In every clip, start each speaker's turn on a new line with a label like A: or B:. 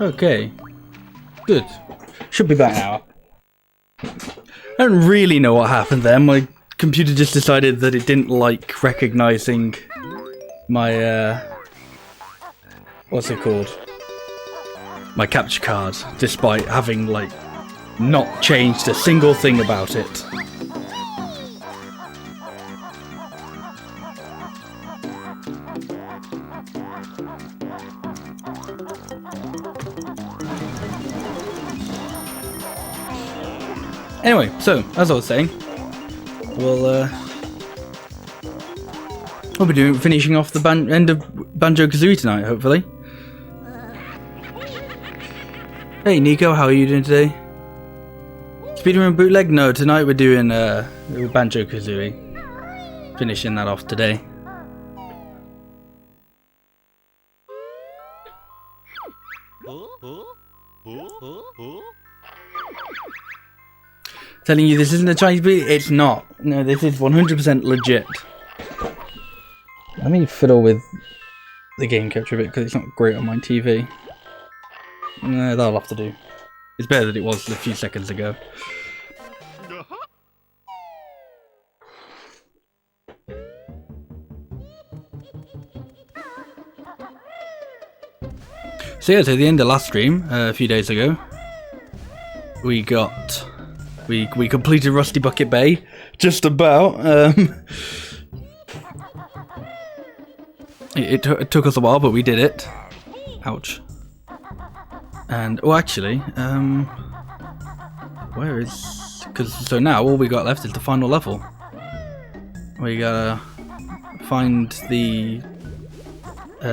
A: Okay. Good. Should be back now. I don't really know what happened there. My computer just decided that it didn't like recognizing my, what's it called? My capture card, despite having, like, not changed a single thing about it. Anyway, so, as I was saying, we'll be finishing off the end of Banjo Kazooie tonight, hopefully. Hey Nico, how are you doing today? Speedrun bootleg? No, tonight we're doing Banjo Kazooie. Finishing that off today. Telling you this isn't a Chinese beat? It's not. No, this is 100% legit. Let me fiddle with the game capture a bit because it's not great on my TV. No, that'll have to do. It's better than it was a few seconds ago. So yeah, so at the end of last stream, a few days ago, we completed Rusty Bucket Bay, just about. It took us a while, but we did it. Ouch. And, oh actually, where is, so now all we got left is the final level. We gotta find the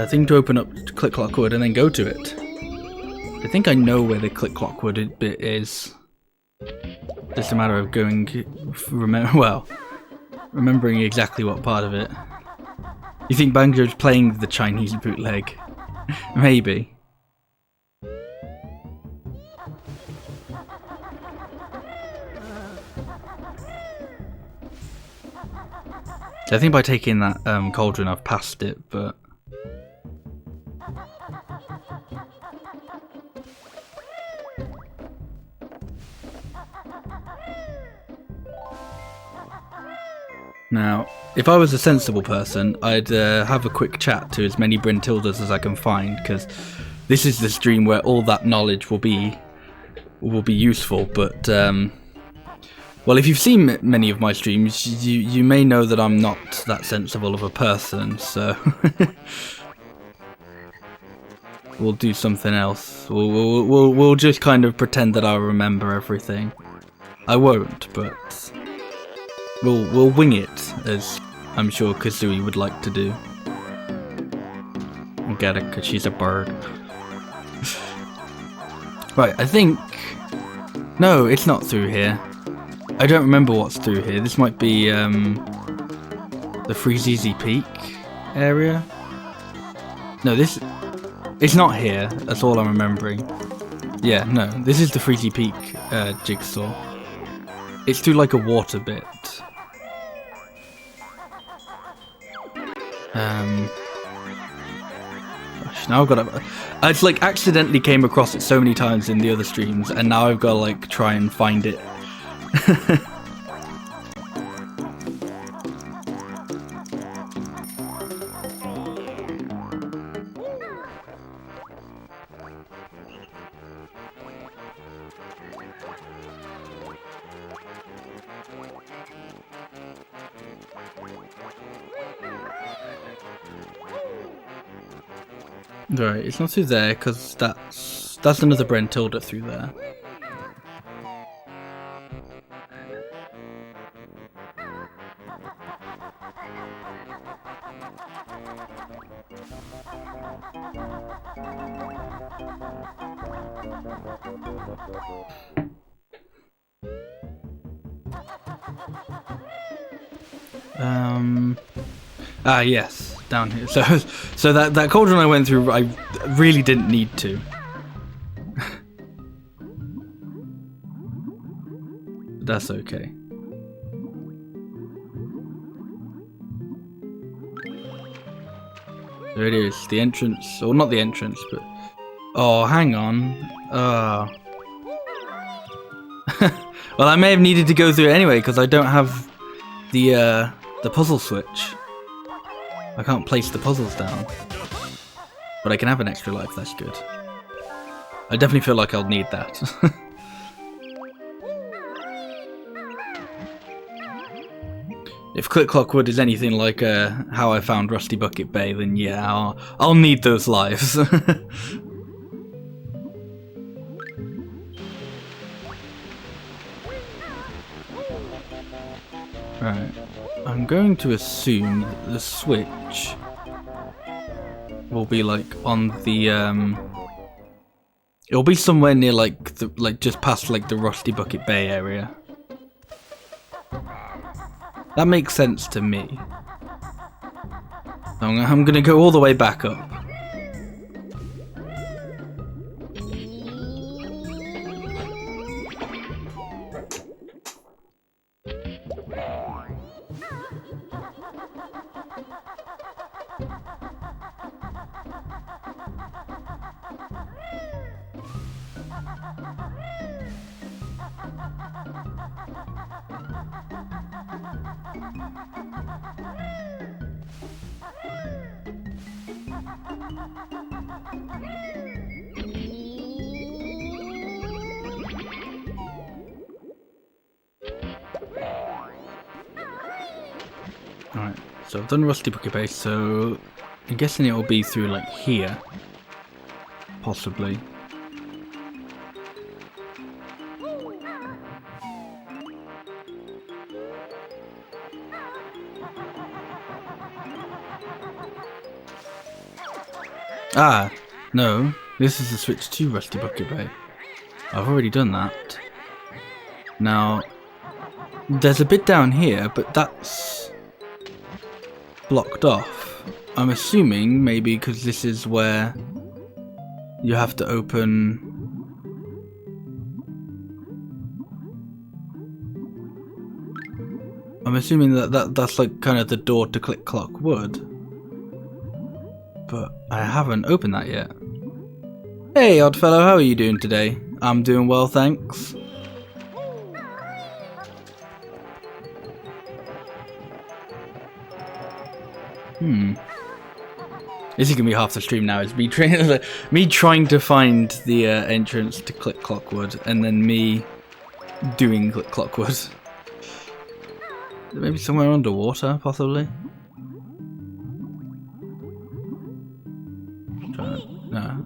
A: thing to open up Click Clock Wood and then go to it. I think I know where the Click Clock Wood bit is. Just a matter of remembering exactly what part of it. You think Banjo's playing the Chinese bootleg? Maybe. I think by taking that cauldron I've passed it, but... Now, if I was a sensible person, I'd have a quick chat to as many Brentildas as I can find, because this is the stream where all that knowledge will be useful. But well, if you've seen many of my streams, you may know that I'm not that sensible of a person. So we'll do something else. We'll just kind of pretend that I'll remember everything. I won't, but. We'll wing it, as I'm sure Kazooie would like to do. I get it, because she's a bird. Right, I think... No, it's not through here. I don't remember what's through here. This might be, the Freezeezy Peak area? No, this... It's not here, that's all I'm remembering. Yeah, no, this is the Freezy Peak, jigsaw. It's through, like, a water bit. Gosh, now I've got to... I just like accidentally came across it so many times in the other streams, and now I've got to like try and find it. Right, it's not through there because that's another Brentilda through there. Yes, down here. So that cauldron I went through, I really didn't need to. that's okay. There it is, the entrance, or not the entrance, but... Oh, hang on. Well, I may have needed to go through it anyway, because I don't have the puzzle switch. I can't place the puzzles down. But I can have an extra life, that's good. I definitely feel like I'll need that. If Click Clockwood is anything like how I found Rusty Bucket Bay, then yeah, I'll need those lives. Right, I'm going to assume that the switch will be like on the it'll be somewhere near like just past like the Rusty Bucket Bay area. That makes sense to me. I'm gonna go all the way back up. Alright, so I've done Rusty Bucket Bay, so I'm guessing it will be through like here. Possibly. Ah, no, this is the switch to Rusty Bucket Bay. I've already done that. Now, there's a bit down here, but that's blocked off. I'm assuming maybe because this is where you have to open... I'm assuming that's like kind of the door to Click Clockwood. But I haven't opened that yet. Hey Oddfellow, how are you doing today? I'm doing well, thanks. This is gonna be half the stream now. Is me trying to find the entrance to Click Clockwood, and then me doing Click Clockwood. Maybe somewhere underwater, possibly. No.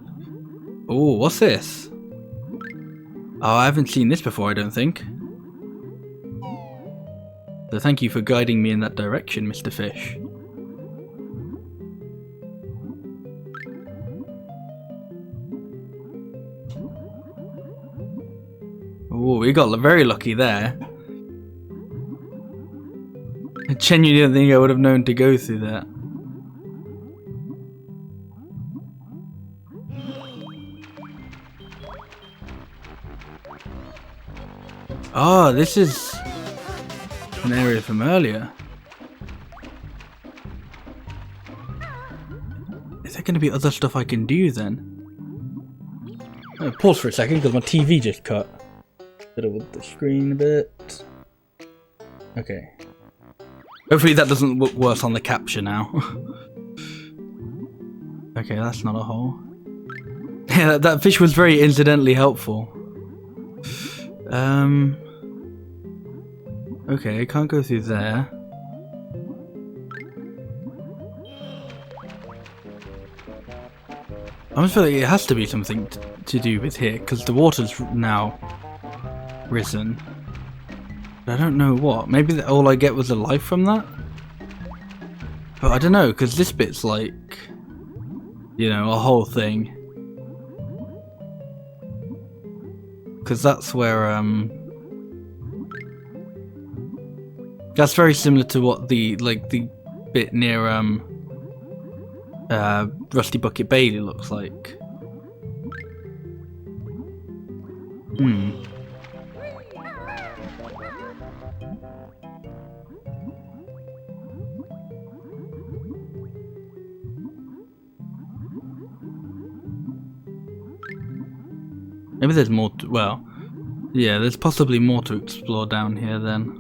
A: Oh, what's this? Oh, I haven't seen this before, I don't think. So thank you for guiding me in that direction, Mr. Fish. Oh, we got very lucky there. I genuinely don't think I would have known to go through that. Oh, this is an area from earlier. Is there going to be other stuff I can do then? Pause for a second because my TV just cut. Fiddle with the screen a bit. Okay. Hopefully that doesn't look worse on the capture now. Okay, that's not a hole. Yeah, that fish was very incidentally helpful. Okay, I can't go through there. I just feel like it has to be something to do with here, because the water's now risen. But I don't know what. Maybe all I get was a life from that? But I don't know, because this bit's like, you know, a whole thing. Because that's where, that's very similar to what the bit near, Rusty Bucket Bay looks like. Maybe there's more to, well, yeah, there's possibly more to explore down here then.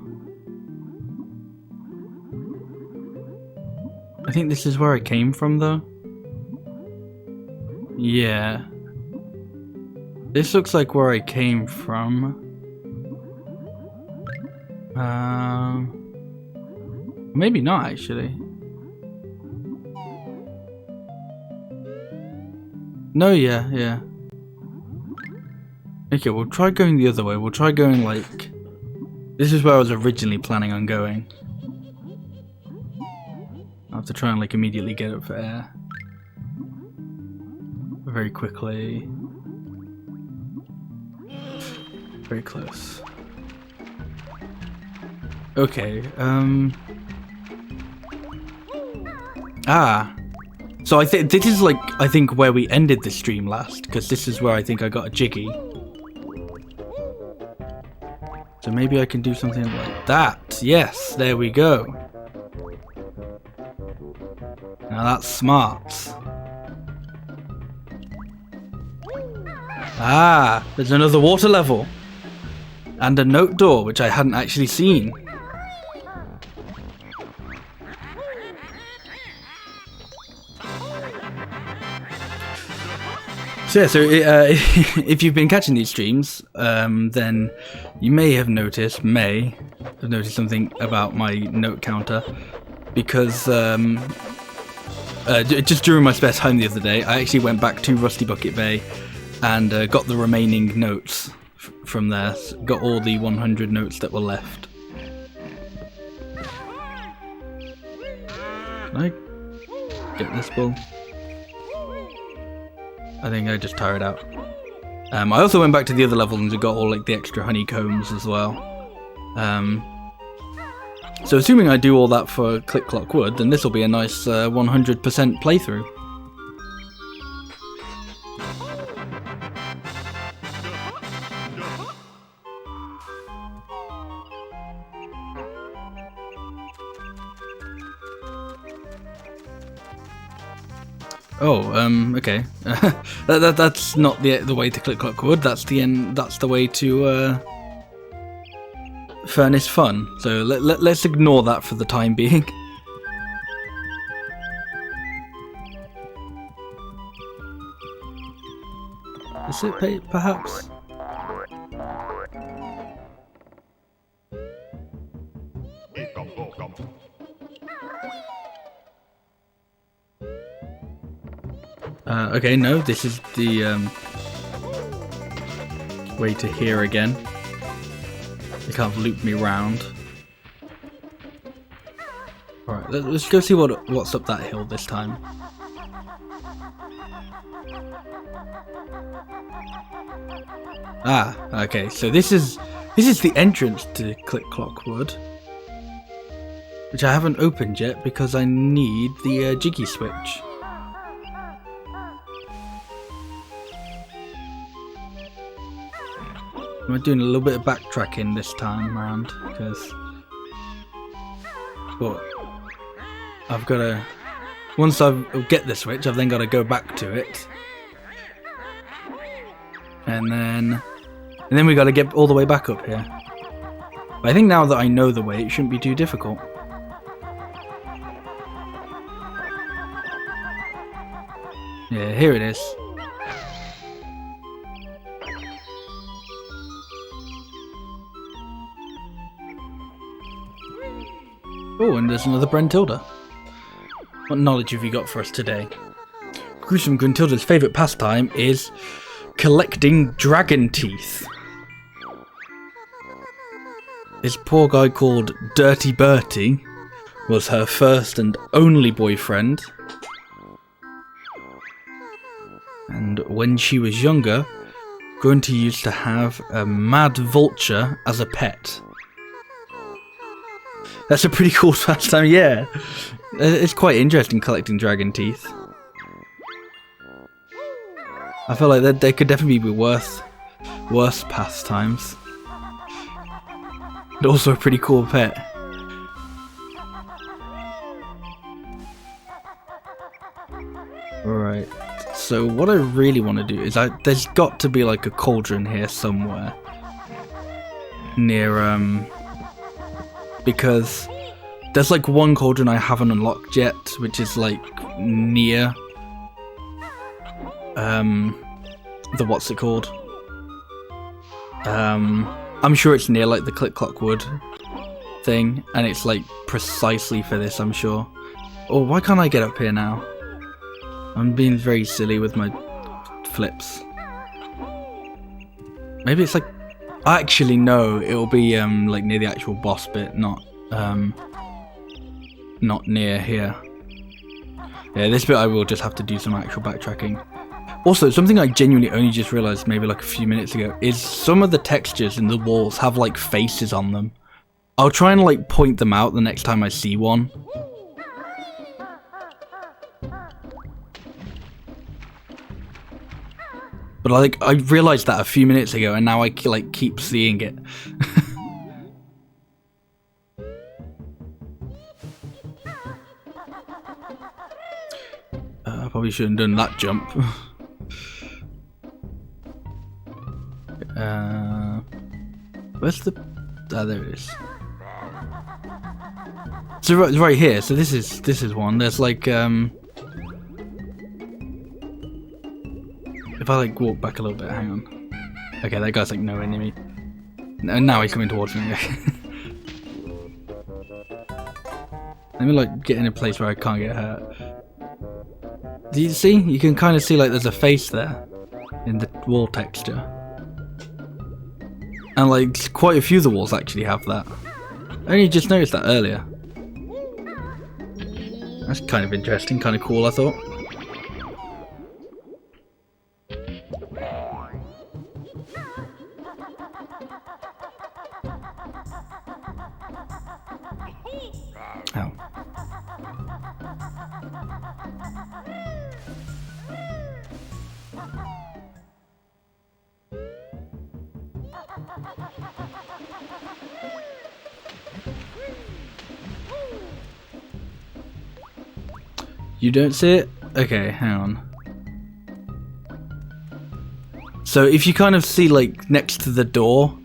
A: I think this is where I came from though. Yeah. This looks like where I came from. Maybe not actually. No, yeah. Okay, we'll try going the other way. We'll try going like... This is where I was originally planning on going. I'll have to try and like immediately get up for air. Very quickly. Very close. Okay, so I think this is like, I think where we ended the stream last, because this is where I think I got a Jiggy. So maybe I can do something like that. Yes, there we go. Now that's smart. Ah, there's another water level. And a note door, which I hadn't actually seen. So yeah, so if you've been catching these streams, then you may have noticed something about my note counter, because just during my spare time the other day, I actually went back to Rusty Bucket Bay and got the remaining notes from there. Got all the 100 notes that were left. Can I get this bull? I think I just tire it out. I also went back to the other levels and got all like the extra honeycombs as well. So assuming I do all that for Click Clock Wood, then this will be a nice 100% playthrough. Oh, okay. That's not the way to Click Clock Wood. That's the end. That's the way to Furnace Fun. So let's ignore that for the time being. Is it perhaps? Okay, no, this is the way to here again. They can't loop me round. Alright, let's go see what's up that hill this time. Ah, okay, so this is the entrance to Click Clock Wood, which I haven't opened yet because I need the Jiggy switch. I'm doing a little bit of backtracking this time around because, but I've got to, once I get the switch, I've then got to go back to it, and then we got to get all the way back up here. But I think now that I know the way, it shouldn't be too difficult. Yeah, here it is. Oh, and there's another Brentilda. What knowledge have you got for us today? Gruesome Brentilda's favourite pastime is collecting dragon teeth. This poor guy called Dirty Bertie was her first and only boyfriend. And when she was younger, Grunty used to have a mad vulture as a pet. That's a pretty cool pastime, yeah. It's quite interesting collecting dragon teeth. I feel like they could definitely be worse pastimes. but also a pretty cool pet. Right. So what I really want to do is there's got to be like a cauldron here somewhere near because there's like one cauldron I haven't unlocked yet, which is like near the what's it called? I'm sure it's near like the Click Clock Wood thing, and it's like precisely for this, I'm sure. Oh, why can't I get up here now? I'm being very silly with my flips. Maybe it's like... Actually, no, it'll be like near the actual boss bit, not near here. Yeah, this bit I will just have to do some actual backtracking. Also, something I genuinely only just realised maybe like a few minutes ago is some of the textures in the walls have like faces on them. I'll try and like point them out the next time I see one. But like I realised that a few minutes ago, and now I like keep seeing it. I probably shouldn't have done that jump. Where's the... Ah, there it is. So right here. So this is one. There's like if I like walk back a little bit, hang on. Okay, that guy's like nowhere near me. And now he's coming towards me. Let me like get in a place where I can't get hurt. Do you see? You can kind of see like there's a face there in the wall texture. And like quite a few of the walls actually have that. I only just noticed that earlier. That's kind of interesting, kind of cool, I thought. Ow. You don't see it? Okay, hang on. So if you kind of see like next to the door,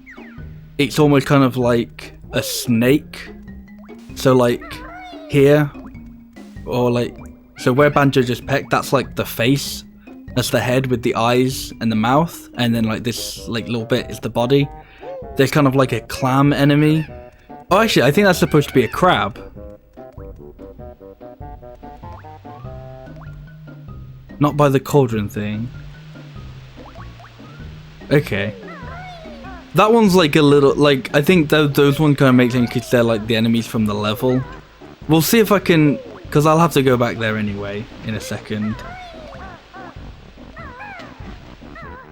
A: it's almost kind of like a snake. So like here, or like, so where Banjo just pecked, that's like the face. That's the head with the eyes and the mouth, and then like this like little bit is the body. There's kind of like a clam enemy. Oh, actually, I think that's supposed to be a crab. Not by the cauldron thing. Okay. That one's like a little, like, I think those ones kind of make sense because they're like the enemies from the level. We'll see if I can, because I'll have to go back there anyway in a second.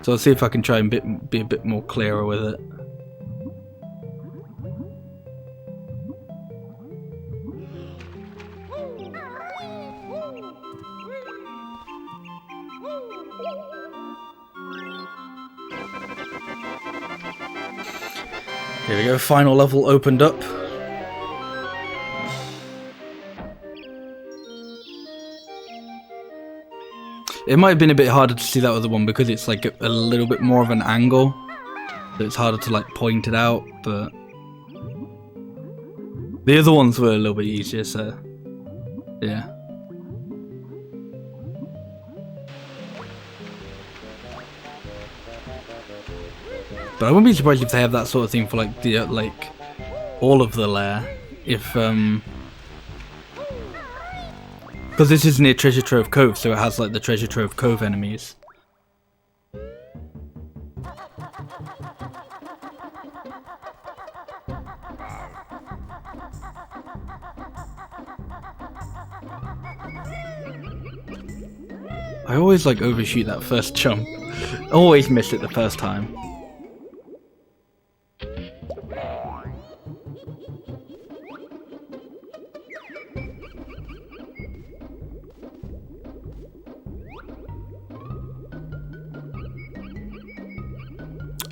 A: So I'll see if I can try and be a bit more clearer with it. Here we go, final level opened up. It might have been a bit harder to see that other one because it's like a little bit more of an angle. So it's harder to like point it out, but the other ones were a little bit easier, so yeah. But I wouldn't be surprised if they have that sort of thing for like the like all of the lair, if because this is near Treasure Trove Cove, so it has like the Treasure Trove Cove enemies. I always like overshoot that first jump. Always miss it the first time.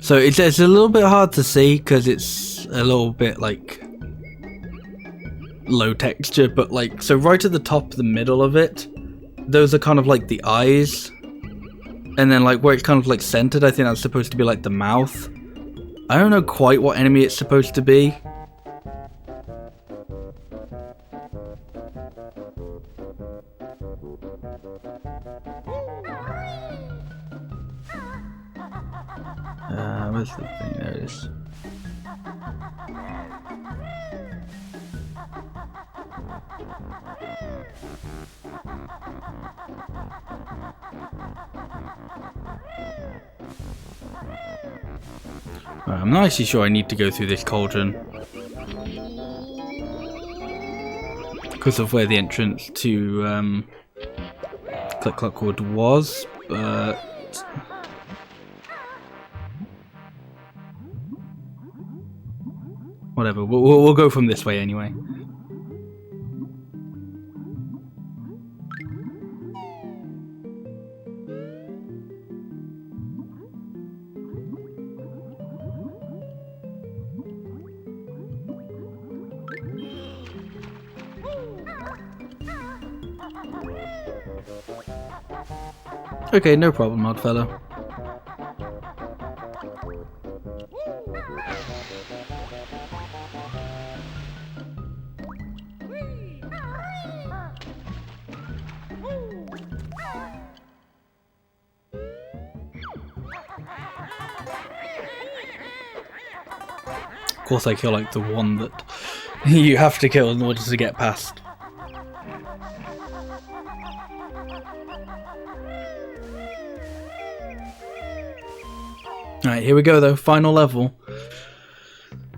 A: So it's a little bit hard to see because it's it's a little bit like low texture, but like, so right at the top, the middle of it, those are kind of like the eyes, and then like where it's kind of like centered, I think that's supposed to be like the mouth. I don't know quite what enemy it's supposed to be. Where's the thing? There it is. Right, I'm not actually sure I need to go through this cauldron because of where the entrance to Click Clock Wood was, but whatever. We'll go from this way anyway. Okay, no problem, odd fellow. Of course, I kill like the one that you have to kill in order to get past. Alright, here we go though, final level.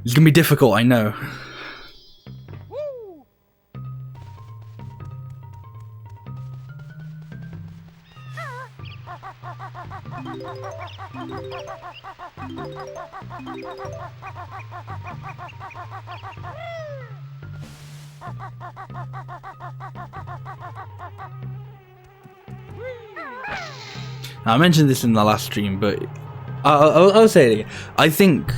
A: It's gonna be difficult, I know. I mentioned this in the last stream, but I'll say it again. I think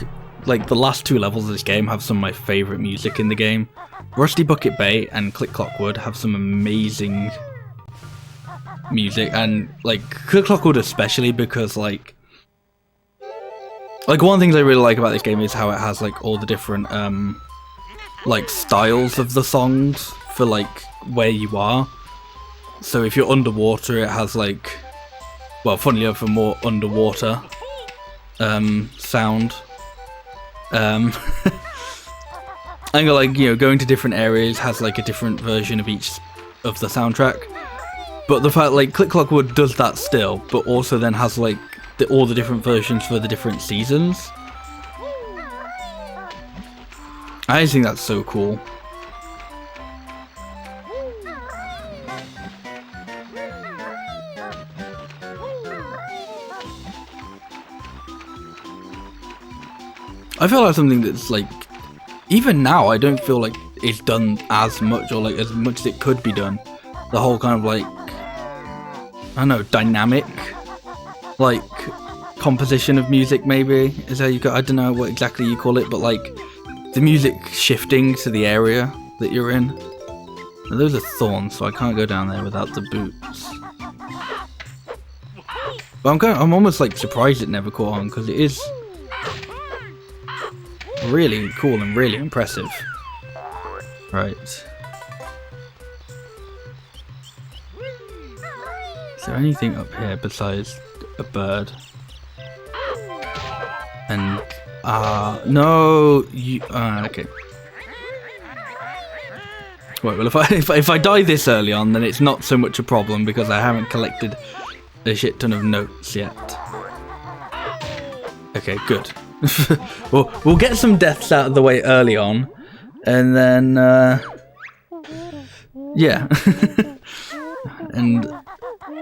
A: like the last two levels of this game have some of my favourite music in the game. Rusty Bucket Bay and Click Clock Wood have some amazing music, and like Click Clock Wood especially because like one of the things I really like about this game is how it has like all the different like styles of the songs for like where you are. So if you're underwater, it has like, well, funnily enough, a more underwater sound. And like, you know, going to different areas has like a different version of each of the soundtrack. But the fact like Click Clock Wood does that still, but also then has like all the different versions for the different seasons. I think that's so cool. I feel like something that's like, even now I don't feel like it's done as much, or like as much as it could be done. The whole kind of like, I don't know, dynamic, like composition of music maybe is how you go. I don't know what exactly you call it, but like the music shifting to the area that you're in. Now, those are thorns, so I can't go down there without the boots. But I'm almost like surprised it never caught on, because it is really cool and really impressive. Right. Is there anything up here besides a bird? And no, you okay. Right, well if I die this early on, then it's not so much a problem because I haven't collected a shit ton of notes yet. Okay, good. we'll get some deaths out of the way early on, and then yeah, and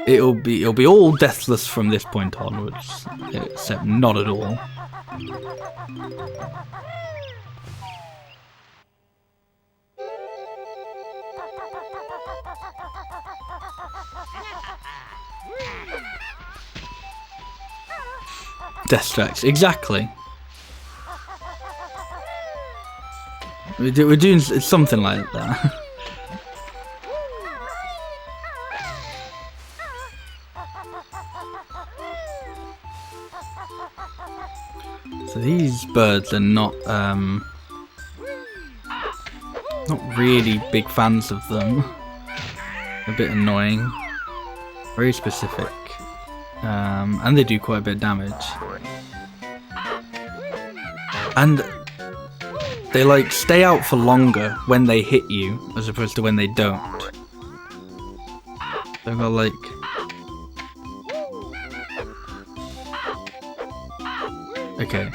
A: it'll be all deathless from this point onwards, except not at all. Death tracks, exactly. We're doing something like that. So these birds are not really big fans of them. A bit annoying. Very specific. And they do quite a bit of damage. And they like stay out for longer when they hit you as opposed to when they don't. They've got like okay.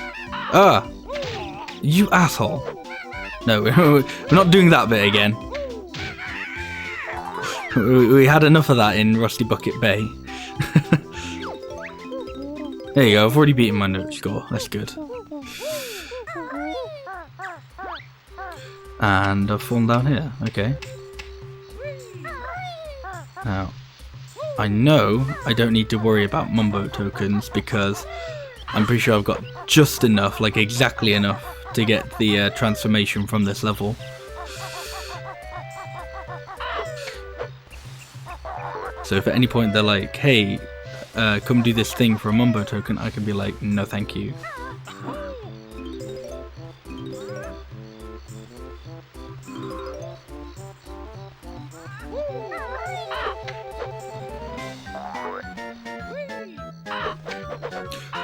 A: Ah! You asshole! No, we're not doing that bit again. We had enough of that in Rusty Bucket Bay. There you go, I've already beaten my note score, that's good. And I've fallen down here, okay. Now, I know I don't need to worry about Mumbo tokens because I'm pretty sure I've got just enough, like exactly enough, to get the transformation from this level. So if at any point they're like, hey, come do this thing for a Mumbo token, I can be like, no thank you.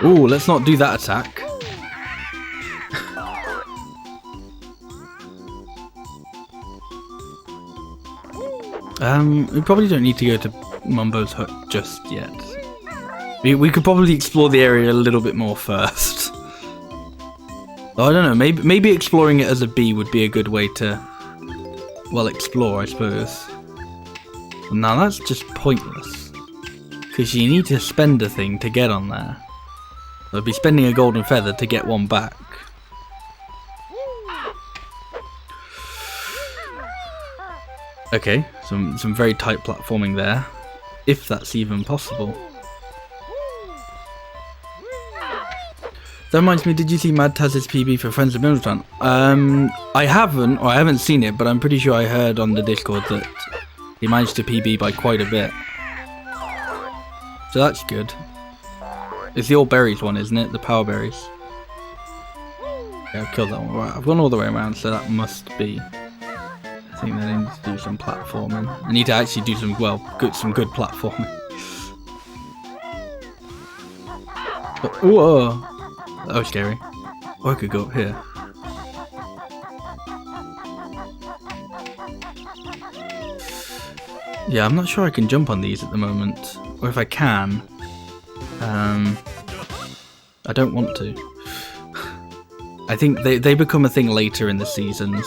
A: Ooh, let's not do that attack. We probably don't need to go to Mumbo's hut just yet. We could probably explore the area a little bit more first. Oh, I don't know, maybe exploring it as a bee would be a good way to, well, explore, I suppose. Now that's just pointless. Because you need to spend a thing to get on there. I'd be spending a golden feather to get one back. Okay, some very tight platforming there. If that's even possible. That reminds me, did you see Mad Taz's PB for Friends of Middletown? I haven't seen it, but I'm pretty sure I heard on the Discord that he managed to PB by quite a bit. So that's good. It's the all berries one, isn't it? The power berries. Yeah, I've killed that one. Right, I've gone all the way around, so that must be. I think that I need to do some platforming. I need to actually do some good platforming. But, whoa! That was scary. Or I could go up here. Yeah, I'm not sure I can jump on these at the moment. Or if I can. I don't want to. I think they become a thing later in the seasons.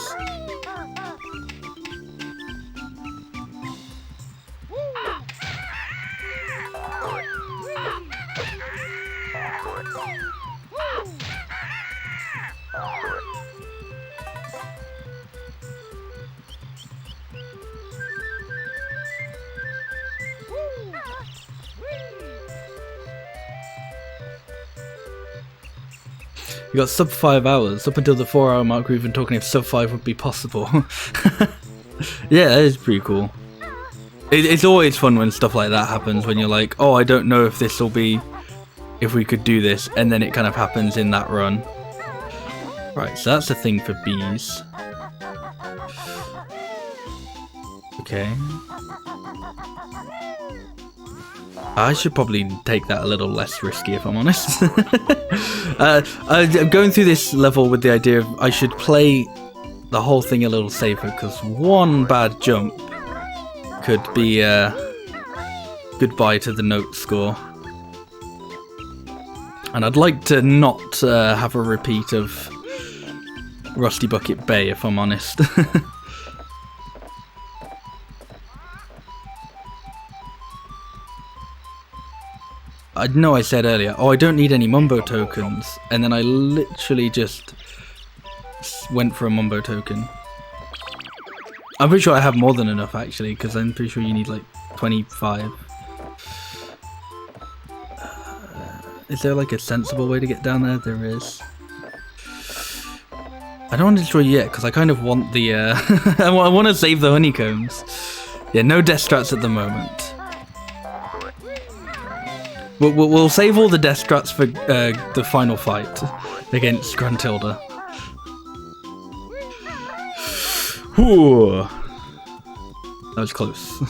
A: You got sub 5 hours. Up until the 4-hour mark, we were even talking if sub 5 would be possible. Yeah, that is pretty cool. It's always fun when stuff like that happens, when you're like, oh, I don't know if this will be, if we could do this, and then it kind of happens in that run. Right, so that's a thing for bees. Okay. I should probably take that a little less risky, if I'm honest. I'm going through this level with the idea of I should play the whole thing a little safer, because one bad jump could be goodbye to the note score. And I'd like to not have a repeat of Rusty Bucket Bay, if I'm honest. I know I said earlier, oh, I don't need any Mumbo tokens, and then I literally just went for a Mumbo token. I'm pretty sure I have more than enough, actually, because I'm pretty sure you need like 25. Is there like a sensible way to get down there? There is. I don't want to destroy yet because I kind of want the. I want to save the honeycombs. Yeah, no death strats at the moment. We'll save all the death strats for the final fight against Gruntilda. Whew. That was close.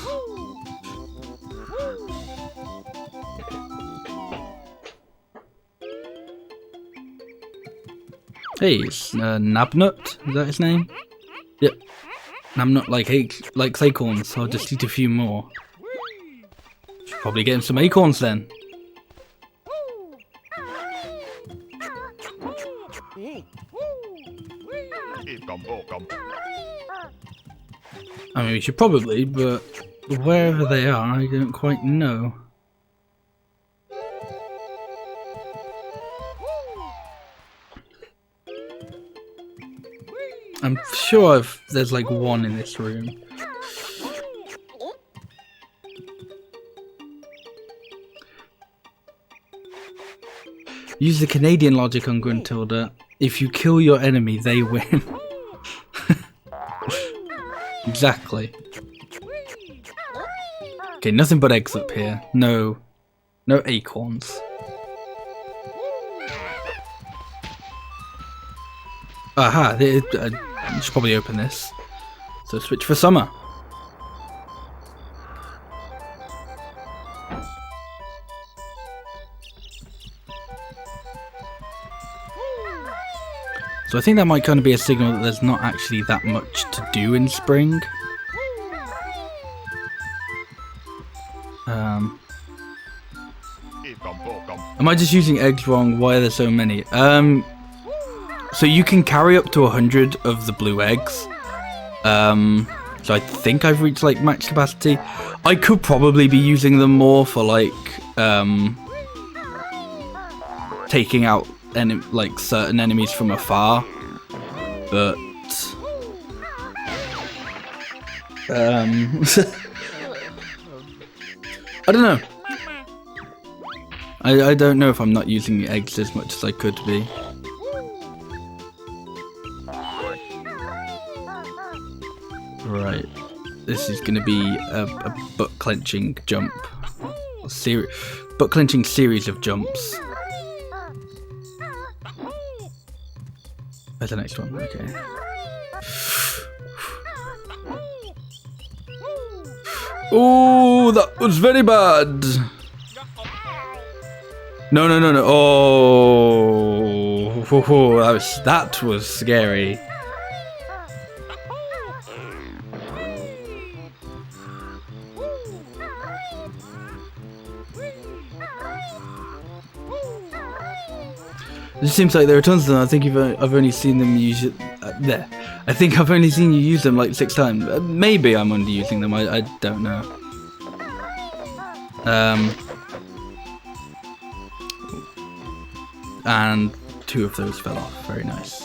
A: Hey, it's Nabnut, is that his name? Yep. Nabnut likes acorns, so I'll just eat a few more. Should probably get him some acorns then. I mean, we should probably, but wherever they are, I don't quite know. I'm sure there's like one in this room. Use the Canadian logic on Gruntilda. If you kill your enemy, they win. Exactly. Okay, nothing but eggs up here. No acorns. Aha, I should probably open this. So switch for summer. So I think that might kind of be a signal that there's not actually that much to do in spring. Am I just using eggs wrong? Why are there so many? So you can carry up to 100 of the blue eggs. So I think I've reached like max capacity. I could probably be using them more for like taking out like certain enemies from afar, but I don't know. I don't know if I'm not using the eggs as much as I could be. Right, this is going to be a butt-clenching jump. Butt-clenching series of jumps. Where's the next one? Okay. Oh, that was very bad. No. Oh, that was scary. It seems like there are tons of them. I think I've only seen them use it there. I think I've only seen you use them like 6 times. Maybe I'm underusing them. I don't know. And 2 of those fell off. Very nice.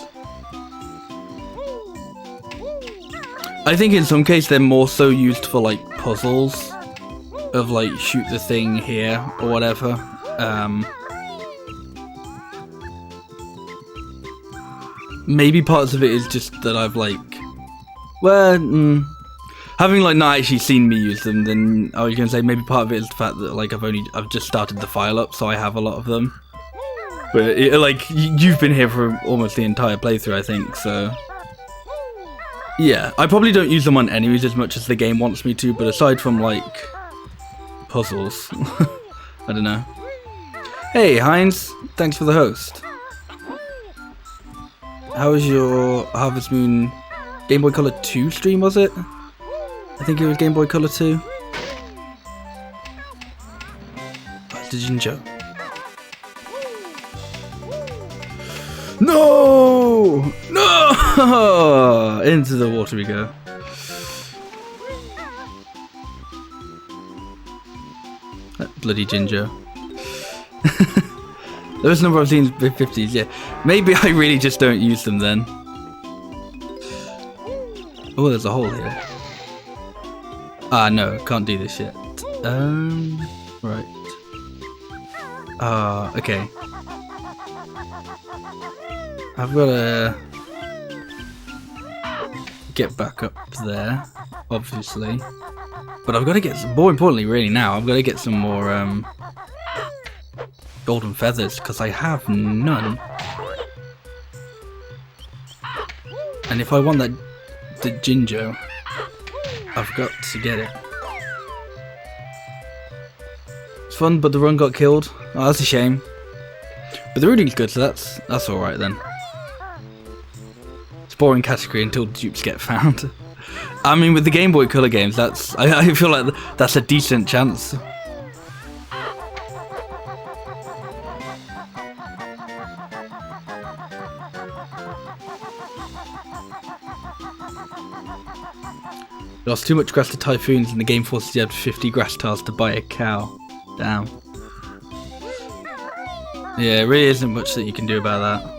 A: I think in some cases they're more so used for like puzzles of like shoot the thing here or whatever. Maybe parts of it is just that I've like, having like not actually seen me use them. Then I was gonna say maybe part of it is the fact that like I've just started the file up, so I have a lot of them. But like you've been here for almost the entire playthrough, I think. So yeah, I probably don't use them on enemies as much as the game wants me to. But aside from like puzzles, I don't know. Hey Heinz, thanks for the host. How was your Harvest Moon Game Boy Color 2 stream, was it? I think it was Game Boy Color 2. Where's the Jinjo? No! No! Into the water we go. That bloody Jinjo. Those number I've seen 50s, yeah. Maybe I really just don't use them then. Oh, there's a hole here. Ah, no, can't do this yet. Right. Okay. I've got a... get back up there, obviously. But I've got to get some, more importantly really now, I've got to get some more golden feathers, because I have none. And if I want the Jinjo, I've got to get it. It's fun, but the run got killed. Oh, that's a shame. But the routing's good, so that's alright then. It's a boring category until dupes get found. I mean, with the Game Boy Color games, I feel like that's a decent chance. Lost too much grass to typhoons and the game forces you up to 50 grass tiles to buy a cow. Damn. Yeah, there really isn't much that you can do about that.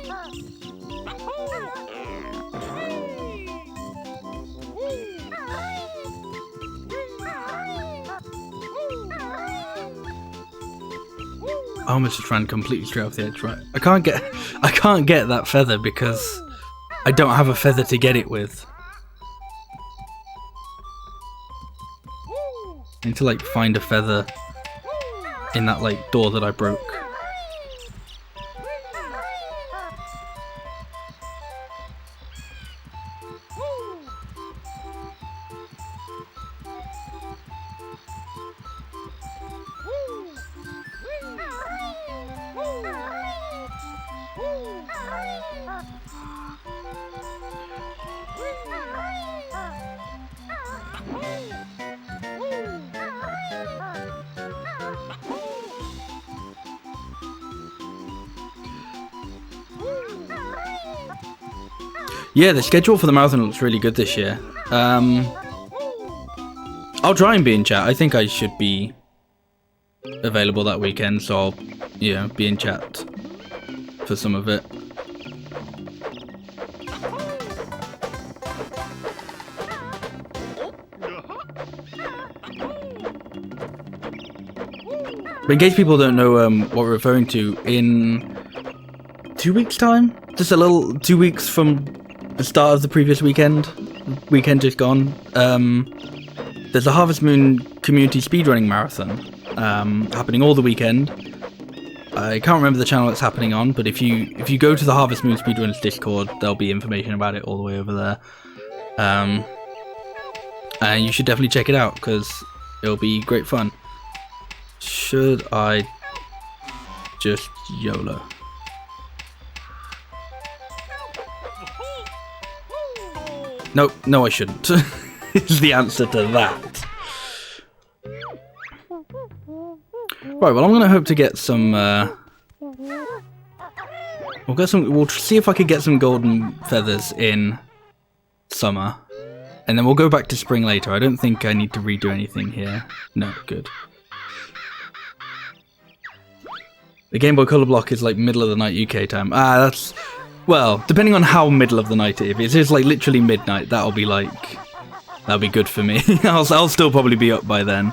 A: I almost just ran completely straight off the edge, right? I can't get that feather because I don't have a feather to get it with. I need to like find a feather in that like door that I broke. Yeah, the schedule for the marathon looks really good this year. I'll try and be in chat. I think I should be available that weekend, so I'll, yeah, be in chat for some of it. But in case people don't know what we're referring to, in 2 weeks' time, just a little 2 weeks from the start of the previous weekend just gone, there's a Harvest Moon community speedrunning marathon happening all the weekend. I can't remember the channel it's happening on, but if you go to the Harvest Moon Speedrunners Discord, there'll be information about it all the way over there. And you should definitely check it out because it'll be great fun. Should I just YOLO? No, no, I shouldn't. Is the answer to that. Right, well, I'm gonna hope to get some. We'll see if I could get some golden feathers in summer, and then we'll go back to spring later. I don't think I need to redo anything here. No, good. The Game Boy Color block is like middle of the night UK time. Ah, that's. Well, depending on how middle of the night it is. If it's like literally midnight, that'll be good for me. I'll still probably be up by then.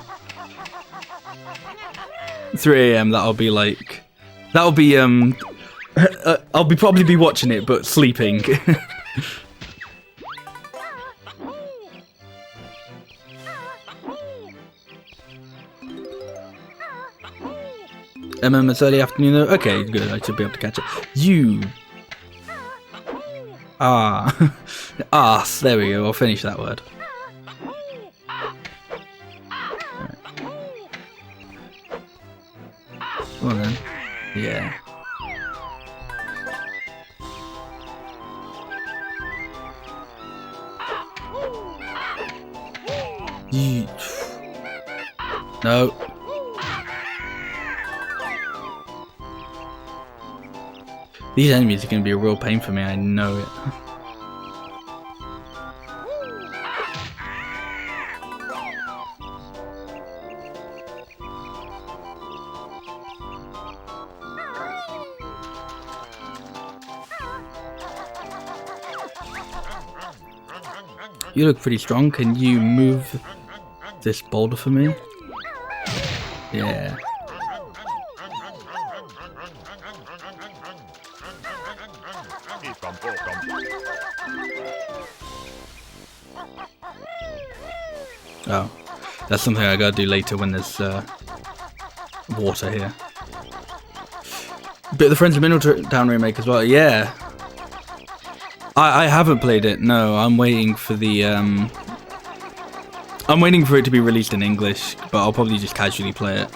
A: 3 AM, I'll probably be watching it, but sleeping. It's early afternoon though? Okay, good, I should be able to catch it. You... Arse, there we go, I'll finish that word. Right. Come on then. Yeah. No. These enemies are going to be a real pain for me, I know it. You look pretty strong. Can you move this boulder for me? Yeah. Oh, that's something I gotta do later when there's water here. Bit of the Friends of Middle Town remake as well. Yeah, I haven't played it. No, I'm waiting for the I'm waiting for it to be released in English, but I'll probably just casually play it.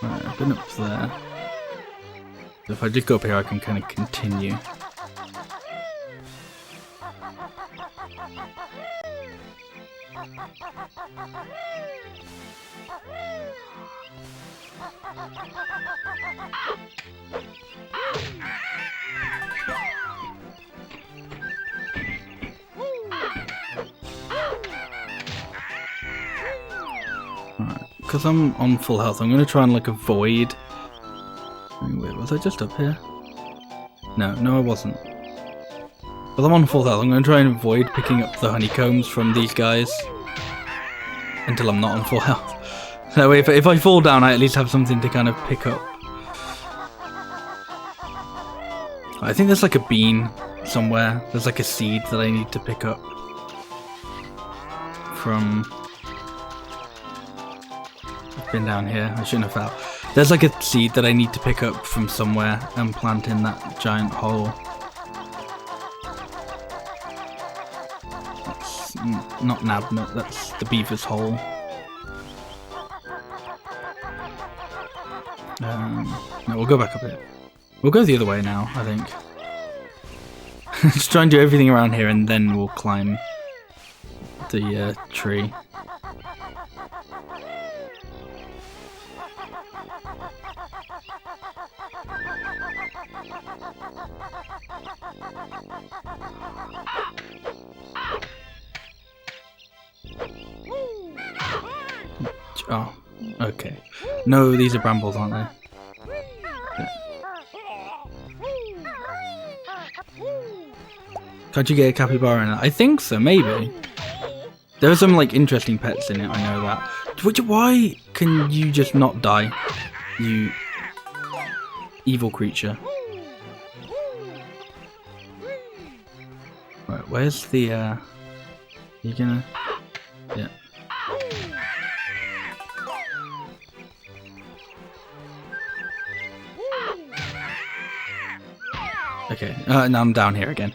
A: Right, I've been up there. So if I just go up here, I can kind of continue. Because I'm on full health, I'm going to try and like avoid... Wait, was I just up here? No, I wasn't. But I'm on full health, I'm going to try and avoid picking up the honeycombs from these guys until I'm not on full health. So if I fall down, I at least have something to kind of pick up. I think there's like a bean somewhere. There's like a seed that I need to pick up from... Been down here, I shouldn't have fell. There's like a seed that I need to pick up from somewhere and plant in that giant hole. That's not Nabnut, that's the beaver's hole. No, we'll go back up here. We'll go the other way now, I think. Just try and do everything around here and then we'll climb the tree. Oh, okay. No, these are brambles, aren't they? Yeah. Can't you get a capybara in it? I think so, maybe. There are some like interesting pets in it, I know that. Why can you just not die, you evil creature? Right, where's the you gonna... Yeah. Okay, now I'm down here again.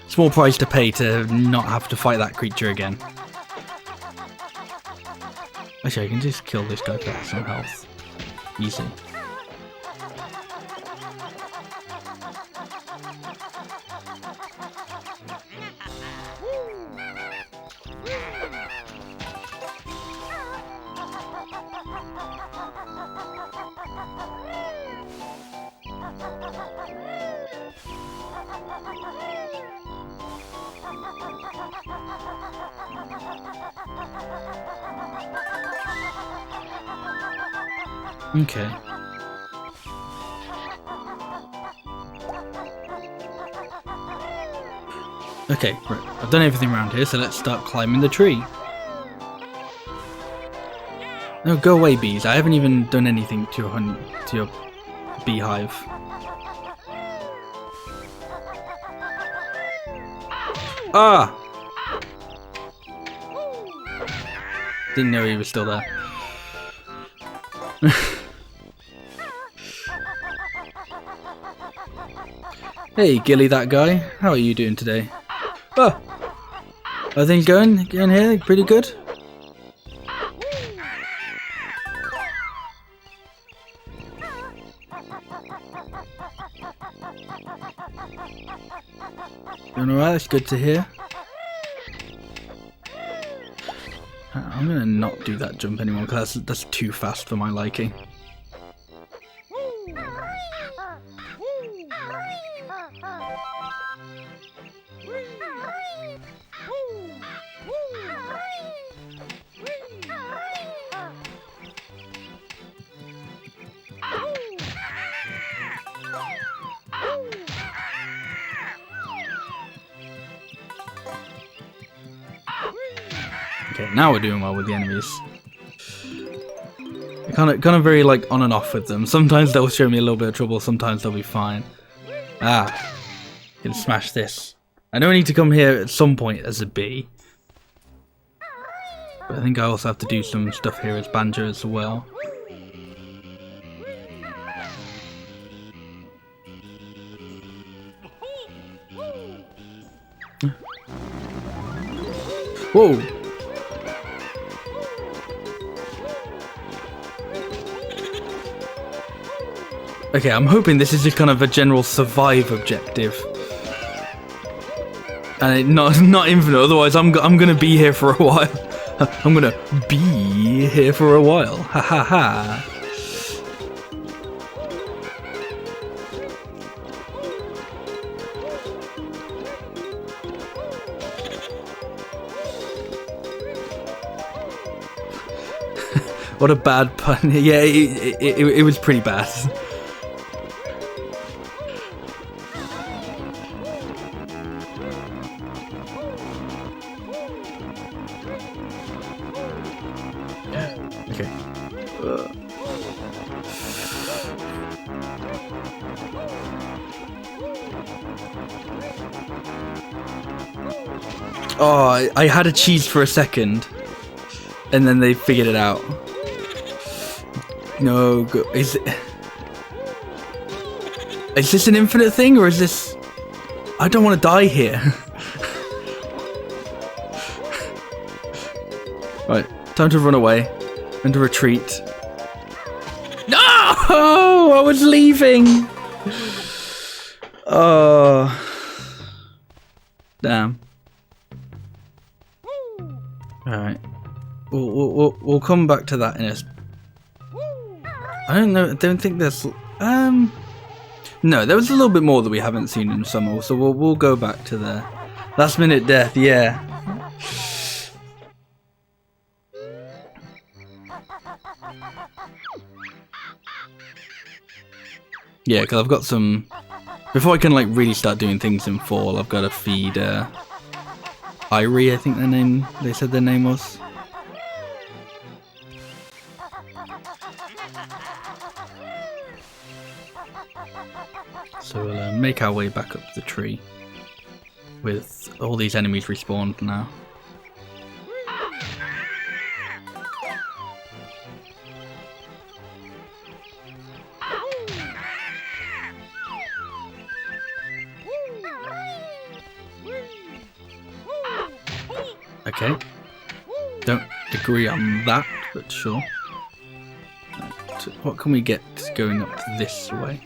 A: Small price to pay to not have to fight that creature again. Actually, I can just kill this guy for some health. Easy. Okay. Okay, right. I've done everything around here, so let's start climbing the tree. No, go away, bees. I haven't even done anything to your beehive. Ah! Didn't know he was still there. Hey, Gilly, that guy. How are you doing today? Oh! Are things going here? Pretty good? Doing alright? That's good to hear. I'm gonna not do that jump anymore because that's too fast for my liking. Okay, now we're doing well with the enemies. Kind of very like on and off with them. Sometimes they'll show me a little bit of trouble, sometimes they'll be fine. Ah, can smash this. I know I need to come here at some point as a bee. But I think I also have to do some stuff here as Banjo as well. Whoa! Okay, I'm hoping this is just kind of a general survive objective. And it not infinite, otherwise I'm gonna be here for a while. I'm gonna be here for a while. Ha ha ha. What a bad pun. Yeah, it was pretty bad. Okay. Oh, I had a cheese for a second, and then they figured it out. No, is this an infinite thing, or is this? I don't want to die here. Right, time to run away and to retreat. No, I was leaving. Oh, damn. All right, we'll come back to that in a. I don't know. I don't think there's. No, there was a little bit more that we haven't seen in Summer, so we'll go back to the last minute death. Yeah. Yeah, because I've got some. Before I can like really start doing things in fall, I've got to feed Irie, I think they said their name was. So we'll make our way back up the tree with all these enemies respawned now. Okay, don't agree on that, but sure. What can we get going up this way?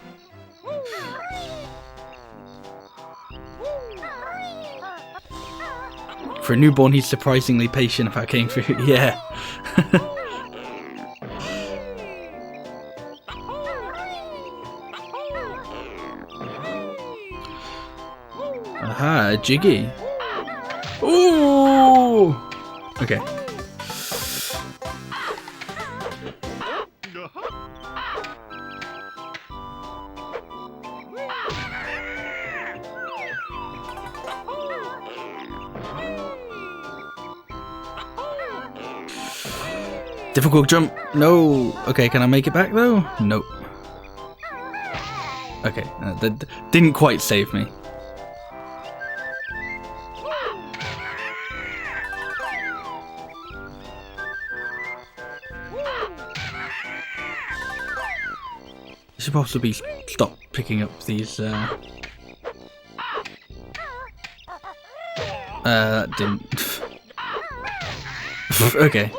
A: For a newborn, he's surprisingly patient about getting through. Yeah. Aha, Jiggy. Ooh. Okay. Difficult jump. No. Okay, can I make it back though? Nope. Okay, that didn't quite save me. I should possibly stop picking up these. That didn't. Okay.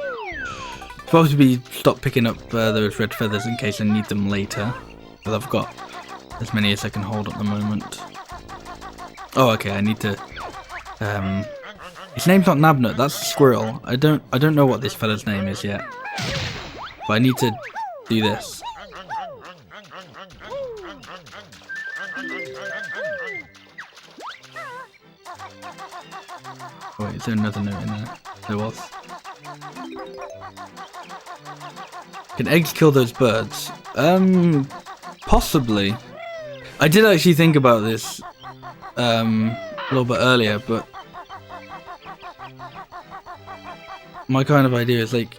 A: Supposed to be stop picking up those red feathers in case I need them later, because I've got as many as I can hold at the moment. Oh, okay. I need to. His name's not Nabnut. That's Squirrel. I don't know what this fella's name is yet, but I need to do this. Wait, is there another note in there? There was. Can eggs kill those birds? Possibly. I did actually think about this a little bit earlier, but my kind of idea is like,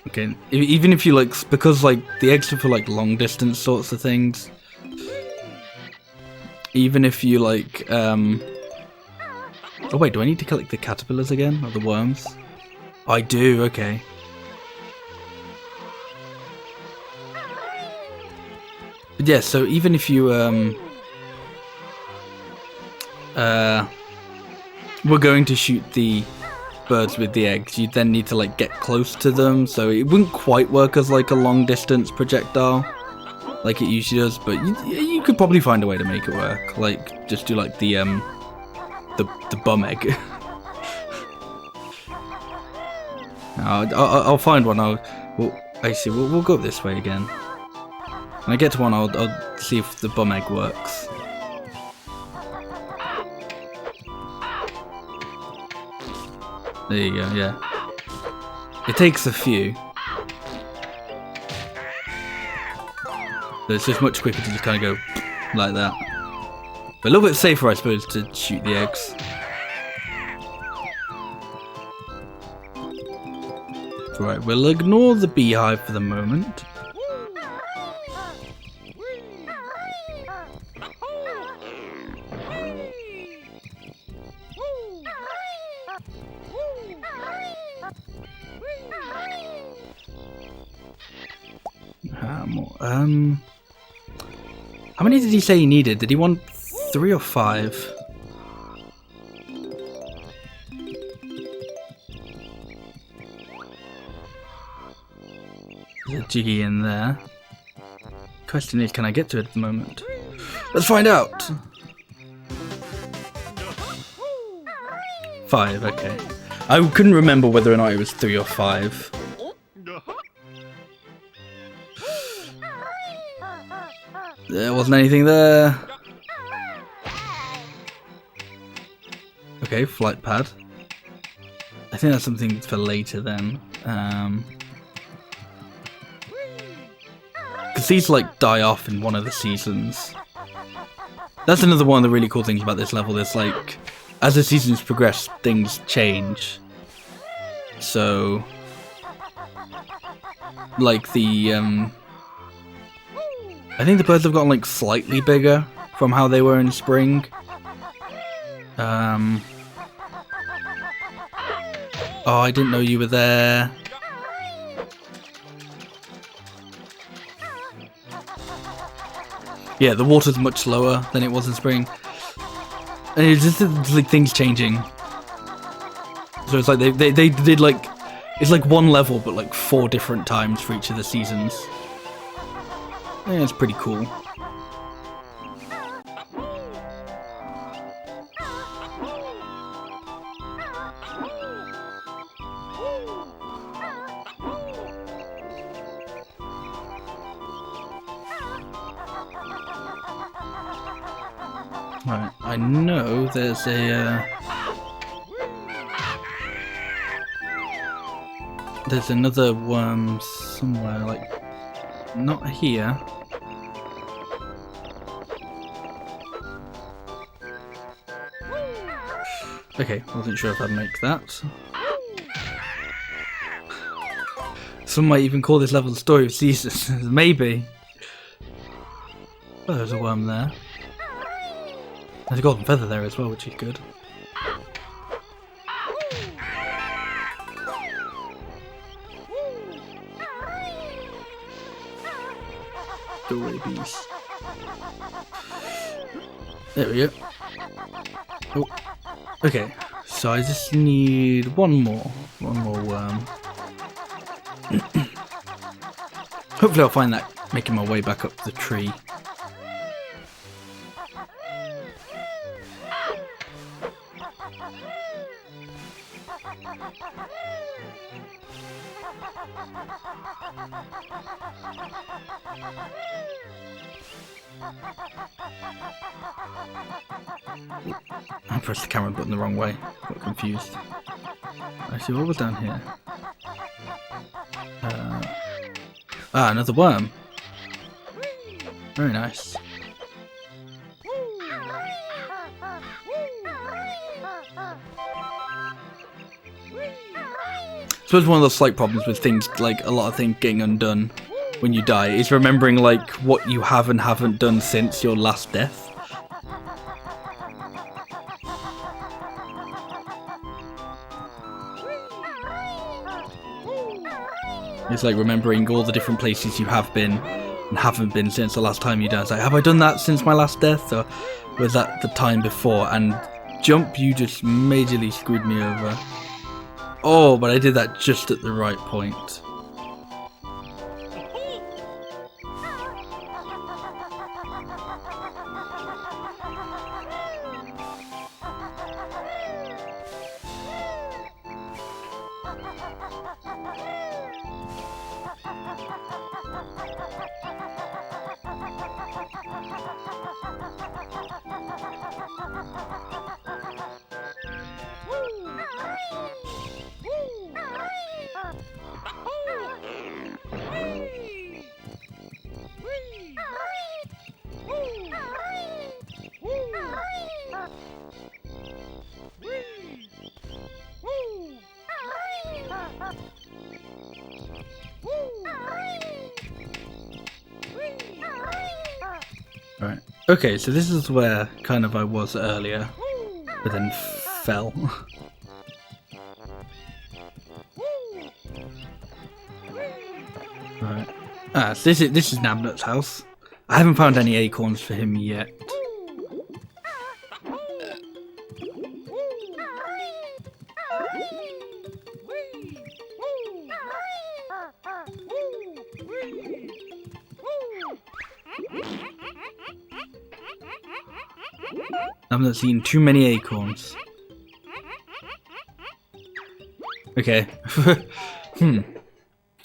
A: okay, even if you like, because like the eggs are for like long distance sorts of things. Even if you like, oh wait, do I need to collect the caterpillars again or the worms? I do. Okay. But yeah, so even if you were going to shoot the birds with the eggs, you'd then need to like get close to them, so it wouldn't quite work as like a long distance projectile like it usually does, but you could probably find a way to make it work. Like just do like the bum egg. I'll find one. We'll go up this way again. When I get to one, I'll see if the bum egg works. There you go, yeah. It takes a few. But it's just much quicker to just kind of go like that. But a little bit safer, I suppose, to shoot the eggs. Right, we'll ignore the beehive for the moment. How many did he say he needed? Did he want 3 or 5? There's a jiggy in there. Question is, can I get to it at the moment? Let's find out! 5, okay. I couldn't remember whether or not it was 3 or 5. There wasn't anything there. Okay, flight pad. I think that's something for later then. Because these like die off in one of the seasons. That's another one of the really cool things about this level. There's like, as the seasons progress, things change. So, like the I think the birds have gotten like slightly bigger from how they were in spring. Oh, I didn't know you were there. Yeah, the water's much lower than it was in spring. And it's just like things changing. So it's like they did like, it's like one level but like 4 different times for each of the seasons. Yeah, it's pretty cool. Right, I know there's there's another worm somewhere, like not here. Okay, wasn't sure if I'd make that. Some might even call this level the story of seasons. Maybe. Oh, there's a worm there. There's a golden feather there as well, which is good. Go away, bees. There we go. Oh. Okay, so I just need one more worm. Hopefully I'll find that making my way back up the tree. I pressed the camera button the wrong way. Got confused. Actually, what was down here? Another worm. Very nice. suppose one of the slight problems with things, like a lot of things getting undone when you die, is remembering like what you have and haven't done since your last death. It's like remembering all the different places you have been and haven't been since the last time you died. It's like, have I done that since my last death, or was that the time before? And jump, you just majorly screwed me over. Oh, but I did that just at the right point. Right. Okay, so this is where kind of I was earlier, but then fell. Right. Ah, so this is Nabnut's house. I haven't found any acorns for him yet. I've not seen too many acorns. Okay.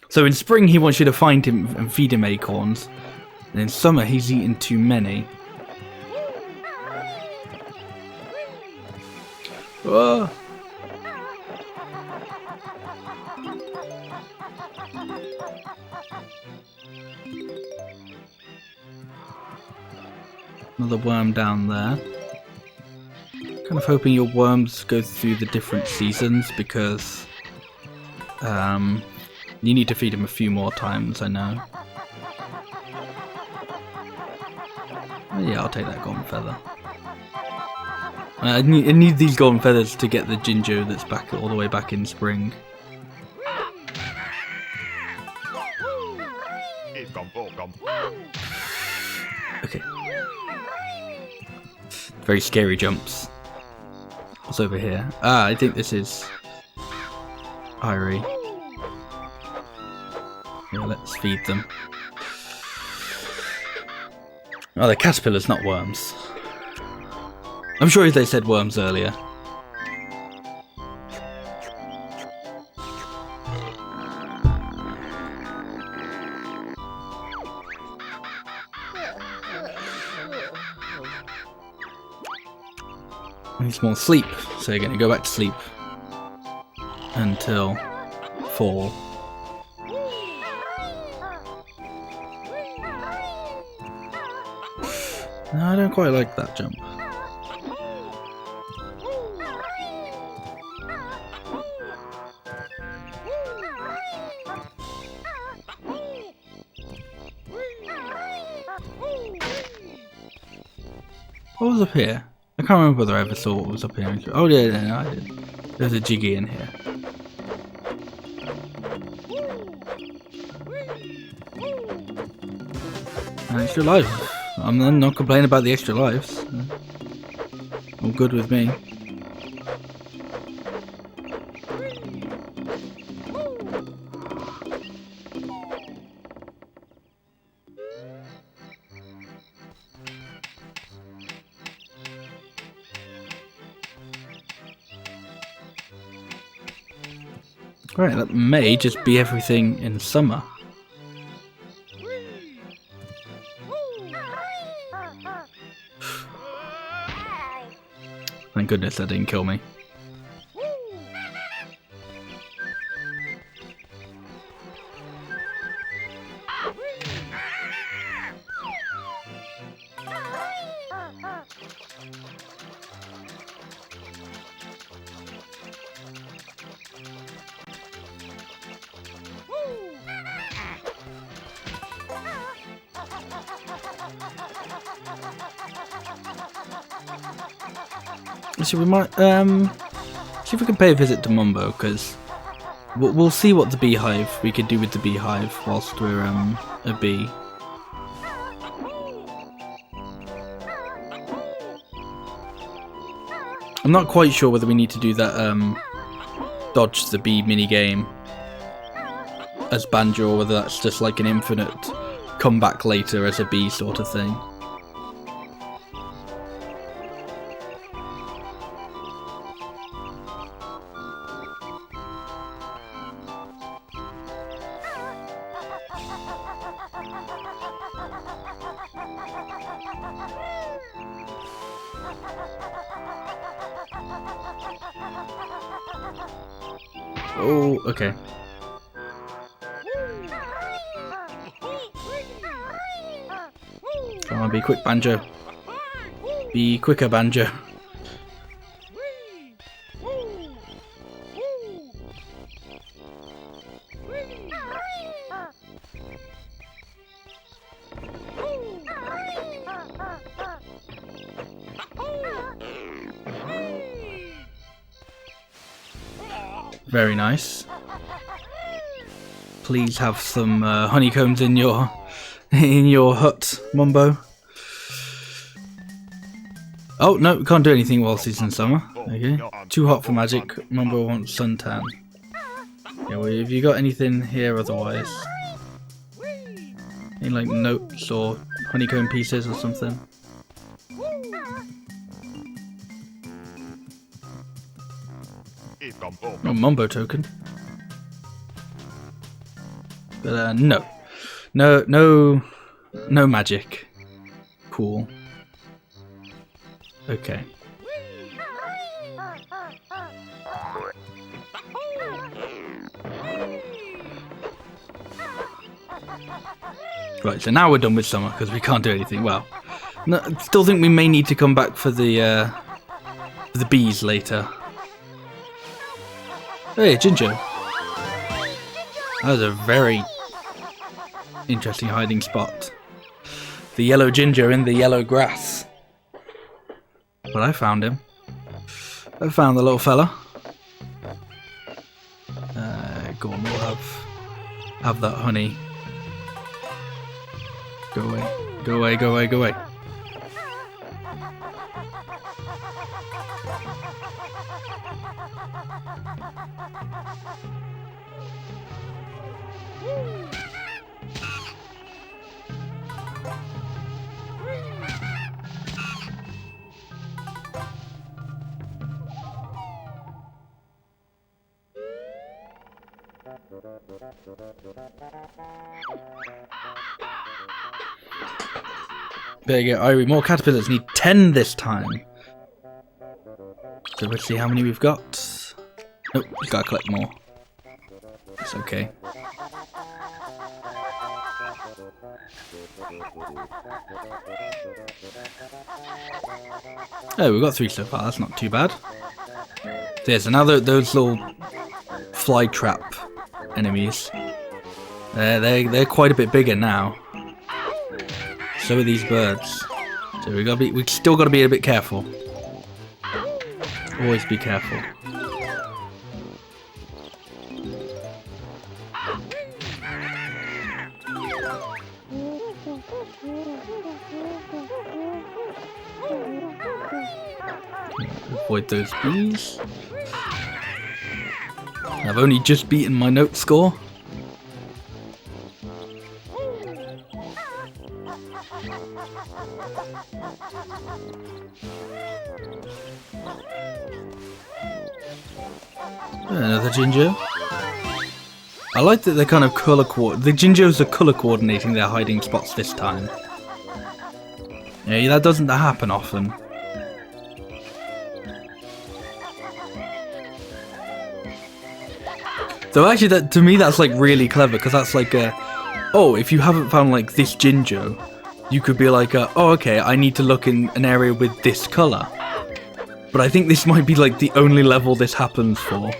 A: So in spring he wants you to find him and feed him acorns. And in summer he's eaten too many. Oh. Another worm down there. Kind of hoping your worms go through the different seasons, because you need to feed them a few more times, I know. Oh, yeah, I'll take that golden feather. I need these golden feathers to get the ginger that's back all the way back in spring. Okay. Very scary jumps. What's over here? Ah, I think this is Irie. Yeah, let's feed them. Oh, they're caterpillars, not worms. I'm sure they said worms earlier. I need some more sleep, so you're going to go back to sleep until fall. No, I don't quite like that jump. What was up here? I can't remember whether I ever saw what was up here. Oh yeah, no, I did. There's a jiggy in here. An extra life. I'm not complaining about the extra lives. All good with me. Right, that may just be everything in summer. Thank goodness that didn't kill me. So we might see if we can pay a visit to Mumbo, because we'll see what the beehive we could do with the beehive whilst we're a bee. I'm not quite sure whether we need to do that dodge the bee mini game as Banjo, or whether that's just like an infinite come back later as a bee sort of thing. Oh, okay. Come on, be quick, Banjo. Be quicker, Banjo. Very nice. Please have some honeycombs in your hut, Mumbo. Oh no, we can't do anything whilst it's in summer. Okay, too hot for magic. Mumbo wants suntan. Yeah, well, have you got anything here otherwise? Any like notes or honeycomb pieces or something? Oh, Mumbo token. But no magic. Cool. Okay. Right, so now we're done with summer because we can't do anything. Well, no, still think we may need to come back for the bees later. Hey, Ginger. That was a very interesting hiding spot. The yellow ginger in the yellow grass. But I found him. I found the little fella. Go on, we'll have that honey. Go away. Go away, go away, go away. There you go, Irie. More caterpillars. Need 10 this time. So let's see how many we've got. Nope, we've got to collect more. It's okay. Oh, we've got 3 so far. That's not too bad. So now those little fly trap enemies. They're quite a bit bigger now. So are these birds. So we still got to be a bit careful. Always be careful. Avoid those bees. I've only just beaten my note score. Another ginger. I like that they're kind of colour the gingers are colour coordinating their hiding spots this time. Yeah, that doesn't happen often. So actually, to me, that's like really clever, because that's like oh, if you haven't found like this ginger, you could be like, oh, okay, I need to look in an area with this colour. But I think this might be like the only level this happens for.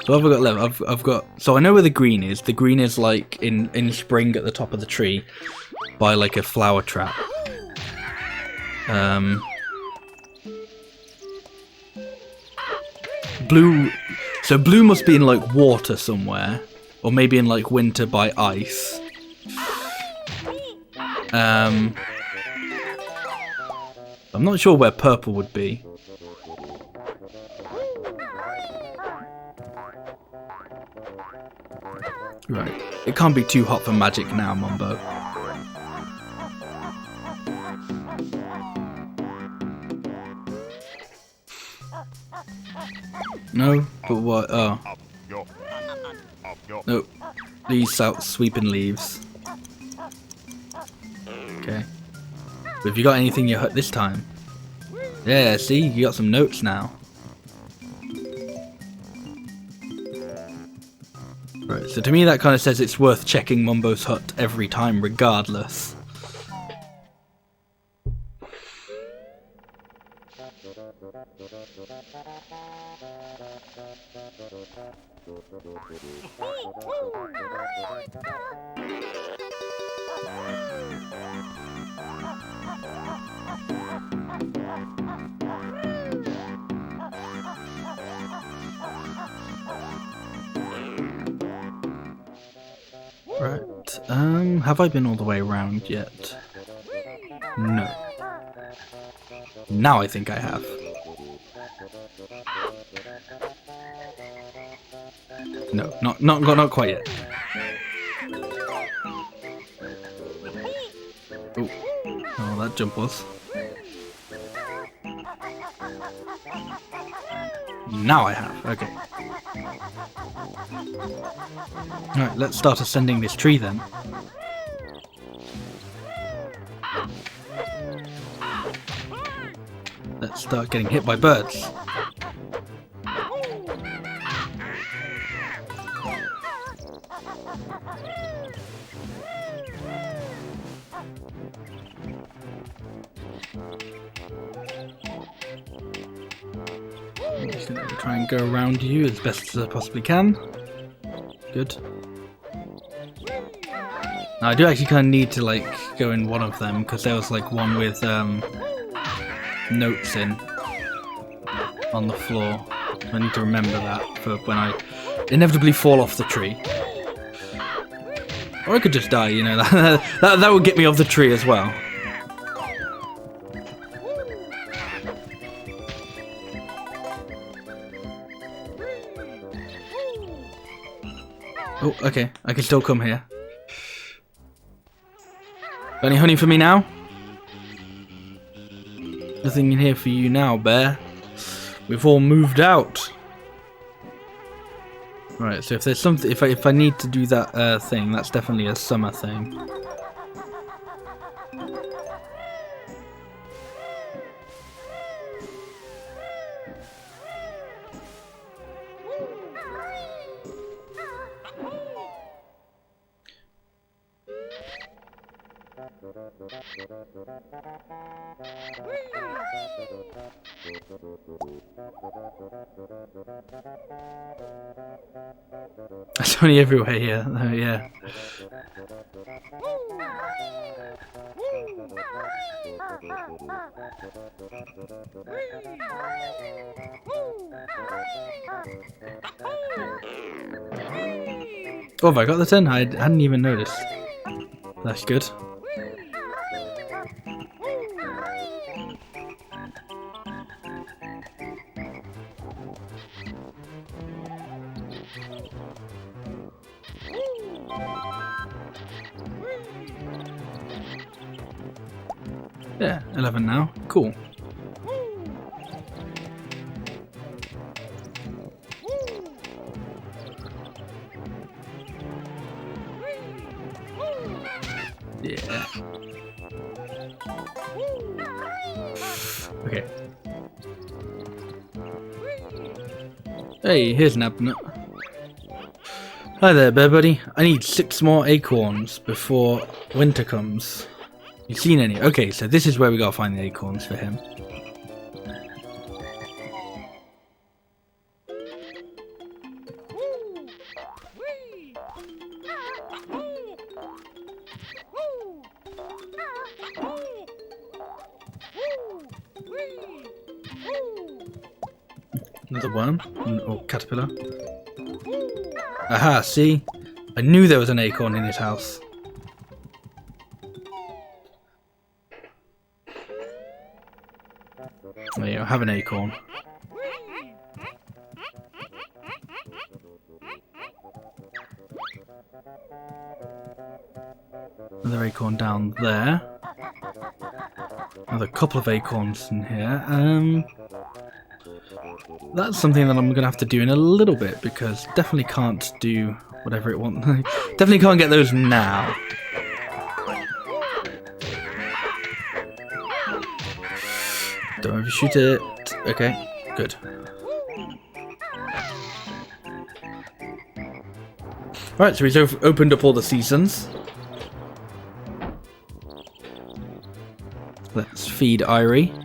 A: So what have I got left? I've got. So I know where the green is. The green is like in spring at the top of the tree, by like a flower trap. Blue. So blue must be in like water somewhere, or maybe in like winter by ice. I'm not sure where purple would be. Right. It can't be too hot for magic now, Mumbo. No? But what? Oh. Nope. These out sweeping leaves. Okay. But have you got anything you hurt this time? Yeah, see? You got some notes now. Right, so to me that kind of says it's worth checking Mumbo's hut every time, regardless. Right, have I been all the way around yet? No. Now I think I have. No, not quite yet. Oh, that jump was. Now I have, okay. Alright, let's start ascending this tree then. Let's start getting hit by birds. I'm just going to try and go around you as best as I possibly can. Good. Now, I do actually kind of need to like go in one of them because there was like one with notes in on the floor. So I need to remember that for when I inevitably fall off the tree. Or I could just die, you know, that would get me off the tree as well. Oh, okay, I can still come here. Got any honey for me now? Nothing in here for you now, bear. We've all moved out. Right, so if there's something, if I need to do that thing, that's definitely a summer thing. It's only everywhere here. Oh, yeah. Oh, have I got the 10? I hadn't even noticed. That's good. Yeah, 11 now. Cool. Yeah. Okay. Hey, here's an apple. Hi there, bear buddy. I need 6 more acorns before winter comes. You seen any? Okay, so this is where we gotta find the acorns for him. Another worm or caterpillar. Aha! See, I knew there was an acorn in his house. There you go, have an acorn. Another acorn down there. Another couple of acorns in here. That's something that I'm going to have to do in a little bit, because definitely can't do whatever it wants. Definitely can't get those now. Don't overshoot it. Okay, good. Right, so he's opened up all the seasons. Let's feed Irie.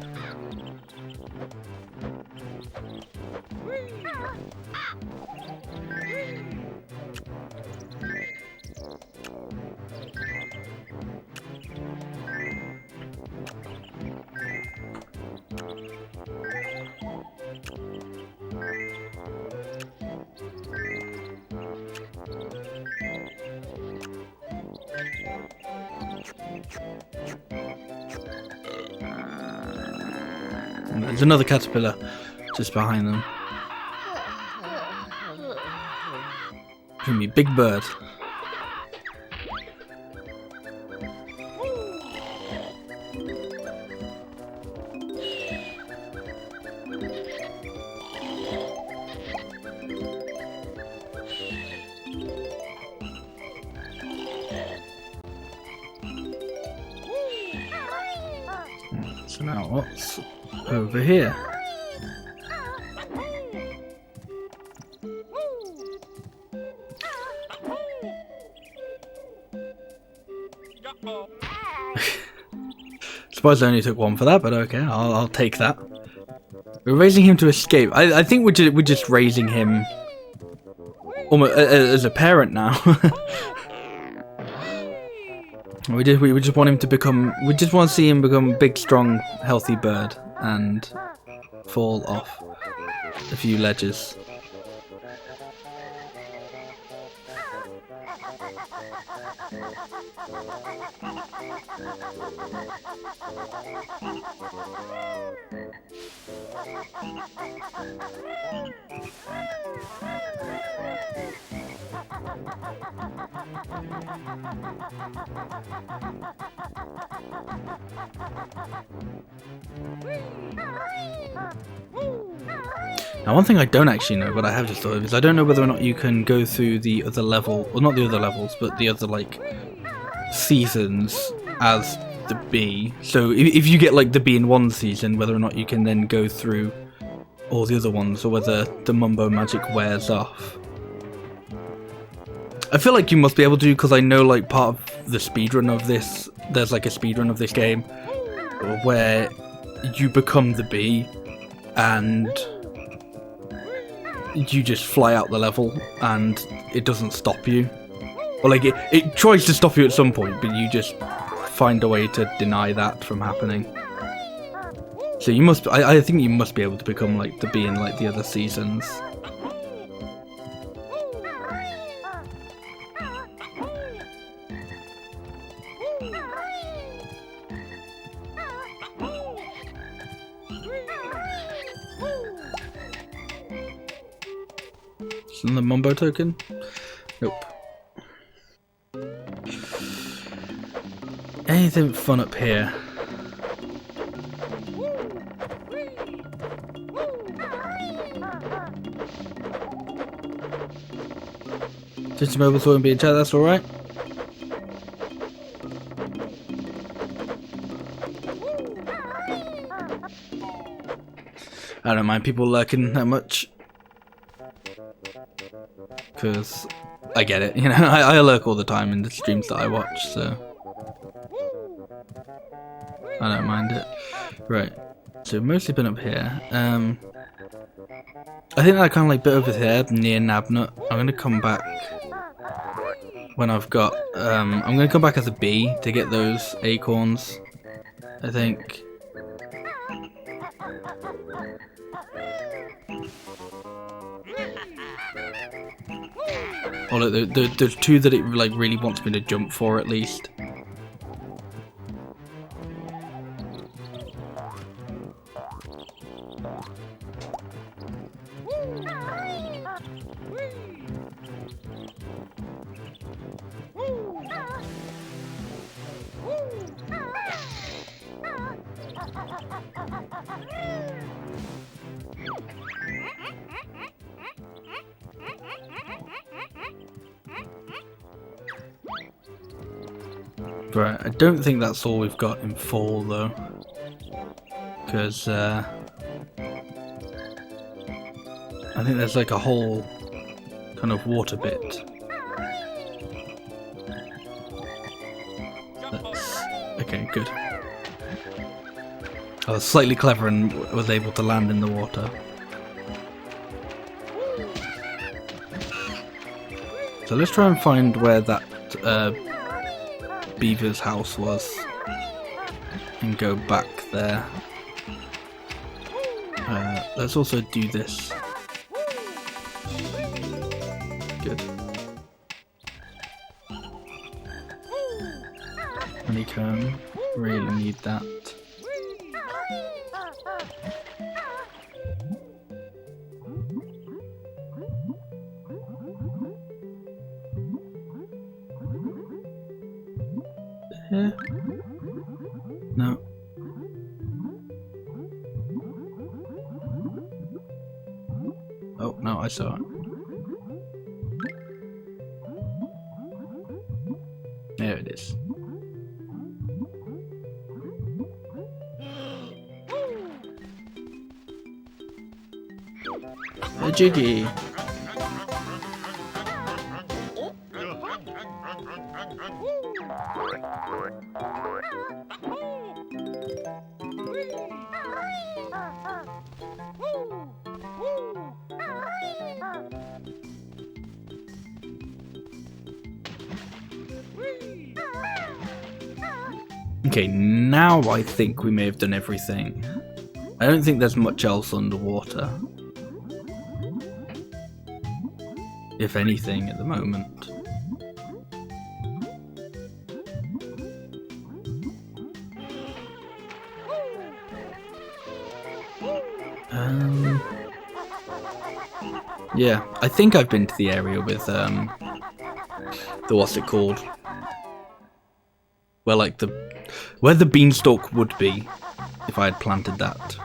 A: And there's another caterpillar just behind them. Give me big bird. So now what's over here? Suppose I only took one for that, but okay, I'll take that. We're raising him to escape. I think we're just raising him almost as a parent now. We just want him to become. We just want to see him become a big, strong, healthy bird and fall off a few ledges. Now, one thing I don't actually know, but I have just thought of, is I don't know whether or not you can go through the other level, or not the other levels, but the other, like, seasons as the bee. So if you get, like, the bee in one season, whether or not you can then go through all the other ones, or whether the mumbo magic wears off. I feel like you must be able to, because I know, like, part of the speedrun of this, there's, like, a speedrun of this game where you become the bee and you just fly out the level and it doesn't stop you. Or, like, it tries to stop you at some point, but you just find a way to deny that from happening. So you must, I think you must be able to become, like, the bee in, like, the other seasons. Isn't the mumbo token? Nope. Anything fun up here? Just a mobile phone being chat, that's alright. I don't mind people lurking that much. Because I get it, you know, I lurk all the time in the streams that I watch, so I don't mind it. Right, so we've mostly been up here. I think that kind of like bit over here near Nabnut. I'm gonna come back when I've got. I'm gonna come back as a bee to get those acorns, I think. Oh look, there's two that it like really wants me to jump for at least. Right, I don't think that's all we've got in fall though, because I think there's like a whole kind of water bit. That's okay, good. I was slightly clever and was able to land in the water. So let's try and find where that beaver's house was and go back there. Let's also do this. Good. Honeycomb, really need that. Here? No. Oh, no, I saw it. There it is. A Jiggy. Okay, now I think we may have done everything. I don't think there's much else underwater. If anything, at the moment. Yeah, I think I've been to the area with the what's it called? Where like where the beanstalk would be if I had planted that.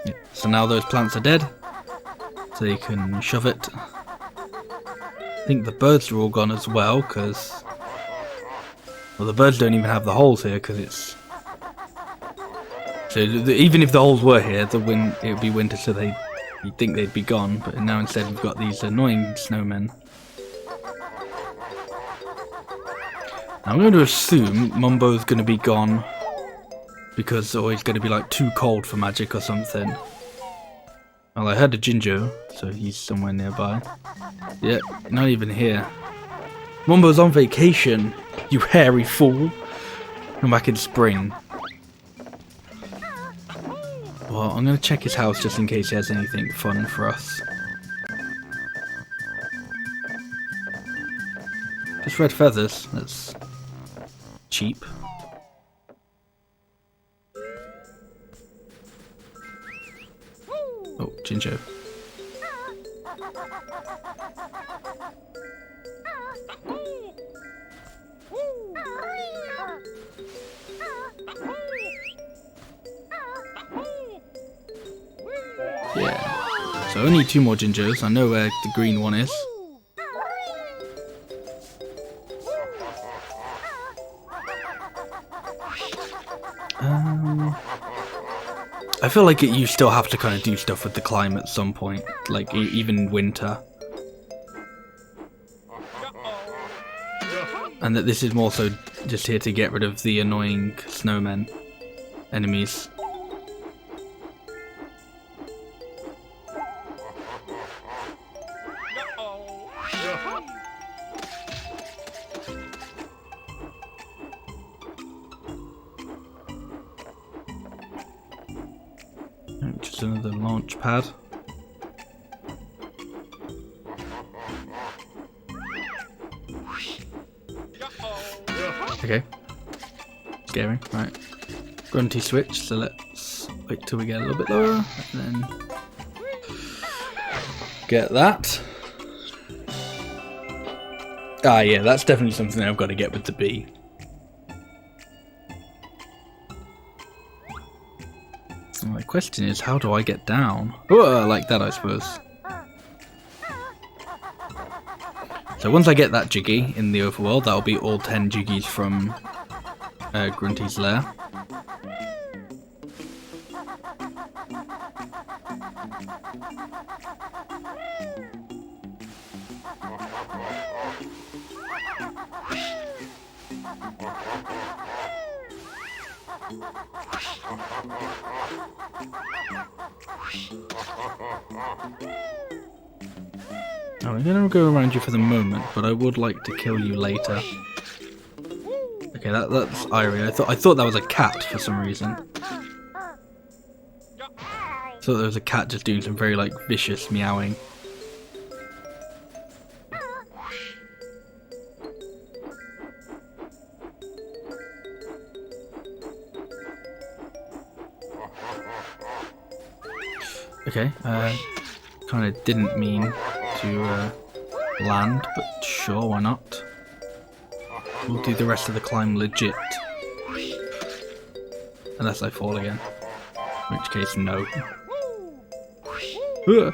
A: Yeah, so now those plants are dead, so you can shove it. I think the birds are all gone as well, because well, the birds don't even have the holes here, because it's so even if the holes were here, it would be winter, so you'd think they'd be gone. But now instead we've got these annoying snowmen. I'm going to assume Mumbo's going to be gone because he's going to be like too cold for magic or something. Well, I heard a Jinjo, so he's somewhere nearby. Yeah, not even here. Mumbo's on vacation, you hairy fool. Come back in spring. Well, I'm going to check his house just in case he has anything fun for us. Just red feathers, that's cheap. Oh, Jinjo. Yeah. So only 2 more Jinjos. I know where the green one is. I feel like you still have to kind of do stuff with the climate at some point, like even winter. And that this is more so just here to get rid of the annoying snowmen enemies. Just another launch pad. Okay. Scary, right. Grunty switch, so let's wait till we get a little bit lower, and then get that. Ah yeah, that's definitely something I've got to get with the bee. So my question is, how do I get down? Oh, like that I suppose. So once I get that Jiggy in the overworld, that'll be all 10 Jiggies from Grunty's lair. I'm gonna go around you for the moment, but I would like to kill you later. Okay, that's Irie. I thought that was a cat for some reason. I thought there was a cat just doing some very like vicious meowing. Okay, kind of didn't mean to land, but sure, why not? We'll do the rest of the climb legit. Unless I fall again. In which case, no. Ugh.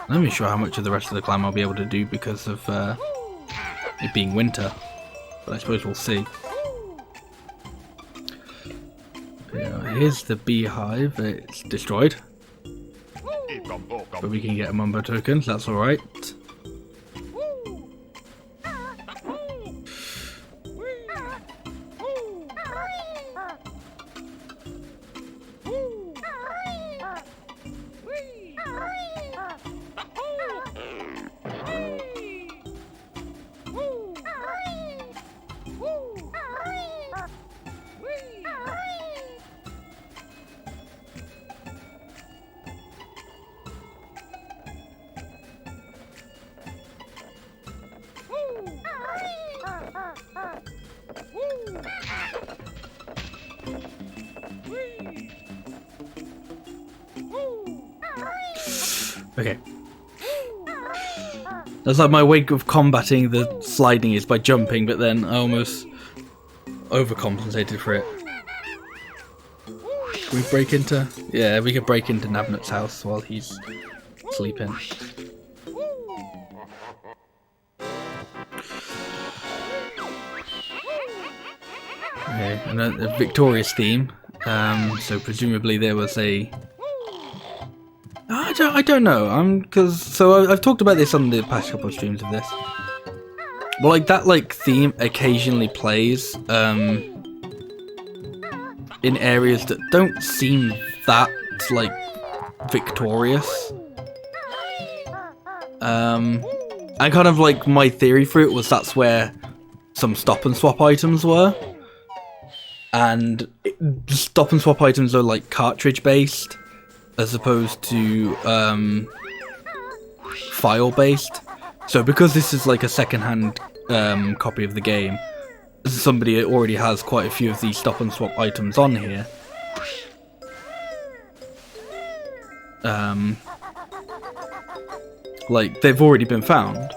A: Let me show how much of the rest of the climb I'll be able to do because of it being winter. But I suppose we'll see. Here's the beehive. It's destroyed. But we can get a Mumbo token, so that's alright. Okay. That's like my way of combating the sliding is by jumping, but then I almost overcompensated for it. Can we break into... Yeah, we could break into Nabnut's house while he's sleeping. Okay, and a victorious theme. So presumably there was a... I don't know. I've talked about this on the past couple of streams of this. Well, like that theme occasionally plays in areas that don't seem that like victorious. And kind of like my theory for it was that's where some stop and swap items were. And stop and swap items are like cartridge based as opposed to file based. So because this is like a second-hand copy of the game, somebody already has quite a few of these stop and swap items on here. Like they've already been found.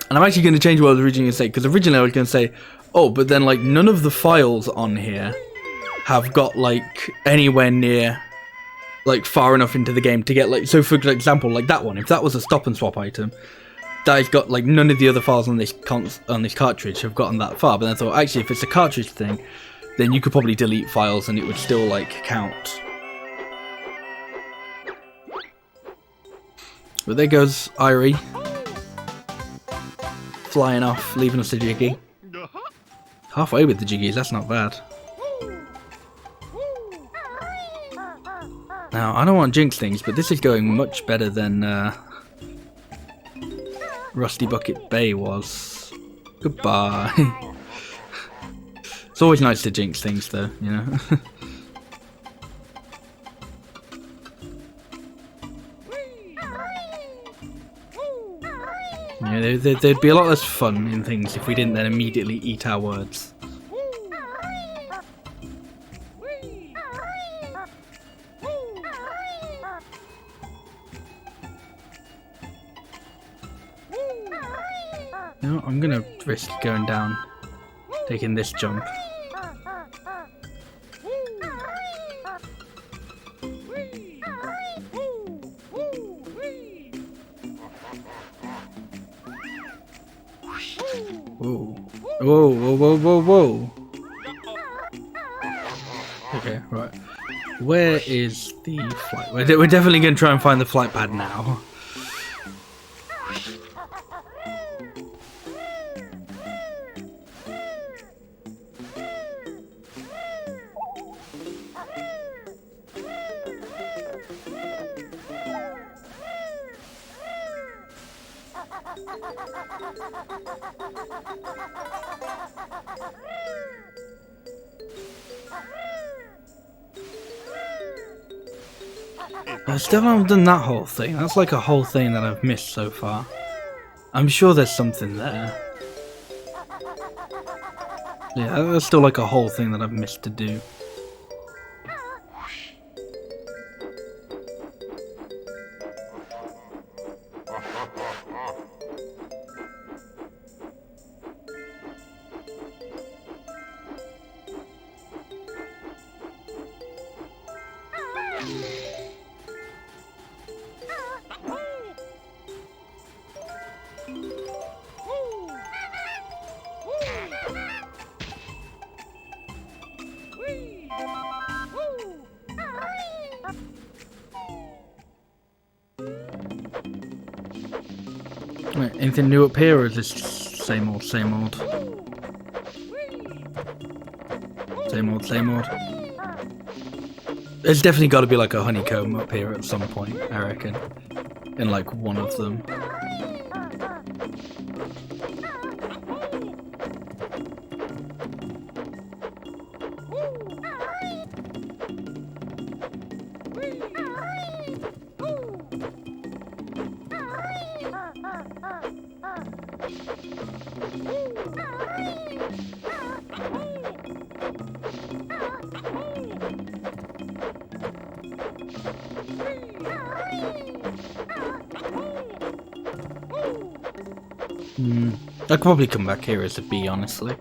A: And I'm actually going to change what I was originally going to say, because originally I was going to say, oh, but then like none of the files on here have got like anywhere near like far enough into the game to get like, so for example, like that one, if that was a stop and swap item, that's got like none of the other files on this cartridge have gotten that far. But then I thought, actually, if it's a cartridge thing, then you could probably delete files and it would still like count. But there goes Irie, flying off, leaving us a Jiggy. Halfway with the Jiggies, that's not bad. Now, I don't want to jinx things, but this is going much better than Rusty Bucket Bay was. Goodbye. It's always nice to jinx things though, you know. Yeah, there'd be a lot less fun in things if we didn't then immediately eat our words. You know, I'm gonna risk going down, taking this jump. Whoa. Whoa, whoa, whoa, whoa, whoa. Okay, right. Where is the flight? We're definitely going to try and find the flight pad now. I still haven't done that whole thing. That's like a whole thing that I've missed so far. I'm sure there's something there. Yeah, that's still like a whole thing that I've missed to do. Right, anything new up here, or is this same old, same old? Same old, same old. There's definitely got to be like a honeycomb up here at some point, I reckon. In like one of them. I could probably come back here as a bee, honestly.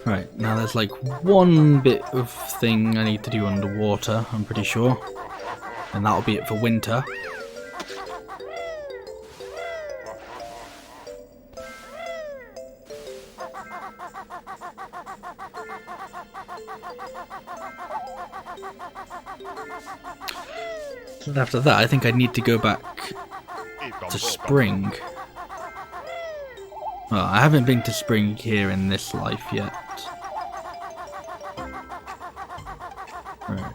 A: Right, now there's like one bit of thing I need to do underwater, I'm pretty sure. And that'll be it for winter. And after that, I think I need to go back to spring. Well, I haven't been to spring here in this life yet. Right.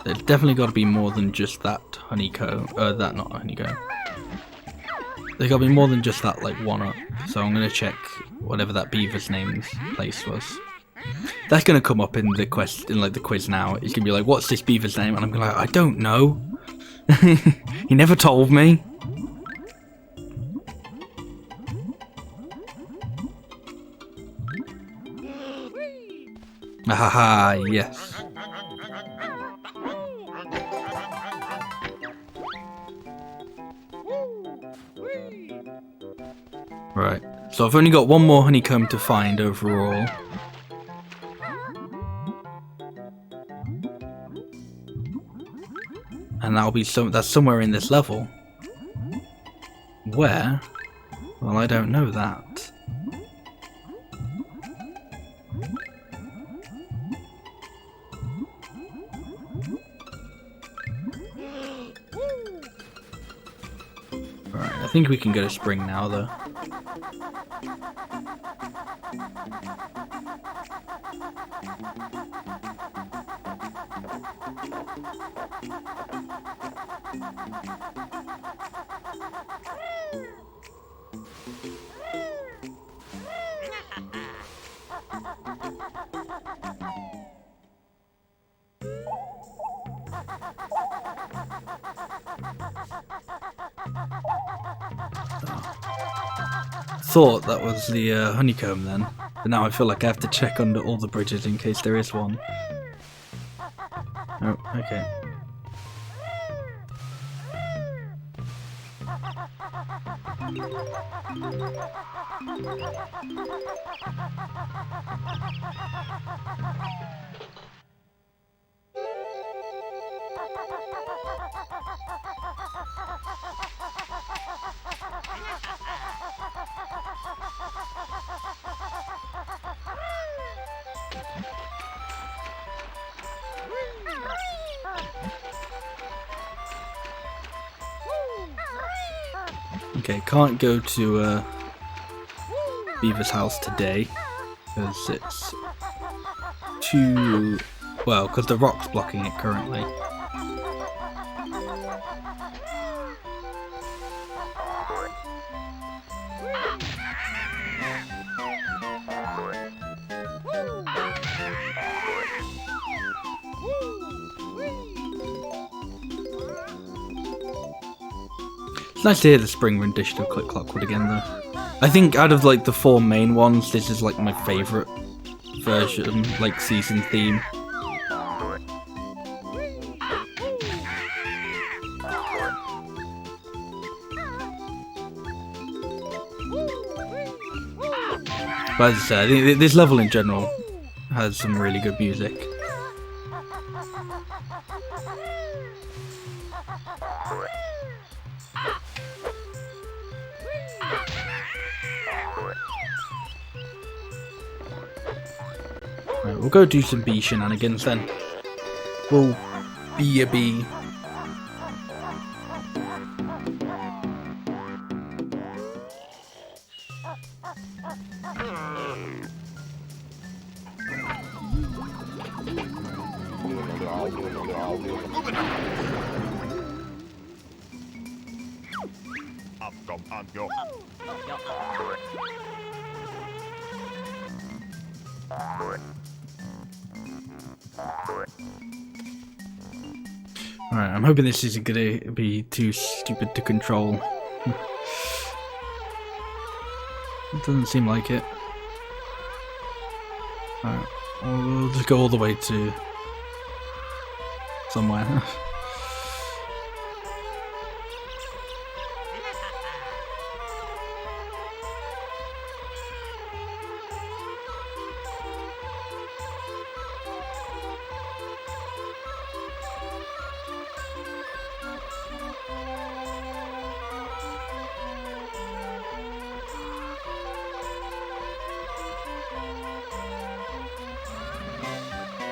A: There's definitely got to be more than just that honeycomb. Not honeycomb. There's got to be more than just that, like, one up. So I'm going to check whatever that beaver's name's place was. That's going to come up in the quest, in like the quiz now. It's going to be like, what's this beaver's name? And I'm going to be like, I don't know. He never told me. Ahaha, yes. Right, so I've only got one more honeycomb to find overall. And that'll be that's somewhere in this level. Where? Well, I don't know that. think we can go to spring now, though. Thought that was the honeycomb then, but now I feel like I have to check under all the bridges in case there is one. Oh, okay. Okay, can't go to Beaver's house today because it's too well, because the rock's blocking it currently. It's nice to hear the spring rendition of Click Clockwood again, though. I think out of like the 4 main ones, this is like my favourite version, like season theme. But as I said, I think this level in general has some really good music. Right, we'll go do some bee shenanigans then. We'll be a bee. Alright, I'm hoping this isn't gonna be too stupid to control. It doesn't seem like it. Alright, we'll just go all the way to somewhere.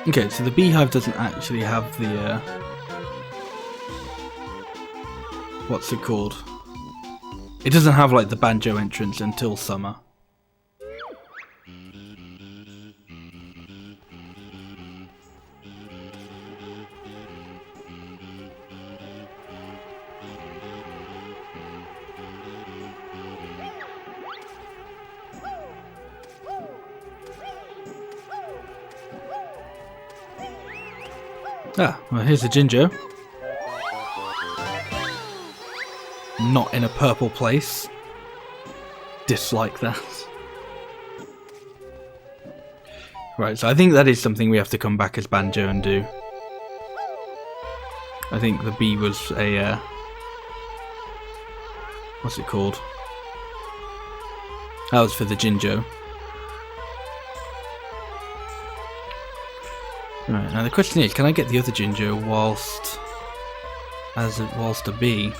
A: Okay, so the beehive doesn't actually have the, what's it called? It doesn't have, like, the banjo entrance until summer. Ah, well here's the Jinjo. Not in a purple place. Dislike that. Right, so I think that is something we have to come back as Banjo and do. I think the bee was a, what's it called? That was for the Jinjo. Right, now the question is, can I get the other Jinjo whilst a bee?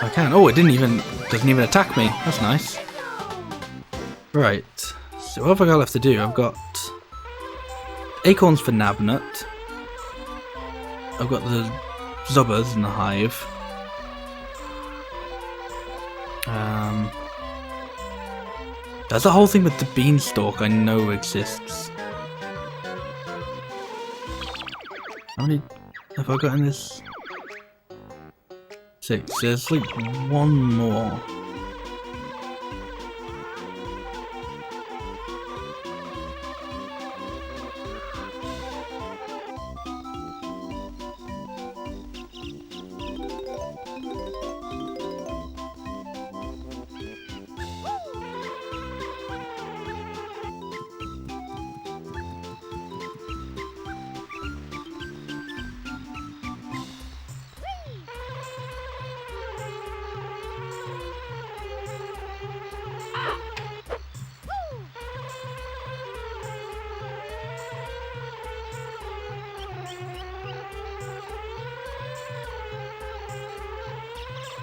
A: I can. Oh, it doesn't even attack me. That's nice. Right. So what have I got left to do? I've got acorns for Nabnut. I've got the Zubbers in the hive. There's a whole thing with the beanstalk I know exists. How many have I got in this? 6. There's like one more.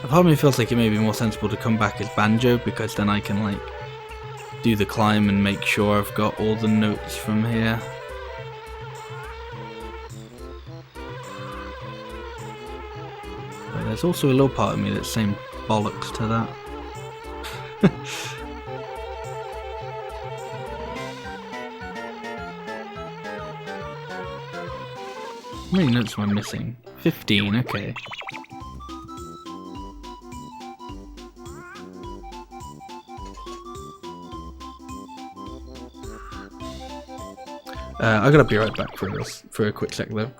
A: Part of me feels like it may be more sensible to come back as Banjo, because then I can like do the climb and make sure I've got all the notes from here. But there's also a little part of me that's saying bollocks to that. How many notes am I missing? 15, okay. I gotta be right back for a quick sec though.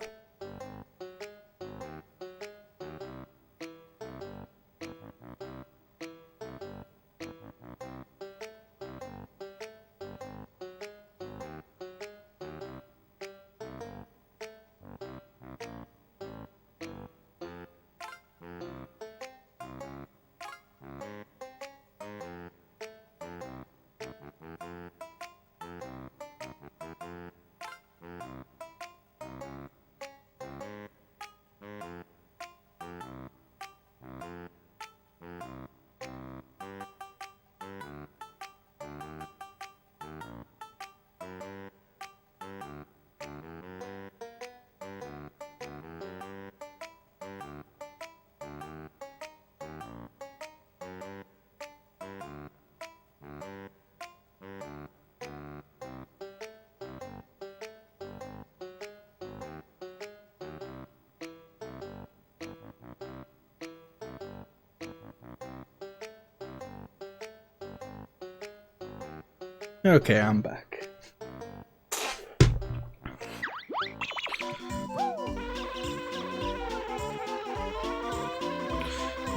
A: Okay, I'm back.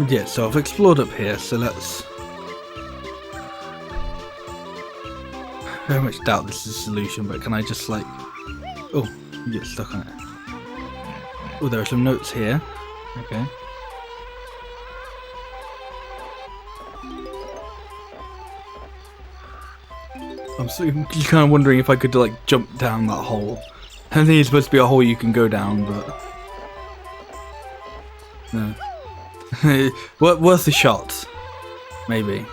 A: Yeah, so I've explored up here, so let's... I very much doubt this is a solution, but can I just like... Oh, you get stuck on it. Oh, there are some notes here. Okay. I'm so kind of wondering if I could like jump down that hole. I think it's supposed to be a hole you can go down, but no. Worth a shot, maybe.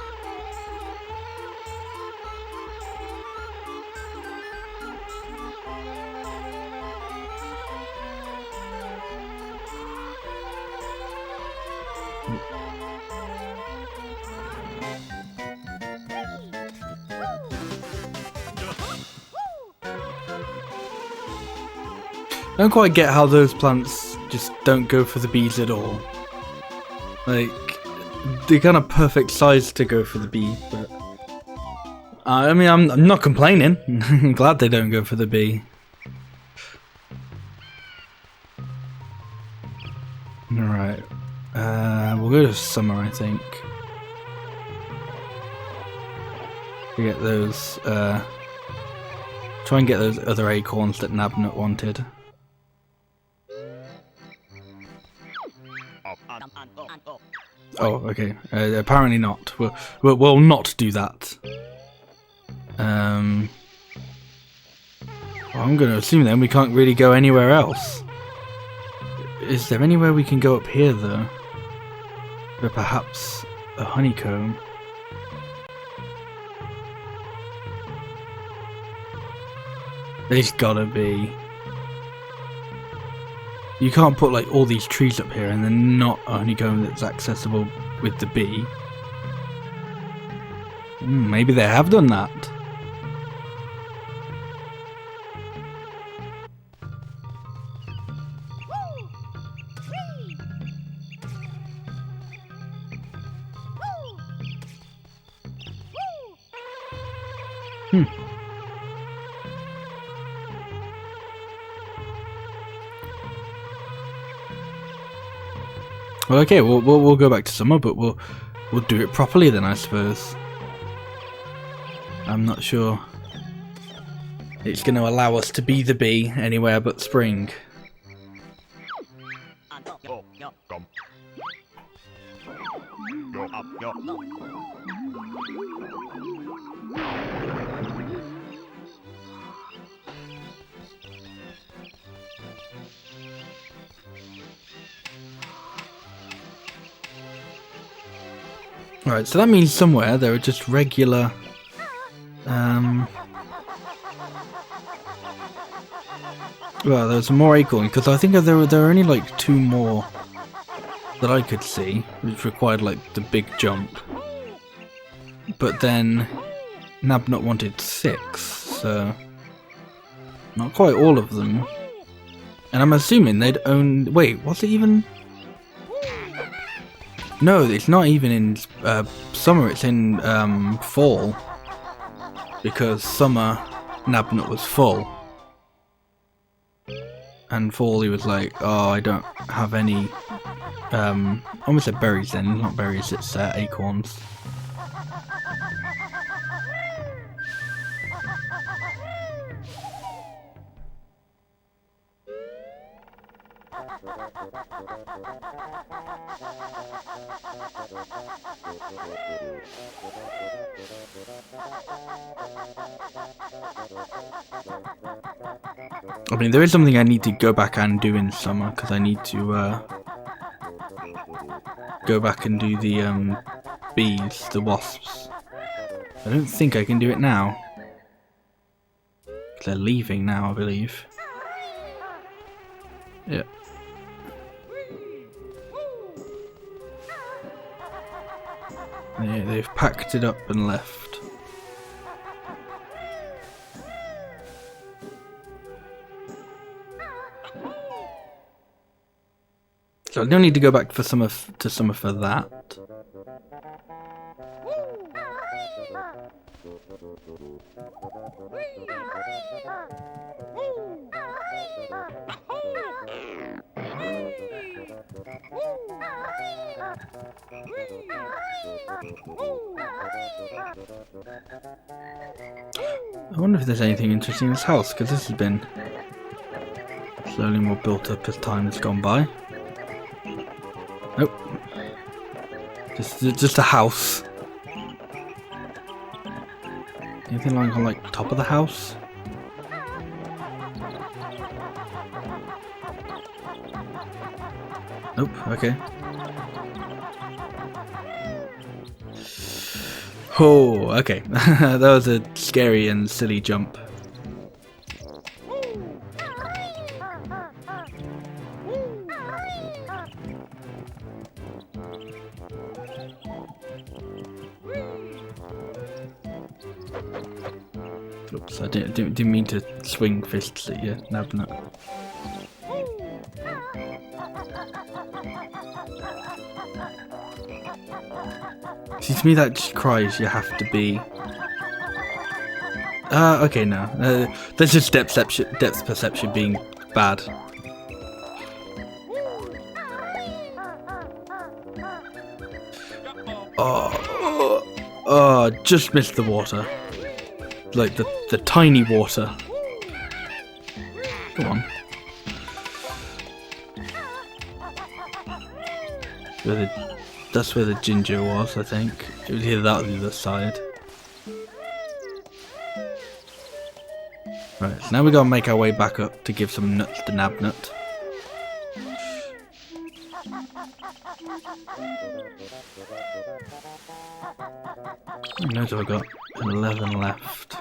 A: I don't quite get how those plants just don't go for the bees at all. Like, they're kind of perfect size to go for the bee, but... I mean, I'm not complaining. I'm glad they don't go for the bee. Alright. We'll go to summer, I think. We get those, try and get those other acorns that Nabnut wanted. Oh, okay. Apparently not. We'll not do that. Well, I'm going to assume then we can't really go anywhere else. Is there anywhere we can go up here, though? Or perhaps a honeycomb? There's gotta be. You can't put like all these trees up here and then not only go that's accessible with the bee. Maybe they have done that. Well, okay, we'll go back to summer, but we'll do it properly then, I suppose. I'm not sure it's going to allow us to be the bee anywhere but spring. Alright, so that means somewhere there are just regular well, there's some more acorns, because I think there were only like 2 more that I could see, which required like the big jump. But then Nabnut wanted 6, so not quite all of them. And I'm assuming they'd own. Wait, was it even? No, it's not even in summer, it's in fall. Because summer, Nabnut was full. And fall, he was like, oh, I don't have any. I almost said berries then, not berries, it's acorns. I mean, there is something I need to go back and do in summer, because I need to go back and do the bees, the wasps. I don't think I can do it now. They're leaving now, I believe. Yeah. They've packed it up and left. So I don't need to go back for summer for that. I wonder if there's anything interesting in this house, because this has been slowly more built up as time has gone by. Nope. Just a house. Anything like on like top of the house? Nope, okay. Oh, okay. That was a scary and silly jump. Oops, I didn't mean to swing fists at you, Nabnut. See, to me that just cries you have to be... okay, no. That's just depth perception being bad. Oh, just missed the water. Like the tiny water. Come on. That's where the ginger was, I think. It was either that or the other side. Right, so now we gotta make our way back up to give some nuts to Nabnut. How many notes have I got? 11 left.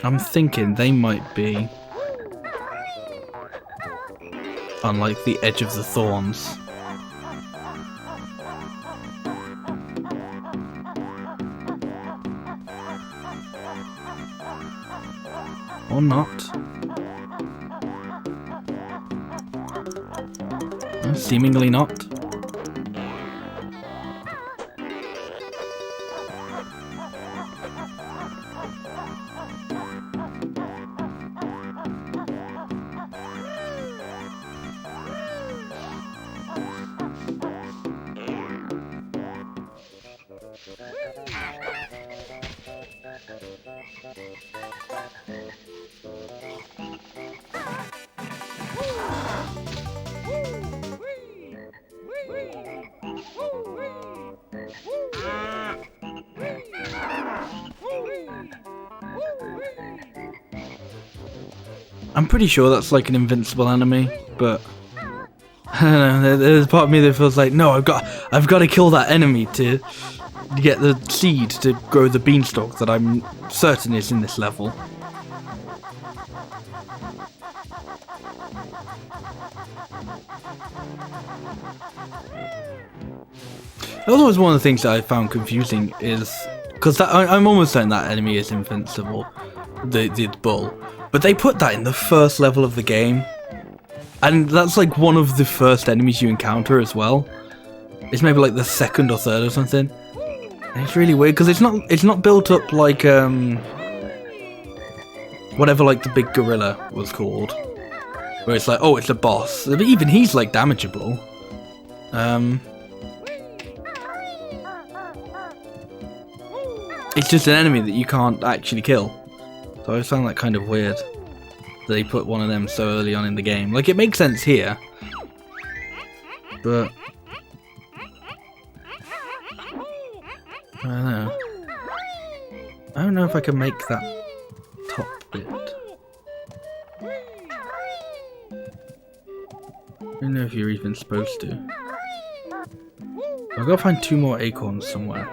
A: I'm thinking they might be on like the edge of the thorns. Or not. Seemingly not. I'm pretty sure that's like an invincible enemy, but I don't know. There's part of me that feels like, no, I've got to kill that enemy to get the seed to grow the beanstalk that I'm certain is in this level. That was always one of the things that I found confusing is because I'm almost certain that enemy is invincible, the bull. But they put that in the first level of the game, and that's like one of the first enemies you encounter as well. It's maybe like the second or third or something. And it's really weird because it's not built up like whatever like the big gorilla was called, where it's like, oh, it's a boss. But even he's like damageable. It's just an enemy that you can't actually kill. So I found that kind of weird that they put one of them so early on in the game. Like, it makes sense here, but I don't know. I don't know if I can make that top bit. I don't know if you're even supposed to. I've got to find 2 more acorns somewhere.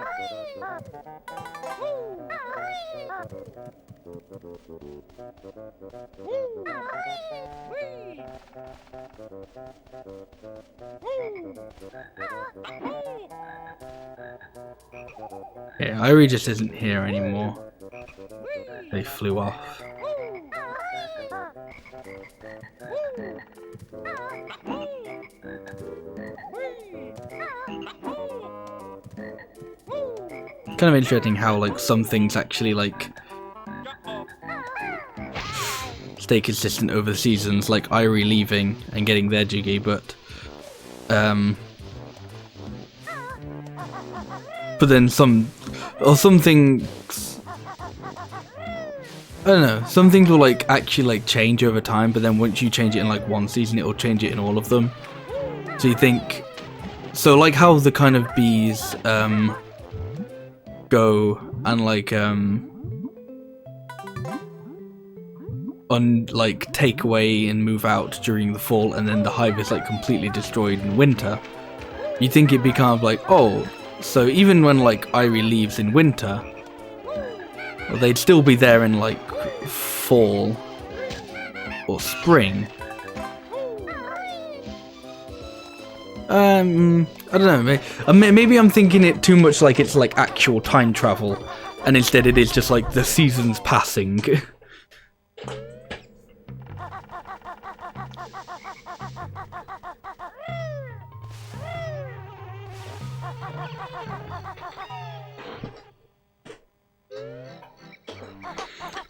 A: Yeah, Irie just isn't here anymore. They flew off. Kind of interesting how like some things actually like stay consistent over the seasons, like Irie leaving and getting their Jiggy, but then some things, I don't know, some things will like actually like change over time, but then once you change it in like one season, it'll change it in all of them. So you think, so like how the kind of bees go and like like take away and move out during the fall, and then the hive is like completely destroyed in winter. You think it'd be kind of like, oh, so even when like Irie leaves in winter, well, they'd still be there in like fall or spring. I don't know. Maybe I'm thinking it too much like it's like actual time travel, and instead it is just like the seasons passing.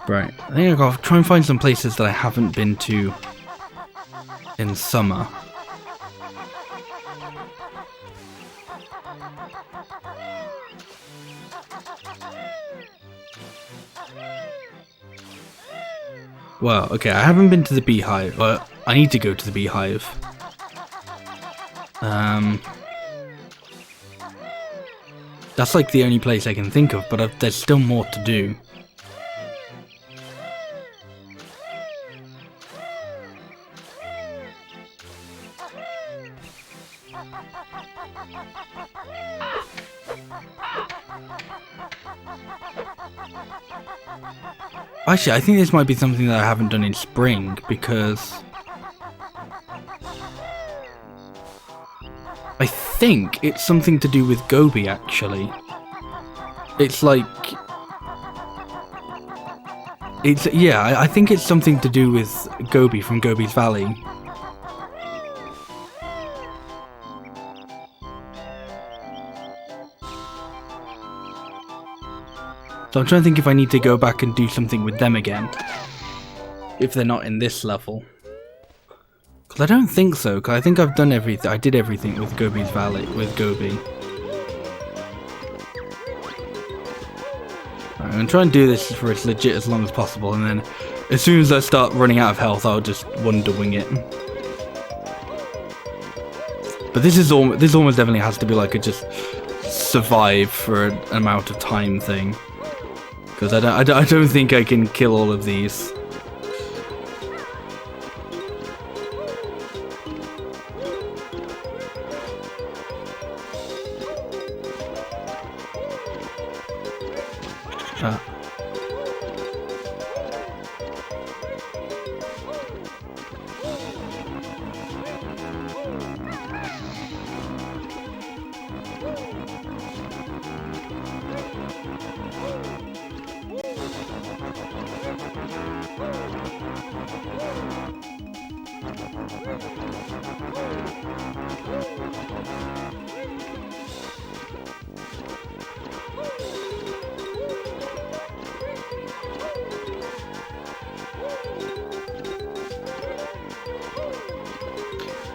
A: Right, I think I've got to try and find some places that I haven't been to in summer. Well, okay, I haven't been to the beehive, but I need to go to the beehive. That's like the only place I can think of, but there's still more to do. Actually, I think this might be something that I haven't done in spring, because I think it's something to do with Gobi, actually. It's like... yeah, I think it's something to do with Gobi from Gobi's Valley. So I'm trying to think if I need to go back and do something with them again. If they're not in this level. Because I don't think so, because I think I've done everything. I did everything with Gobi's Valley, with Gobi. I'm going to try and do this for as legit as long as possible, and then as soon as I start running out of health, I'll just Wonder Wing it. But this almost definitely has to be like a just survive for an amount of time thing. Because I don't think I can kill all of these.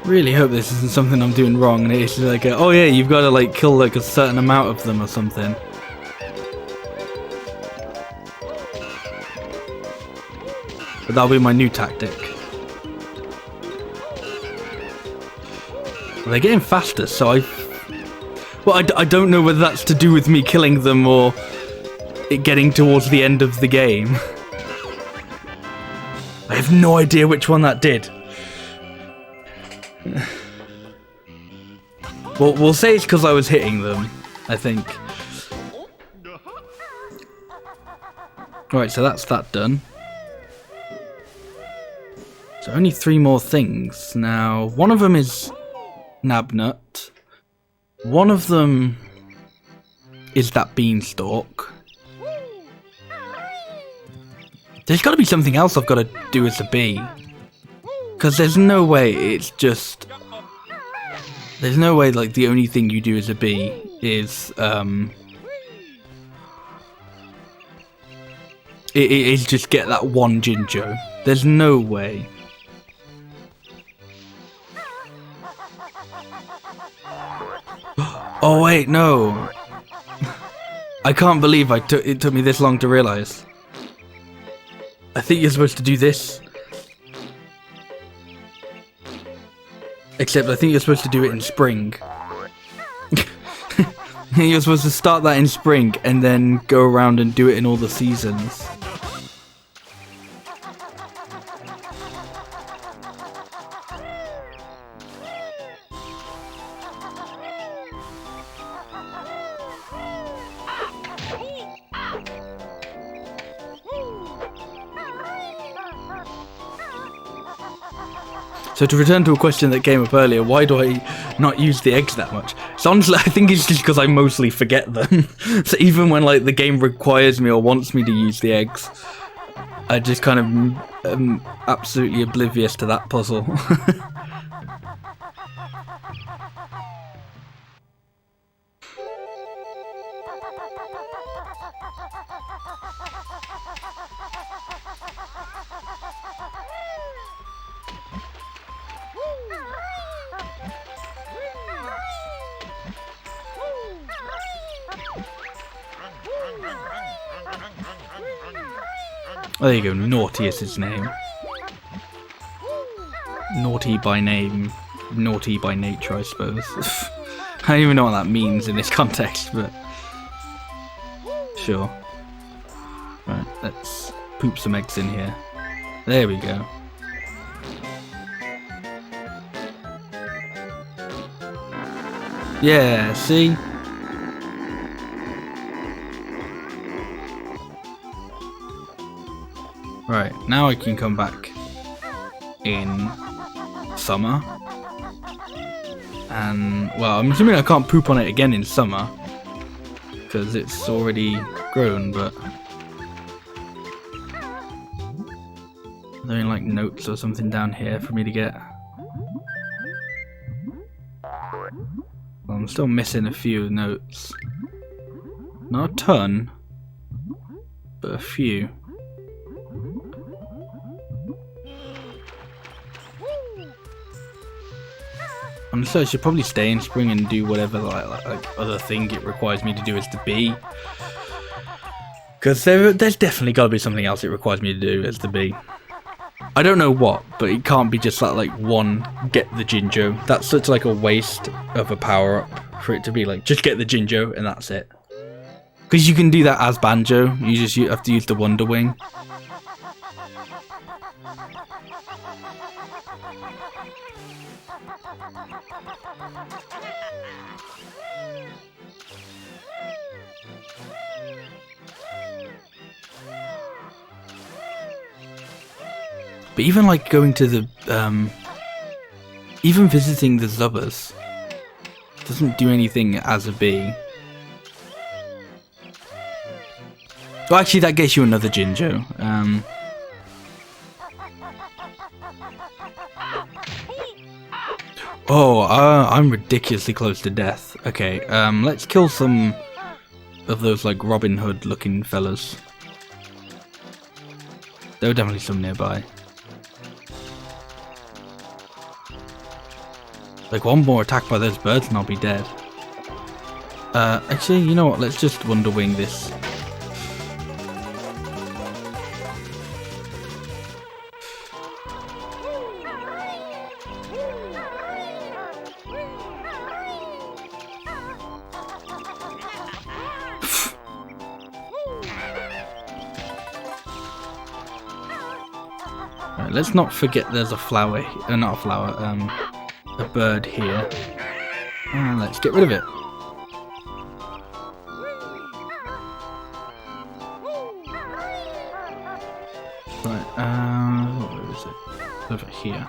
A: Really hope this isn't something I'm doing wrong, and it's like, oh yeah, you've got to like kill like a certain amount of them or something. But that'll be my new tactic. Well, they're getting faster, so well, I don't know whether that's to do with me killing them or it getting towards the end of the game. I have no idea which one that did. Well, we'll say it's because I was hitting them, I think. Alright, so that's that done. So only 3 more things. Now, one of them is Nabnut. One of them is that beanstalk. There's got to be something else I've got to do as a bee. Because there's no way it's just... There's no way, like, the only thing you do as a bee is, it is just get that one Jinjo. There's no way. Oh, wait, no. I can't believe it took me this long to realise. I think you're supposed to do this. Except I think you're supposed to do it in spring. You're supposed to start that in spring and then go around and do it in all the seasons. So to return to a question that came up earlier, why do I not use the eggs that much? So honestly, I think it's just because I mostly forget them. So even when like the game requires me or wants me to use the eggs, I just kind of am absolutely oblivious to that puzzle. Oh, there you go, Naughty is his name. Naughty by name, naughty by nature, I suppose. I don't even know what that means in this context, but... Sure. Right, let's poop some eggs in here. There we go. Yeah, see? Right, now I can come back in summer. And, well, I'm assuming I can't poop on it again in summer. Because it's already grown, but... Are there any, like, notes or something down here for me to get? Well, I'm still missing a few notes. Not a ton, but a few. So I should probably stay in spring and do whatever like other thing it requires me to do as the bee. Because there's definitely got to be something else it requires me to do as the bee. I don't know what, but it can't be just like one, get the Jinjo. That's such like a waste of a power up for it to be like, just get the Jinjo and that's it. Because you can do that as Banjo, you have to use the Wonder Wing. But even like going to the, even visiting the Zubbers doesn't do anything as a bee. Well, actually, that gets you another Jinjo. I'm ridiculously close to death. Okay, let's kill some of those like Robin Hood looking fellas. There were definitely some nearby. Like one more attack by those birds and I'll be dead. Actually, you know what? Let's just Wonder Wing this. Right, let's not forget there's a flower, not a flower, a bird here. And let's get rid of it. Right, where is it? Over here.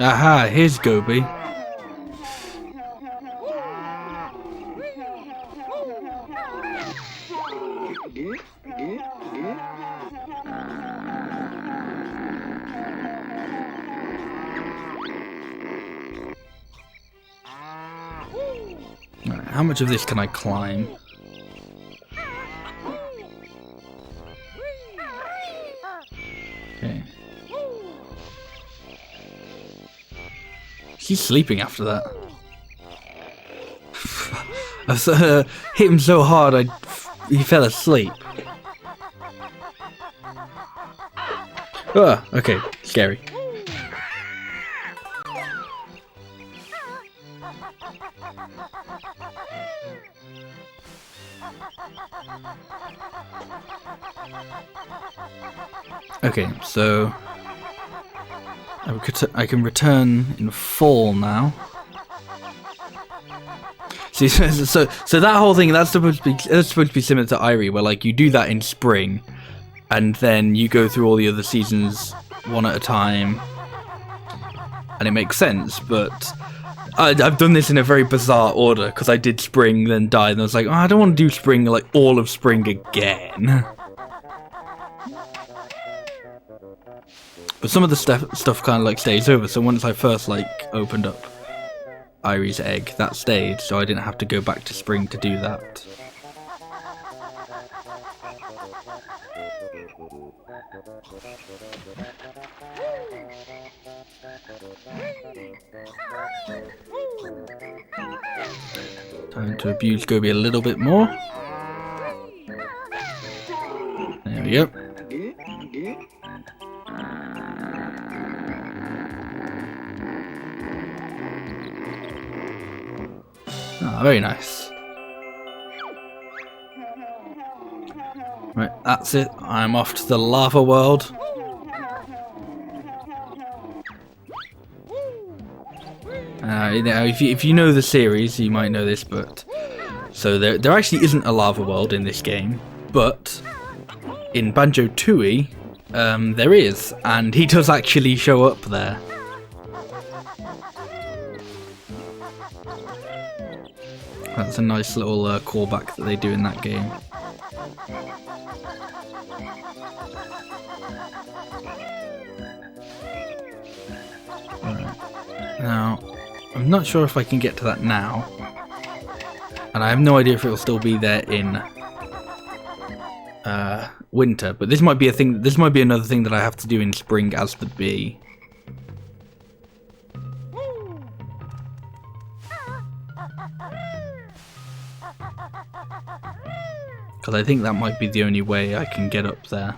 A: Aha, here's Gobi. Right, how much of this can I climb? Okay. He's sleeping after that. I hit him so hard he fell asleep. Oh, okay, scary. Okay, so I can return in fall now. See, so that whole thing that's supposed to be similar to Irie, where like you do that in spring, and then you go through all the other seasons one at a time, and it makes sense. But I've done this in a very bizarre order because I did spring, then died, and I was like, oh, I don't want to do spring like all of spring again. But some of the stuff kind of like stays over. So once I first like opened up Irie's egg, that stayed, so I didn't have to go back to spring to do that. Time to abuse Gobi a little bit more. There we go. Ah, very nice. Right, that's it. I'm off to the lava world. If you know the series, you might know this, but so there actually isn't a lava world in this game, but in Banjo Tooie, there is, and he does actually show up there. That's a nice little callback that they do in that game. Right. Now, I'm not sure if I can get to that now, and I have no idea if it will still be there in winter. But this might be a thing. This might be another thing that I have to do in spring as the bee. Because I think that might be the only way I can get up there.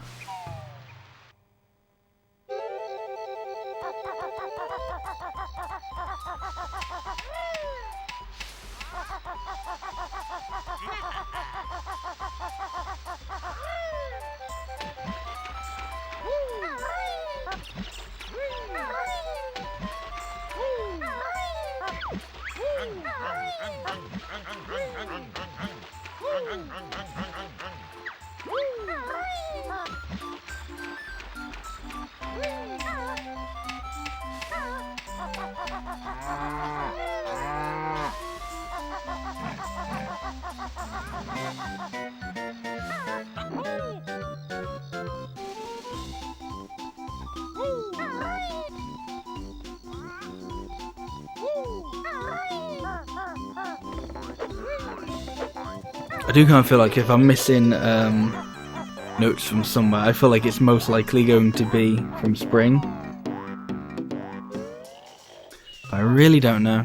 A: I do kind of feel like if I'm missing notes from somewhere, I feel like it's most likely going to be from spring. I really don't know.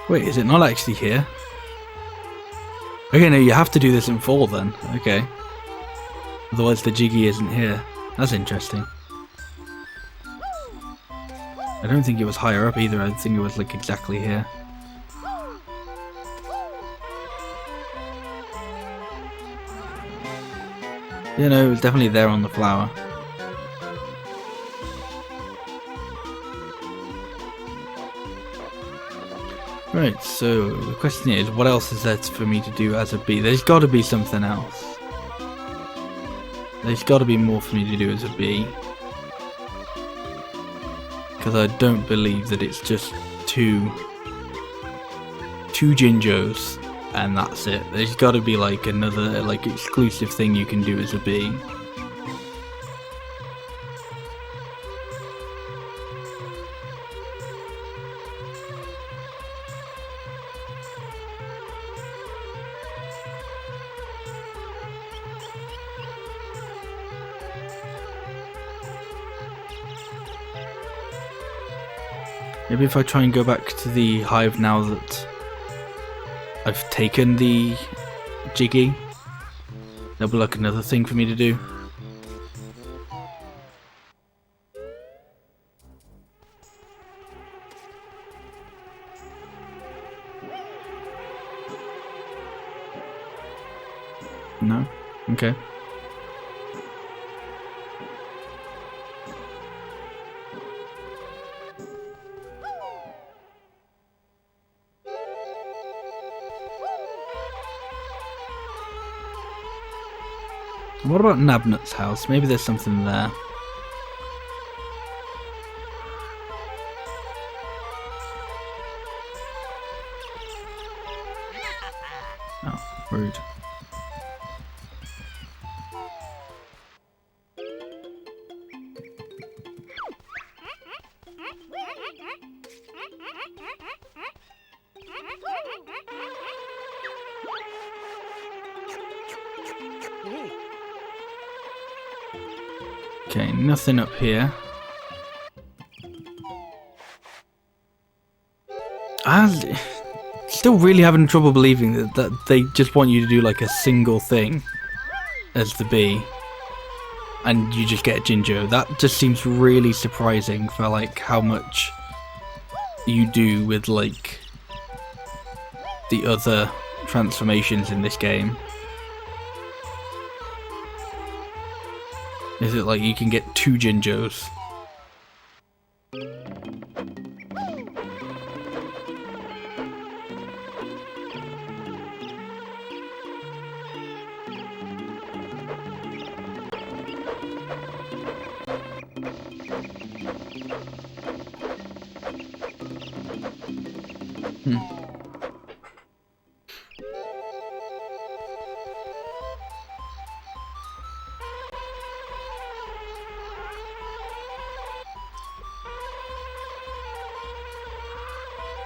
A: Wait, is it not actually here? Okay, no, you have to do this in fall then. Okay. Otherwise the Jiggy isn't here. That's interesting. I don't think it was higher up either. I think it was like exactly here. Yeah, no, it was definitely there on the flower. Right, so the question is, what else is there for me to do as a bee? There's got to be something else. There's got to be more for me to do as a bee. Because I don't believe that it's just two Jinjos and that's it. There's got to be like another like exclusive thing you can do as a bee. Maybe if I try and go back to the hive now that I've taken the Jiggy, there'll be like another thing for me to do. No? Okay. What about Nabnut's house? Maybe there's something there. Oh, rude. Okay, nothing up here. I'm still really having trouble believing that they just want you to do like a single thing as the bee, and you just get a Jinjo. That just seems really surprising for like how much you do with like the other transformations in this game. Is it like you can get 2 Jinjos?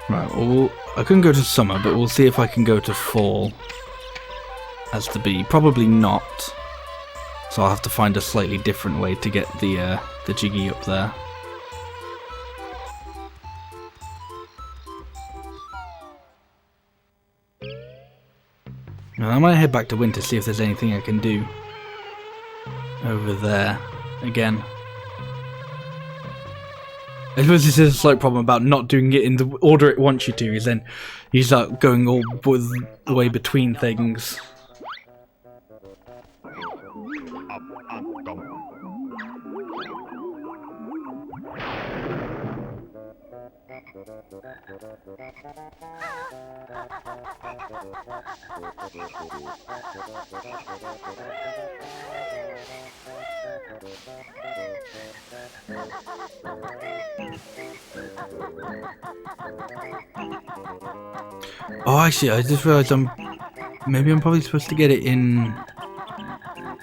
A: Right, well, I couldn't go to summer, but we'll see if I can go to fall as the bee. Probably not. So I'll have to find a slightly different way to get the Jiggy up there. Now, I might head back to winter, see if there's anything I can do over there again. I suppose this is a slight problem about not doing it in the order it wants you to, is then you start going all the way between things. Oh, actually, I just realised maybe I'm probably supposed to get it in...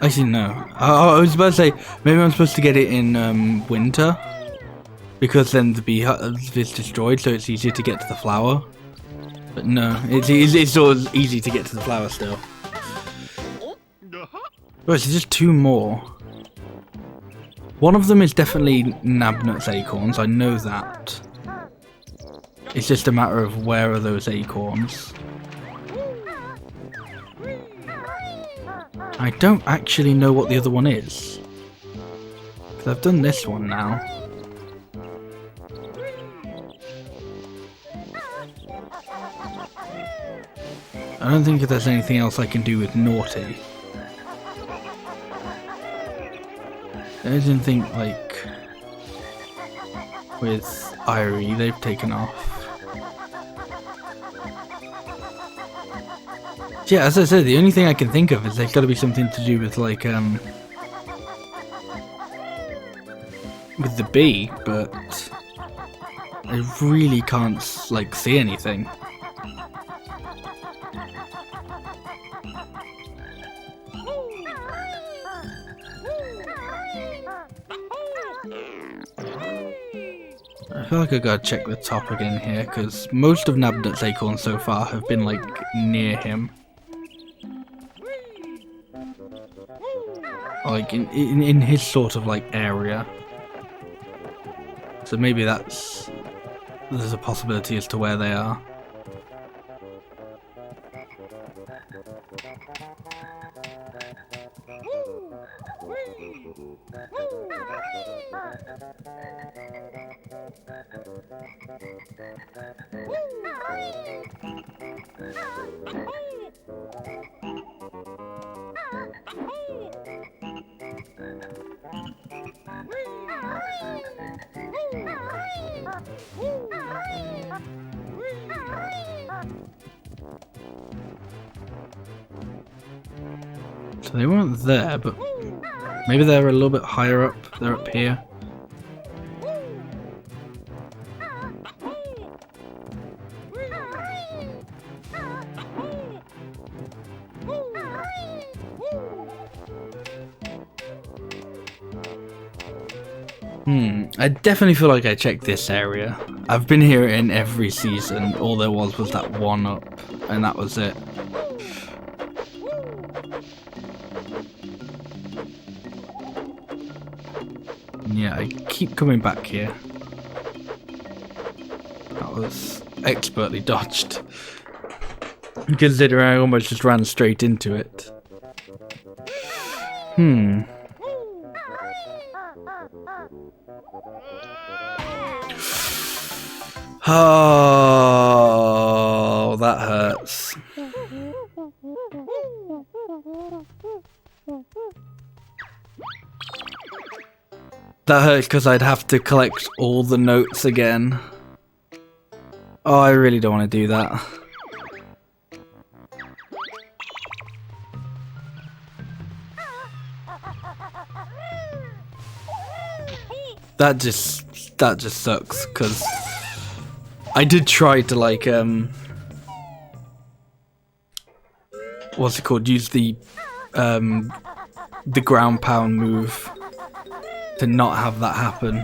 A: Actually, no. I was about to say, maybe I'm supposed to get it in winter, because then the bee is destroyed, so it's easier to get to the flower. But no, it's sort of easy to get to the flower still. Right, so just 2 more. One of them is definitely Nabnut's acorns, I know that. It's just a matter of where are those acorns. I don't actually know what the other one is, because I've done this one now. I don't think there's anything else I can do with Naughty. I didn't think, like, with Irie, they've taken off. Yeah, as I said, the only thing I can think of is there's got to be something to do with, like, with the bee, but I really can't, like, see anything. I feel like I gotta check the top again here, because most of Nabnut's acorns so far have been, like, near him. Like, in his sort of, like, area. So maybe there's a possibility as to where they are. So they weren't there, but maybe they're a little bit higher up. They're up here. I definitely feel like I checked this area. I've been here in every season. All there was that one up, and that was it. Yeah, I keep coming back here. That was expertly dodged. Considering I almost just ran straight into it. Oh, that hurts. That hurts because I'd have to collect all the notes again. Oh, I really don't want to do that. That just sucks because I did try to like what's it called? Use the ground pound move to not have that happen,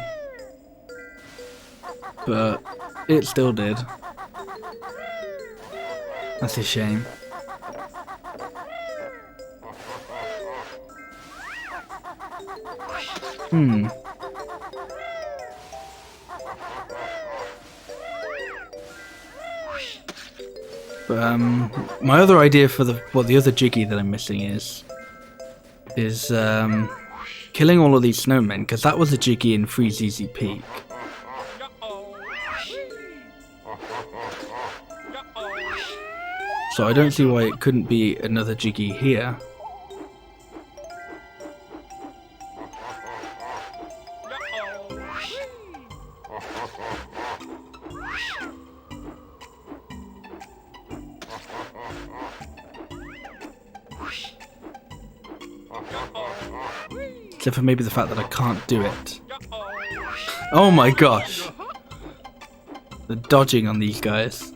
A: but it still did. That's a shame. But my other idea for the other Jiggy that I'm missing is killing all of these snowmen, because that was a Jiggy in Freeze Easy Peak. So I don't see why it couldn't be another Jiggy here. Except for maybe the fact that I can't do it. Oh my gosh! The dodging on these guys.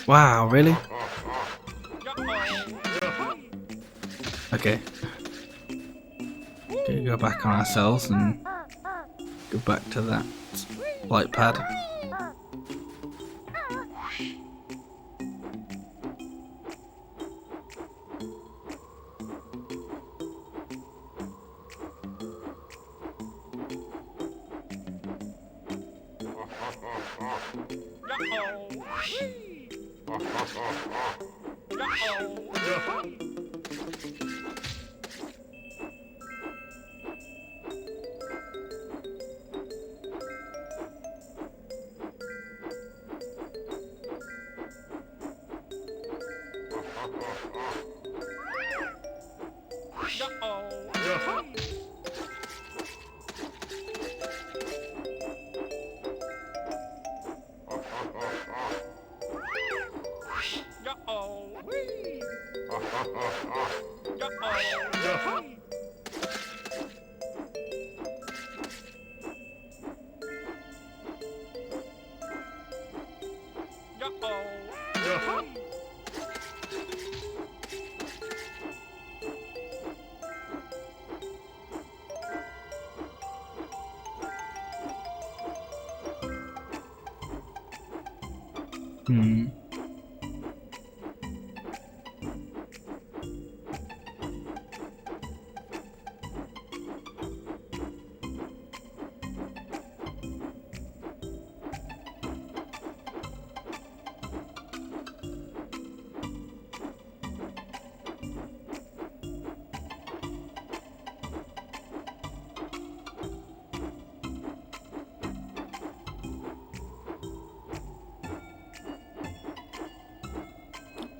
A: Wow, really? Okay. Okay, go back on ourselves and go back to that light pad.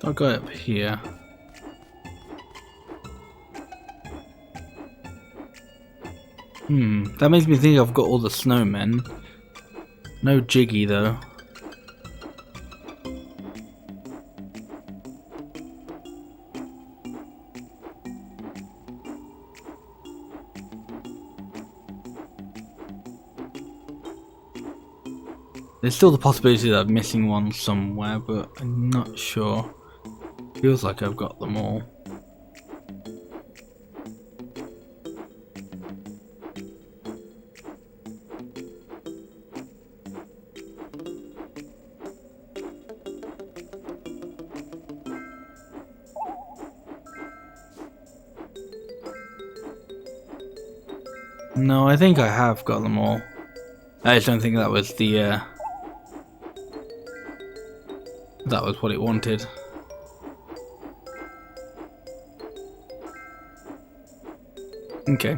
A: I'll go up here. That makes me think I've got all the snowmen. No Jiggy though. There's still the possibility that I'm missing one somewhere, but I'm not sure. Feels like I've got them all. No, I think I have got them all. I just don't think that was the, that was what it wanted. Okay.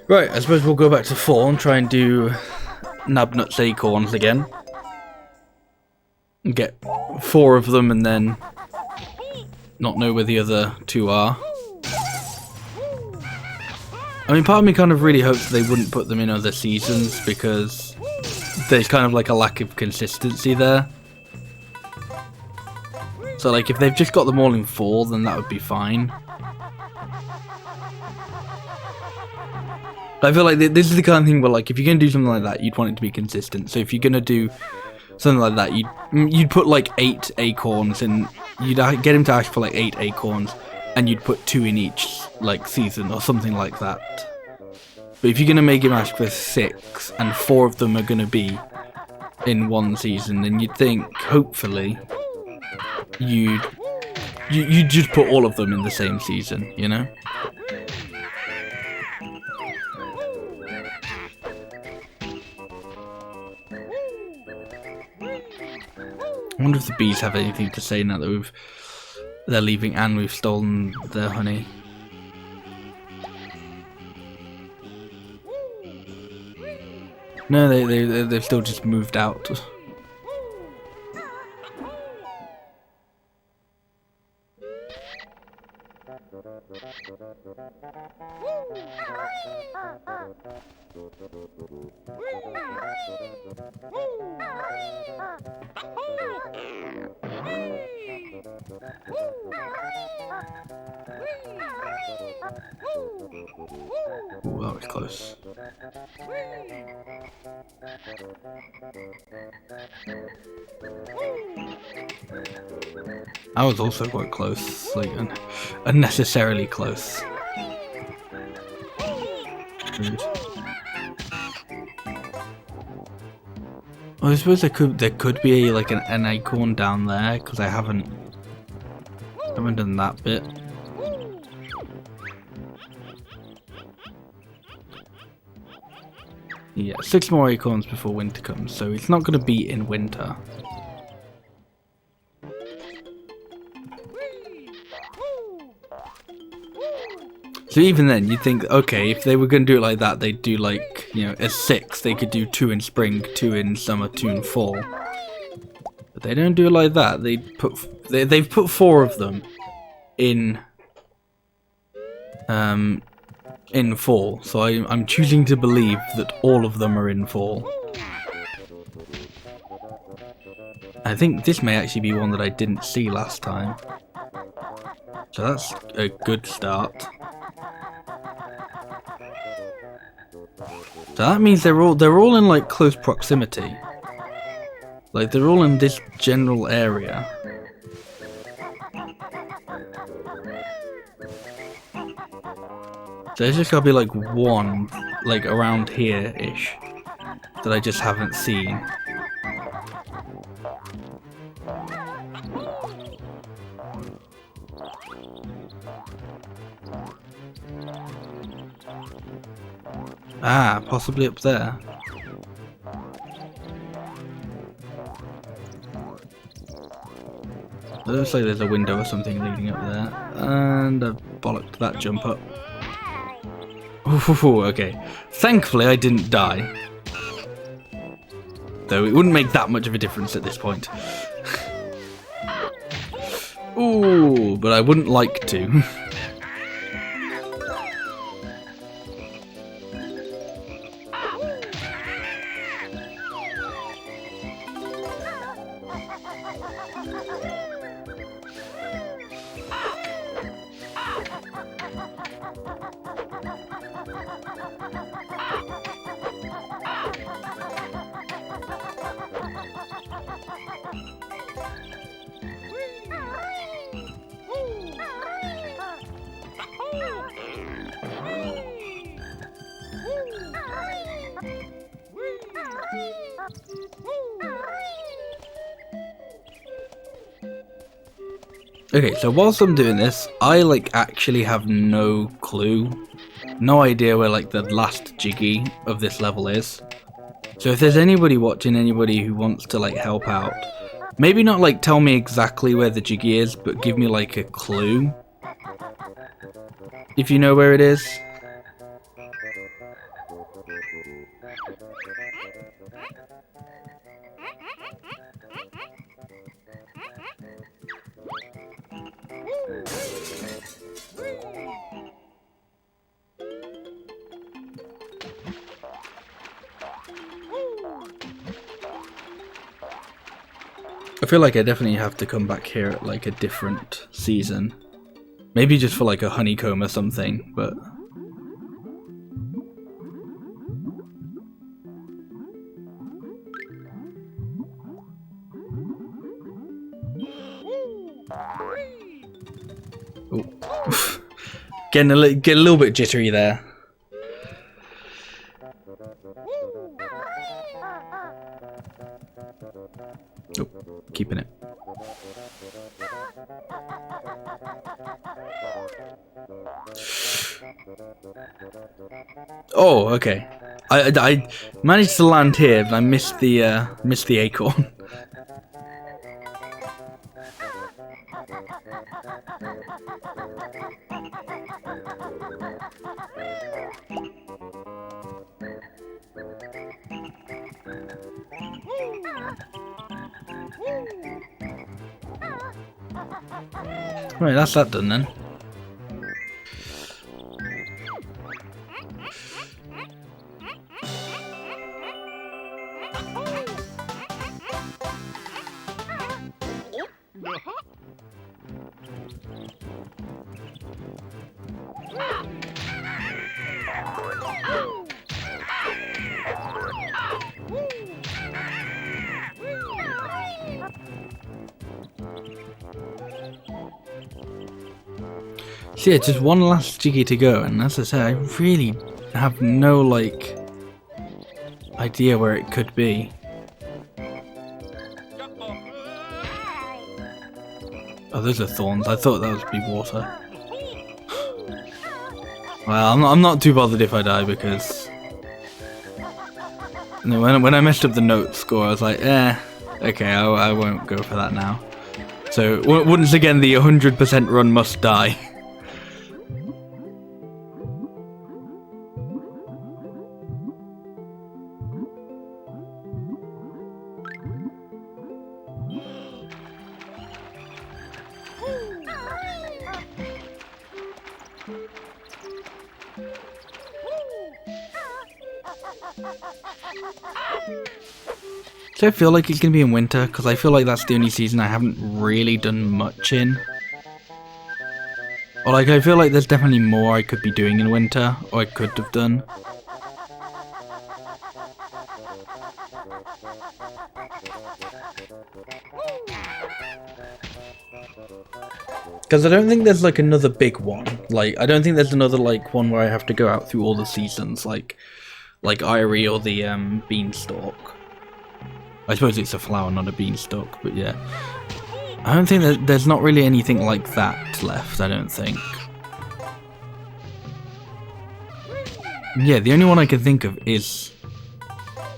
A: Right, I suppose we'll go back to 4 and try and do Nabnut's acorns again. And get 4 of them and then not know where the other 2 are. I mean, part of me kind of really hopes they wouldn't put them in other seasons because there's kind of like a lack of consistency there. So like if they've just got them all in 4, then that would be fine. But I feel like this is the kind of thing where like if you're going to do something like that, you'd want it to be consistent. So if you're going to do something like that, you'd put like 8 acorns and you'd get him to ask for like 8 acorns and you'd put 2 in each like season or something like that. But if you're going to make him ask for 6 and 4 of them are going to be in one season, then you'd think hopefully you'd just put all of them in the same season, you know? I wonder if the bees have anything to say now that they're leaving and we've stolen their honey. No, they've still just moved out. Ooh, that was close. I was also quite close, like unnecessarily close. Good. Well, I suppose there could be like an acorn down there because I haven't done that bit. Yeah, 6 more acorns before winter comes, so it's not going to be in winter. So even then, you'd think, okay, if they were going to do it like that, they'd do like, you know, as 6, they could do 2 in spring, 2 in summer, 2 in fall. But they don't do it like that. They've put 4 of them in fall. So I'm choosing to believe that all of them are in fall. I think this may actually be one that I didn't see last time. So that's a good start. So that means they're all in like close proximity. Like they're all in this general area. So there's just gotta be like one, like around here-ish, that I just haven't seen. Ah, possibly up there. It looks like there's a window or something leading up there. And I bollocked that jump up. Ooh, okay. Thankfully I didn't die. Though it wouldn't make that much of a difference at this point. Ooh, but I wouldn't like to. Okay, so whilst I'm doing this, I like actually have no clue, no idea where like the last Jiggy of this level is. So if there's anybody watching, anybody who wants to like help out, maybe not like tell me exactly where the Jiggy is, but give me like a clue. If you know where it is. I feel like I definitely have to come back here at like a different season. Maybe just for like a honeycomb or something, but... Oh. Getting a little bit jittery there. Oh, keeping it. Oh, okay. I managed to land here, but I missed the acorn. Right, that's that done then. So yeah, just one last Jiggy to go, and as I said, I really have no, like, idea where it could be. Oh, those are thorns. I thought that would be water. Well, I'm not too bothered if I die, because... when I messed up the note score, I was like, okay, I won't go for that now. So, once again, the 100% run must die. So I feel like it's going to be in winter, because I feel like that's the only season I haven't really done much in. Or like, I feel like there's definitely more I could be doing in winter, or I could have done. Because I don't think there's like another big one. Like, I don't think there's another like one where I have to go out through all the seasons, like Irie or the Beanstalk. I suppose it's a flower, not a beanstalk, but yeah. I don't think there's not really anything like that left, I don't think. Yeah, the only one I can think of is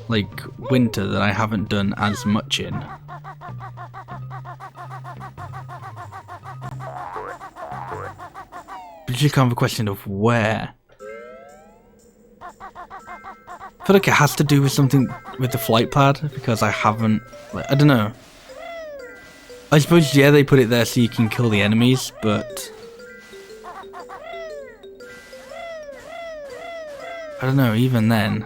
A: like winter that I haven't done as much in. But it's just kind of a question of where. I feel like it has to do with something with the flight pad, because I haven't, like, I don't know. I suppose, yeah, they put it there so you can kill the enemies, but... I don't know, even then.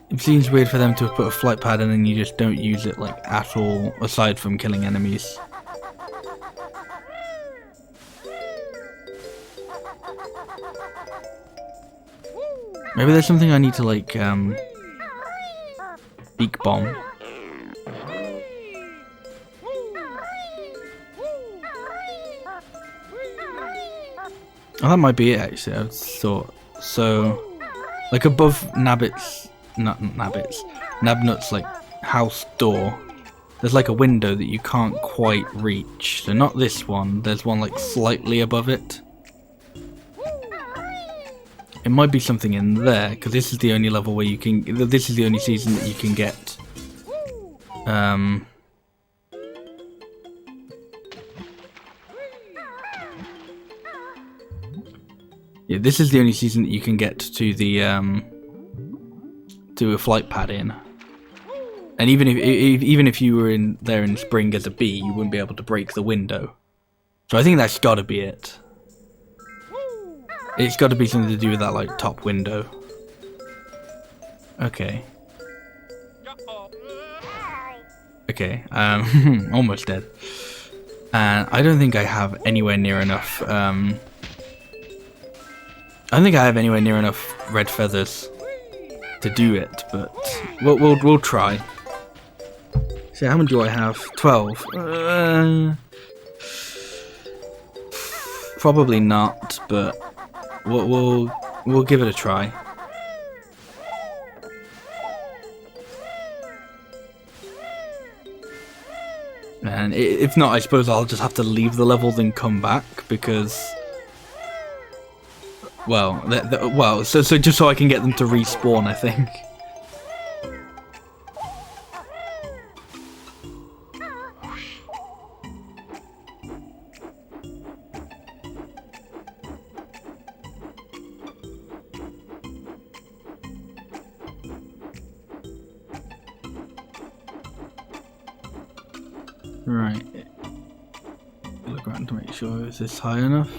A: It seems weird for them to have put a flight pad and then you just don't use it, like, at all, aside from killing enemies. Maybe there's something I need to, like, beak bomb. Oh, that might be it, actually, I thought. So, like, above Nabnut's, like, house door, there's like a window that you can't quite reach. So not this one, there's one like slightly above it. It might be something in there, because this is the only level where you can, this is the only season that you can get yeah, this is the only season that you can get to the to a flight pad in. And even if you were in there in spring as a bee, you wouldn't be able to break the window. So I think that's got to be it. It's got to be something to do with that like top window. Okay. Okay. Almost dead. And I don't think I have anywhere near enough. I don't think I have anywhere near enough red feathers to do it, but we'll try. So how many do I have? 12. Probably not, but we'll give it a try. And if not, I suppose I'll just have to leave the level then come back, because well, so just so I can get them to respawn, I think. Right. Look around to make sure, is this high enough?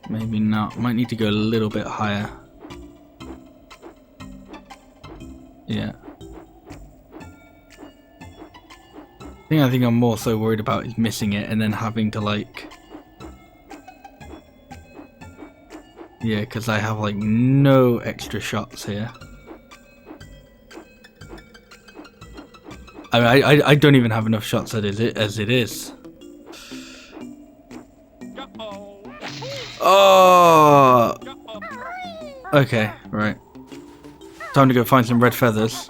A: Maybe not. Might need to go a little bit higher. Yeah. I think I'm more so worried about is missing it and then having to like... Yeah, because I have like no extra shots here. I mean, I don't even have enough shots as it is. Oh! Okay, right. Time to go find some red feathers.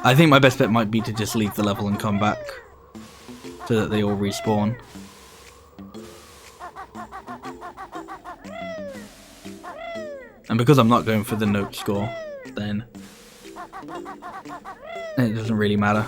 A: I think my best bet might be to just leave the level and come back, so that they all respawn. And because I'm not going for the note score, then it doesn't really matter.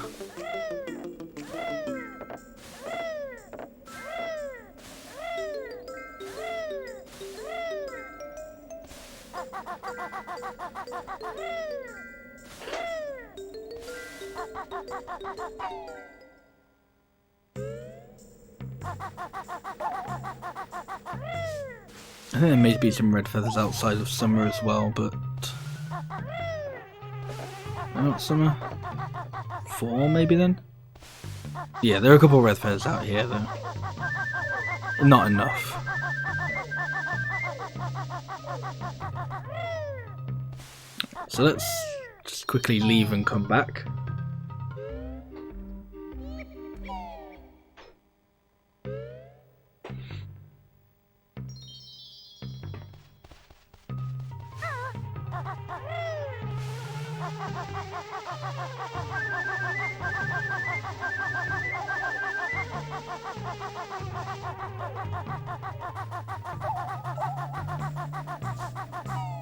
A: I think there may be some red feathers outside of summer as well, but not summer. 4 maybe then? Yeah, there are a couple of red feathers out here though. Not enough. So let's just quickly leave and come back.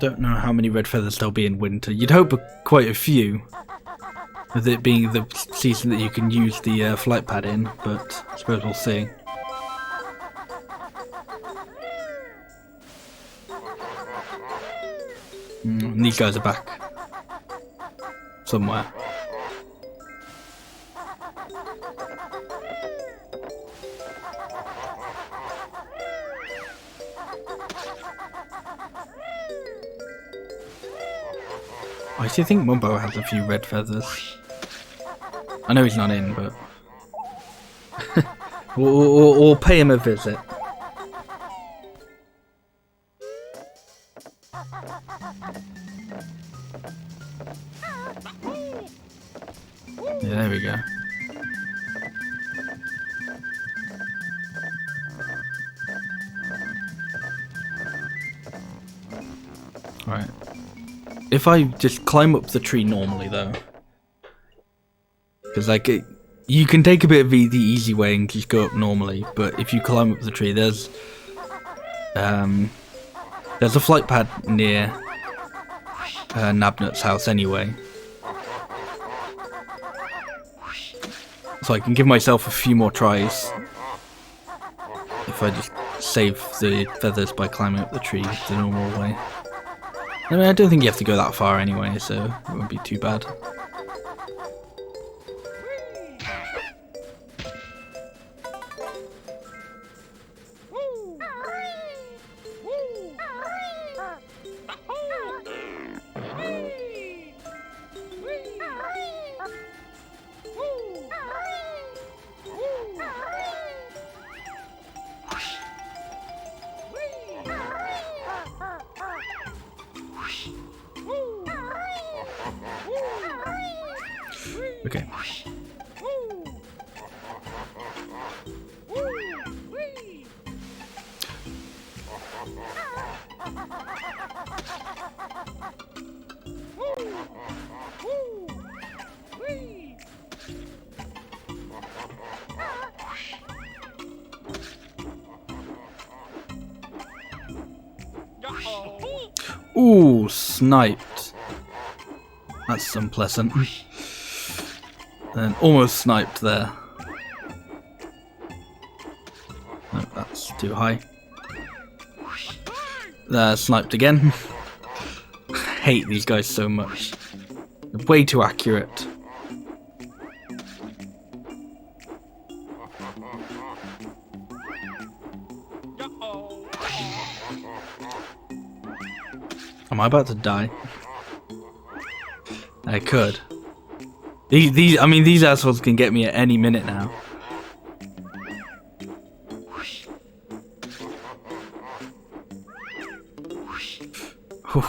A: Don't know how many red feathers there'll be in winter. You'd hope quite a few, with it being the season that you can use the flight pad in, but I suppose we'll see. And these guys are back somewhere. I actually think Mumbo has a few red feathers. I know he's not in, but we'll pay him a visit. Yeah, there we go. Right. If I just climb up the tree normally though, Because like you can take a bit of the easy way and just go up normally, but if you climb up the tree, there's a flight pad near Nabnut's house anyway. So I can give myself a few more tries if I just save the feathers by climbing up the tree the normal way. I mean, I don't think you have to go that far anyway, so it won't be too bad. Okay. Ooh, sniped. That's unpleasant. Then almost sniped there. No, that's too high. There, sniped again. I hate these guys so much. They're way too accurate. Am I about to die? I could. I mean, these assholes can get me at any minute now.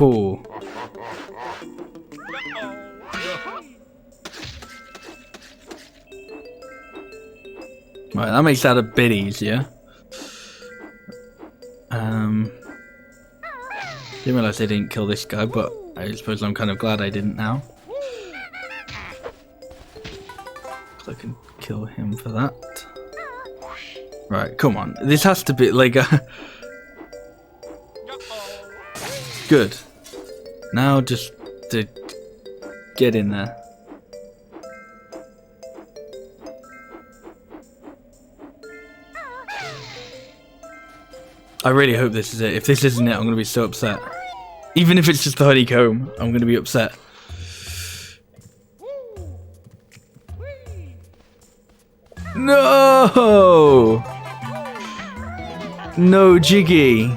A: Ooh. Right, that makes that a bit easier. Didn't realize I didn't kill this guy, but I suppose I'm kind of glad I didn't now. I can kill him for that. Right, come on. This has to be like a... Good. Now just to get in there. I really hope this is it. If this isn't it, I'm going to be so upset. Even if it's just the honeycomb, I'm going to be upset. No! No Jiggy.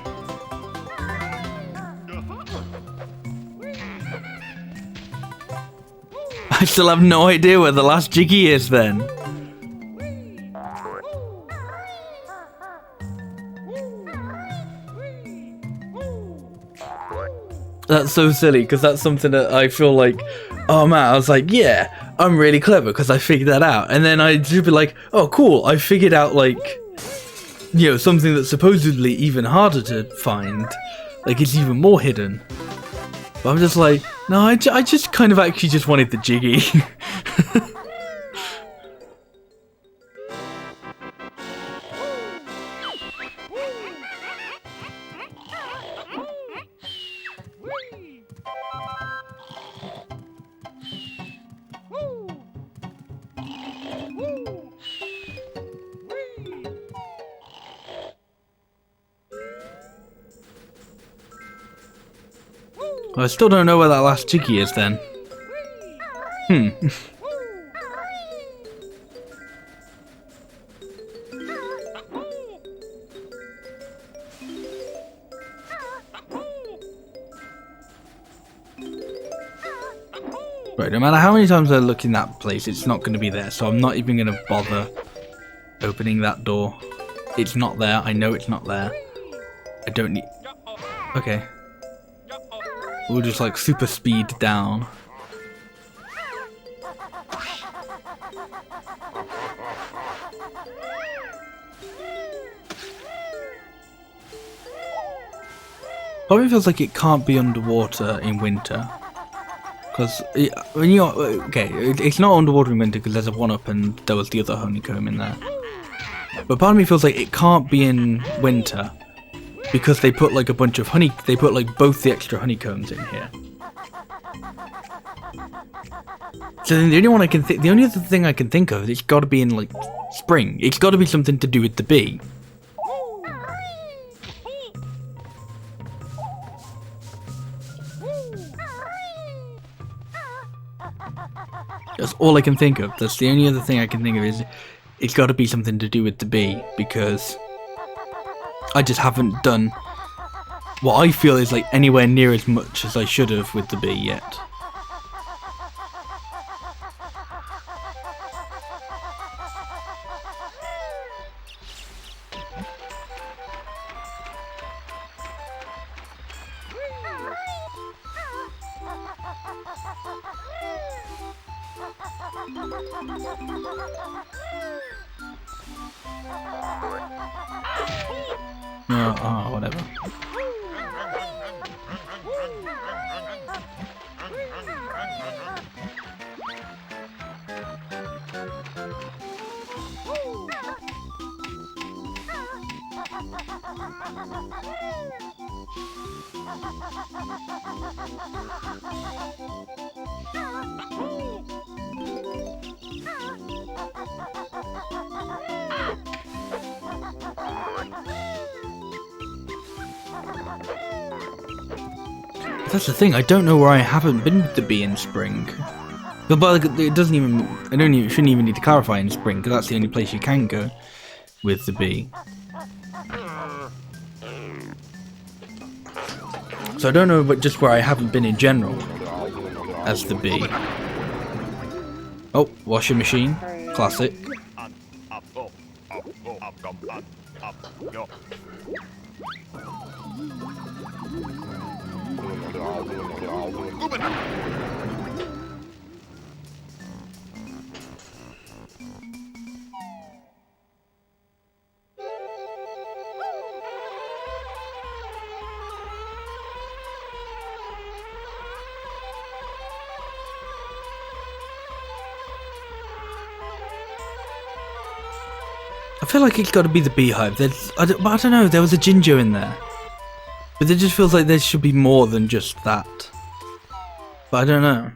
A: I still have no idea where the last Jiggy is then. That's so silly, because that's something that I feel like, oh man, I was like, yeah, I'm really clever because I figured that out. And then I'd just be like, oh cool, I figured out like, you know, something that's supposedly even harder to find. Like it's even more hidden. But I'm just like, no, I just kind of actually just wanted the Jiggy. Well, I still don't know where that last Jiggy is then. Right, no matter how many times I look in that place, it's not going to be there, so I'm not even going to bother opening that door. It's not there, I know it's not there. I don't need... Okay. We'll just like super speed down. Probably feels like it can't be underwater in winter. Because when you okay, it's not underwater in winter because there's a 1-up and there was the other honeycomb in there. But part of me feels like it can't be in winter because they put like a bunch of honey. They put like both the extra honeycombs in here. So then the only one I can the only other thing I can think of is it's got to be in like spring. It's got to be something to do with the bee. That's all I can think of. That's the only other thing I can think of is it's got to be something to do with the bee because I just haven't done what I feel is like anywhere near as much as I should have with the bee yet. Whatever. That's the thing, I don't know where I haven't been with the bee in spring. But it doesn't even, shouldn't even need to clarify in spring, because that's the only place you can go with the bee. So I don't know but just where I haven't been in general as the bee. Oh, washing machine, classic. I feel like it's got to be the beehive. I don't know, there was a ginger in there. But it just feels like there should be more than just that. But I don't know.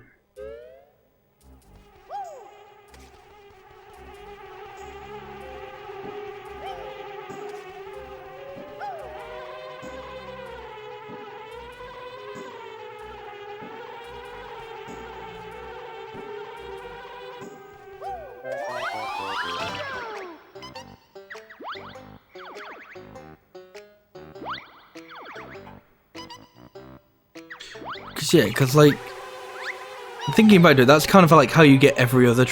A: Yeah, because like thinking about it, that's kind of like how you get every other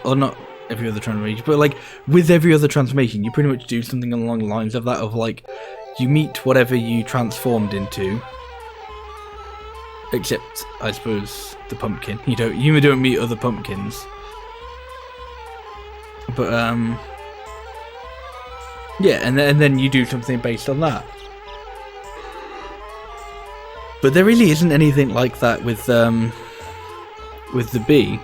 A: or not every other transformation, but like with every other transformation, you pretty much do something along the lines of that. Of like, you meet whatever you transformed into, except I suppose the pumpkin. You don't meet other pumpkins, but yeah, and then you do something based on that. But there really isn't anything like that with the bee.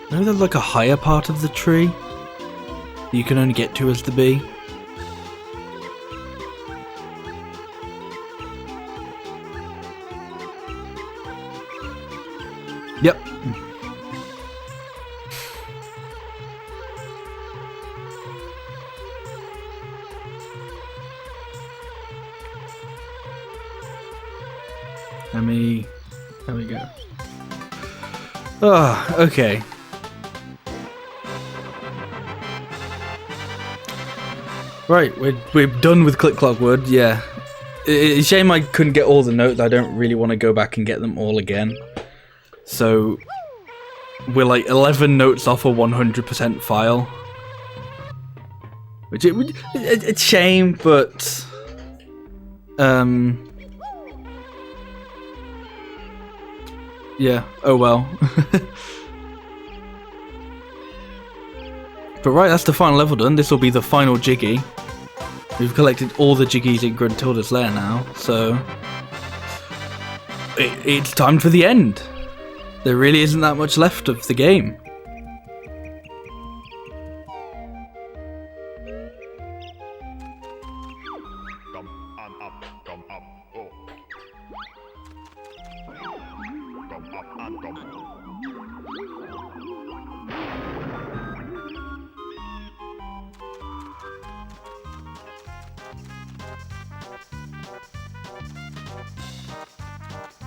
A: Maybe there's like a higher part of the tree that you can only get to as the bee. Yep. There we go. Oh, okay. Right, we're done with Click Clock Wood, yeah. It's a shame I couldn't get all the notes. I don't really want to go back and get them all again. So we're like 11 notes off a 100% file. Which it's a shame, but yeah, oh well. But right, that's the final level done. This will be the final Jiggy. We've collected all the Jiggies in Gruntilda's lair now, so it's time for the end. There really isn't that much left of the game.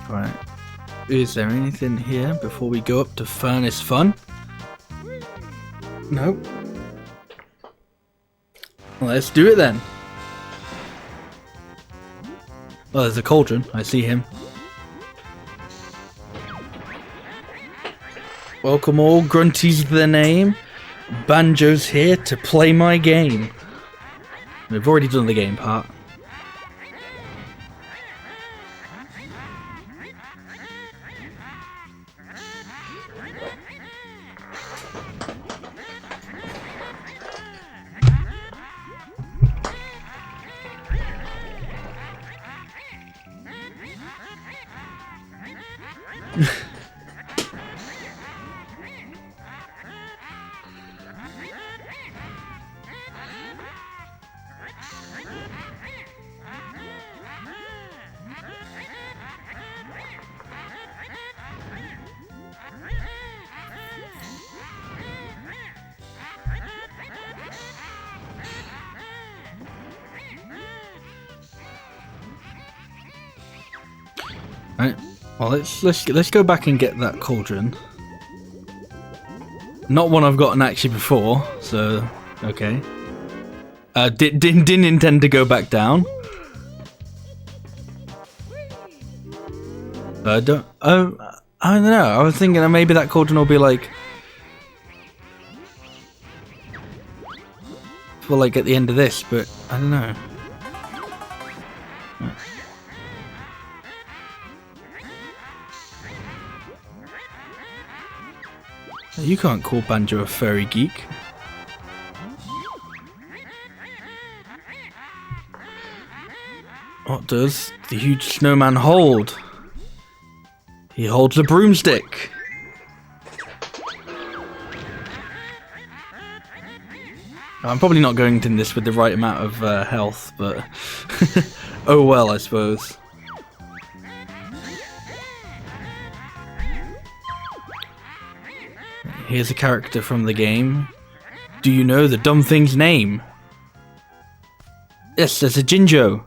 A: Right. Is there anything here before we go up to Furnace Fun? No. Well, let's do it then. Oh, there's a cauldron. I see him. Welcome all. Grunty's the name. Banjo's here to play my game. We've already done the game part. Right. Well, let's go back and get that cauldron. Not one I've gotten actually before, so okay. Didn't intend to go back down. I don't know. I was thinking that maybe that cauldron will be like for like at the end of this, but I don't know. You can't call Banjo a furry geek. What does the huge snowman hold? He holds a broomstick. I'm probably not going in this with the right amount of health, but oh well, I suppose. Here's a character from the game. Do you know the dumb thing's name? Yes, there's a Jinjo.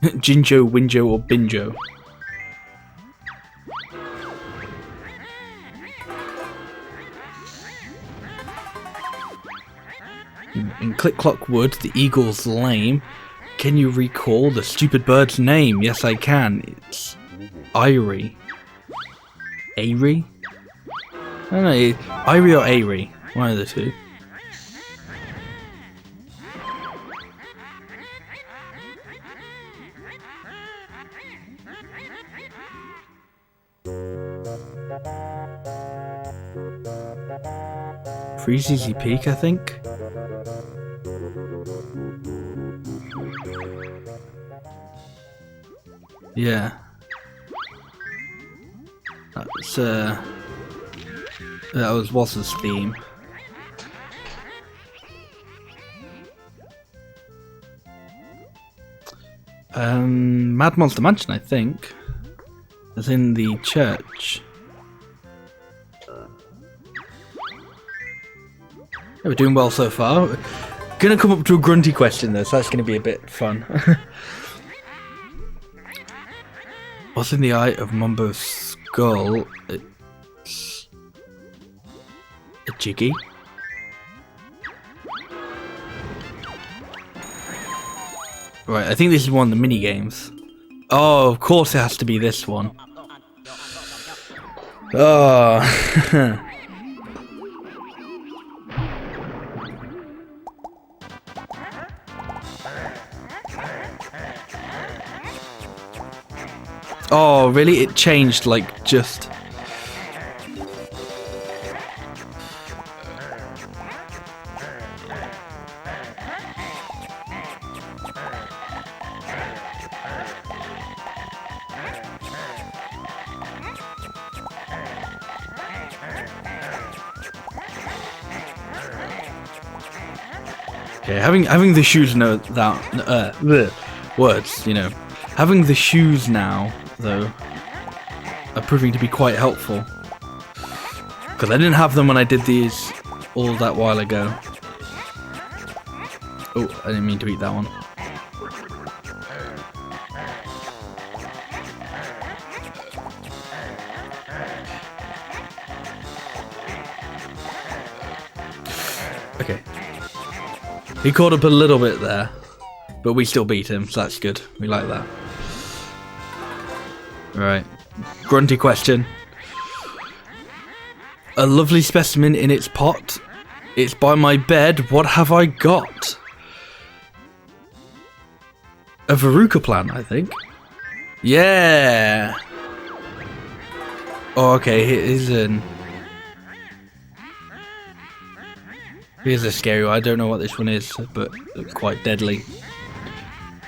A: Jinjo, Winjo, or Binjo. In Click Clock Wood, the eagle's lame. Can you recall the stupid bird's name? Yes, I can. It's Irie. Airy? I don't know. Irie or Airy. One of the two. Freezy Peak, I think. Yeah. That's that was Wass's theme. Mad Monster Mansion, I think. As in the church. Yeah, we're doing well so far. Gonna come up to a grunty question though, so that's gonna be a bit fun. What's in the eye of Mumbo's skull? It's a Jiggy. Right, I think this is one of the mini games. Oh, of course it has to be this one. Oh. Oh, really? It changed, like, just... Okay, having the shoes know that words, you know, having the shoes now though are proving to be quite helpful because I didn't have them when I did these all that while ago. Oh, I didn't mean to eat that one. Okay. He caught up a little bit there, but we still beat him, so that's good. We like that. Right. Grunty question. A lovely specimen in its pot. It's by my bed. What have I got? A Veruca plant, I think. Yeah. Oh, okay. Here's a scary one. I don't know what this one is, but it's quite deadly.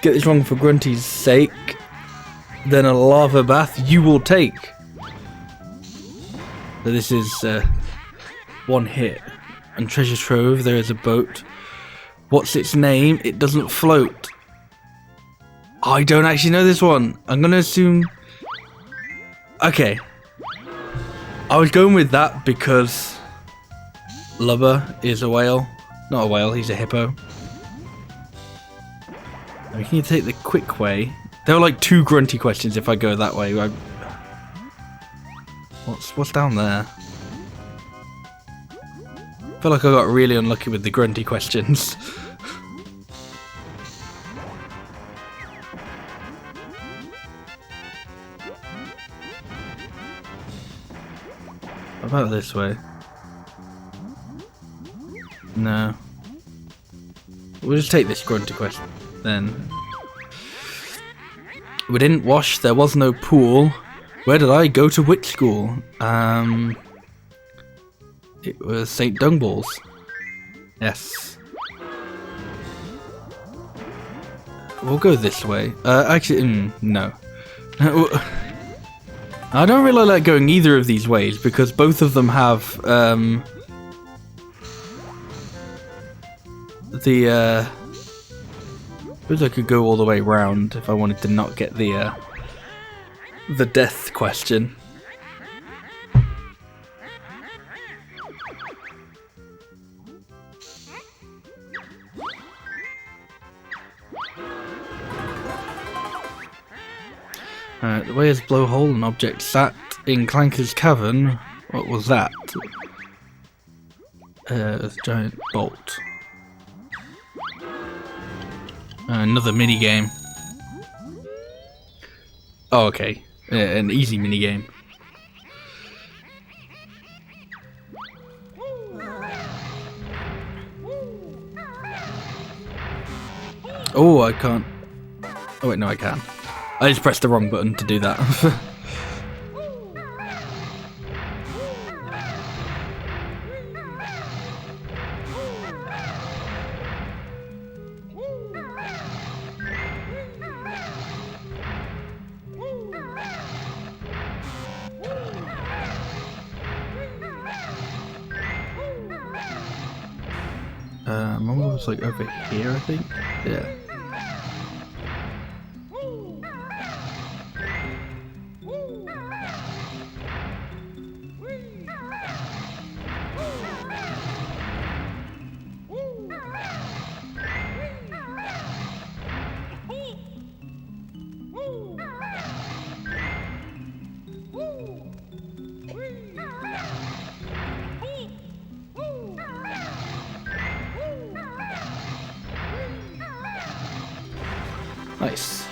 A: Get this wrong for Grunty's sake. Then a lava bath you will take. So this is one hit. And treasure trove, there is a boat. What's its name? It doesn't float. I don't actually know this one. I'm going to assume... Okay. I was going with that because... Lubber is a whale. Not a whale, he's a hippo. We can take the quick way. There are like 2 grunty questions if I go that way. What's down there? I feel like I got really unlucky with the grunty questions. What about this way? No. We'll just take this grunty question then. We didn't wash, there was no pool. Where did I go to which school? It was St. Dungballs. Yes. We'll go this way. Actually, no. I don't really like going either of these ways because both of them have, I suppose I could go all the way round if I wanted to not get the death question. The way is blowhole, an object sat in Clanker's cavern. What was that? A giant bolt. Another mini game. Oh, okay. An easy mini game. Oh, I can't. Oh wait, no, I can. I just pressed the wrong button to do that. Mum was like over here, I think. Yeah. Nice.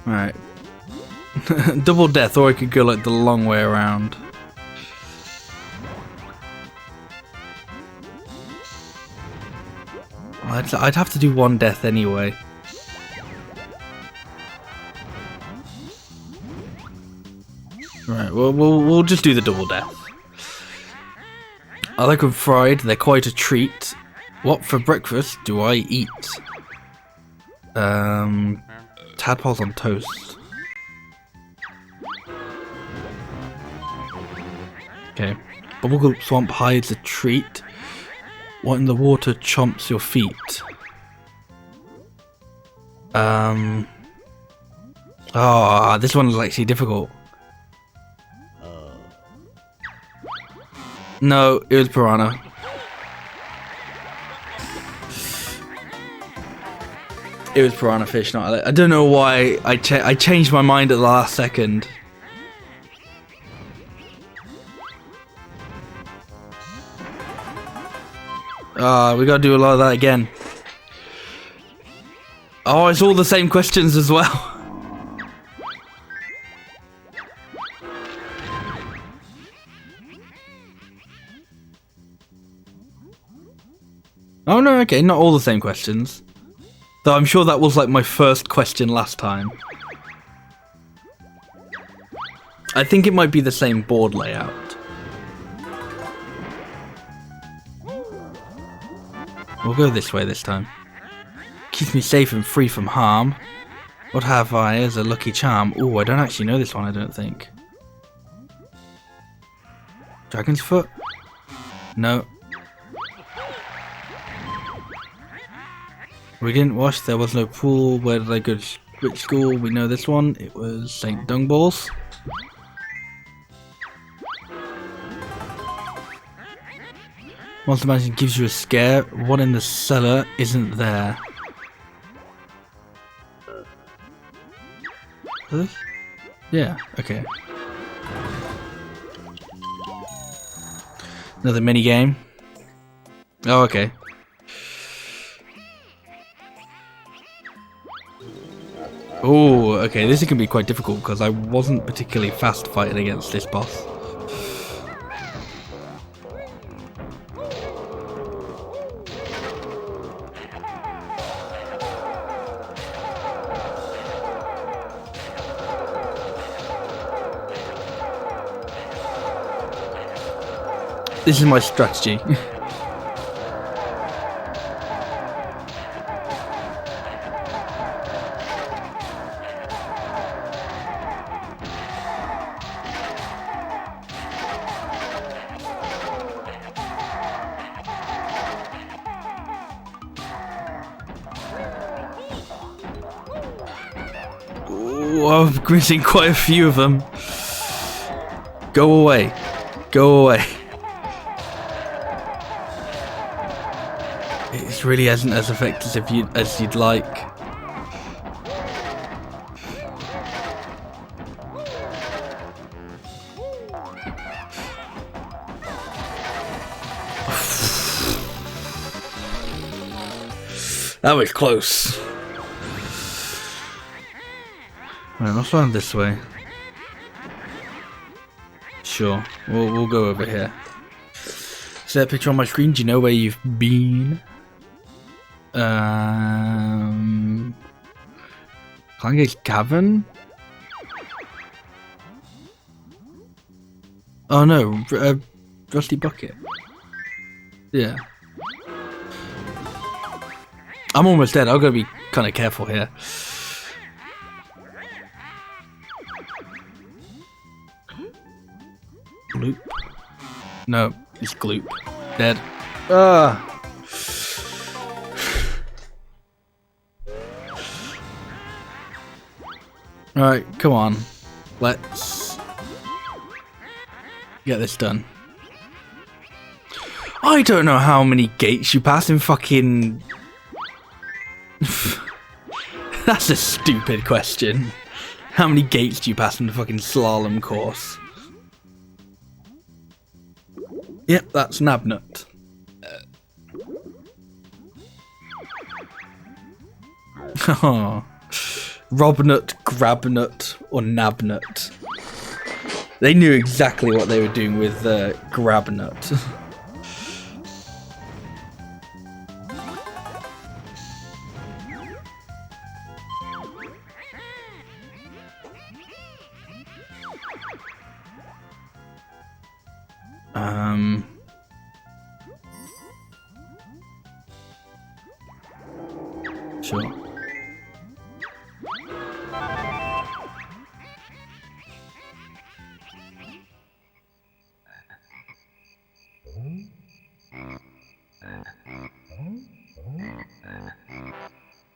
A: Alright. Double death, or I could go like the long way around. I'd have to do one death anyway. Right, well, we'll just do the double death. I like them fried, they're quite a treat. What for breakfast do I eat? Tadpoles on toast. Okay. Bubblegulp swamp hides a treat. What in the water chomps your feet? Oh, this one is actually difficult. No, it was piranha. It was piranha fish, not. I don't know why I changed my mind at the last second. We gotta do a lot of that again. Oh, it's all the same questions as well. Oh no, okay, not all the same questions. Though I'm sure that was like my first question last time. I think it might be the same board layout. We'll go this way this time. Keeps me safe and free from harm. What have I as a lucky charm? Ooh, I don't actually know this one, I don't think. Dragon's foot? No. We didn't wash, there was no pool. Where did I go to which school? We know this one. It was St. Dungballs. Monster Mansion gives you a scare. What in the cellar isn't there? This? Yeah, okay. Another mini game. Oh, okay. Oh, okay, this can be quite difficult because I wasn't particularly fast fighting against this boss. This is my strategy. I'm missing quite a few of them. Go away. Go away. It really isn't as effective as you'd like. That was close. Right, let's run this way. Sure, we'll go over here. Is there a picture on my screen? Do you know where you've been? Clangate Cavern? Oh no, Rusty Bucket. Yeah. I'm almost dead. I've got to be kind of careful here. Gloop. No, it's Gloop. Dead. Ah. Alright, come on. Let's get this done. I don't know how many gates you pass in fucking... That's a stupid question. How many gates do you pass in the fucking slalom course? Yep, that's Nabnut. Oh, Robnut, Grabnut, or Nabnut. They knew exactly what they were doing with Grabnut. Sure.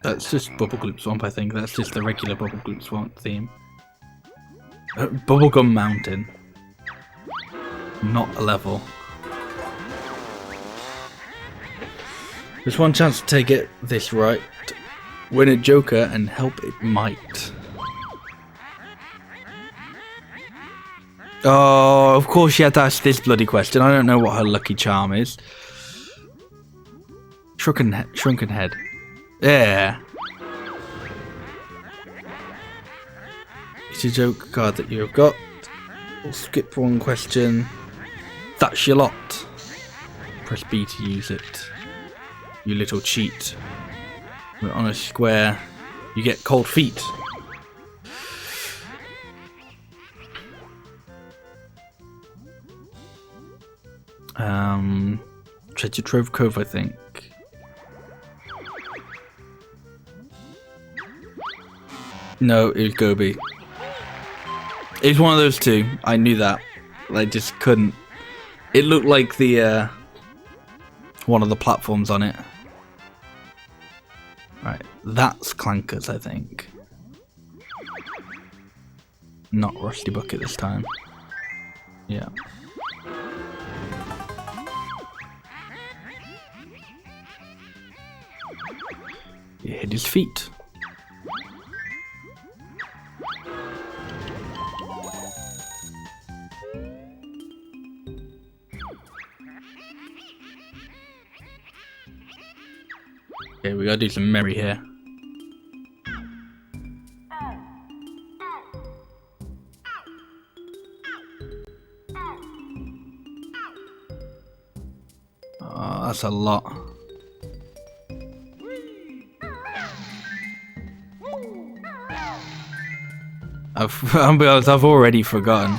A: That's just Bubblegloop Swamp, I think. That's just the regular Bubblegloop Swamp theme. Bubblegum Mountain. Not a level. There's one chance to get this right. Win a Joker and help it might. Oh, of course she had to ask this bloody question. I don't know what her lucky charm is. Shrunken head. Yeah. It's a Joker card that you have got. We'll skip one question. That's your lot. Press B to use it. You little cheat. We're on a square. You get cold feet. Treasure Trove Cove, I think. No, it was Gobi. It was one of those two. I knew that. I just couldn't. It looked like the one of the platforms on it. Right, that's Clankers, I think. Not Rusty Bucket this time. Yeah. He hit his feet. Okay, we gotta do some memory here. Oh, that's a lot. I'll be honest, I've already forgotten.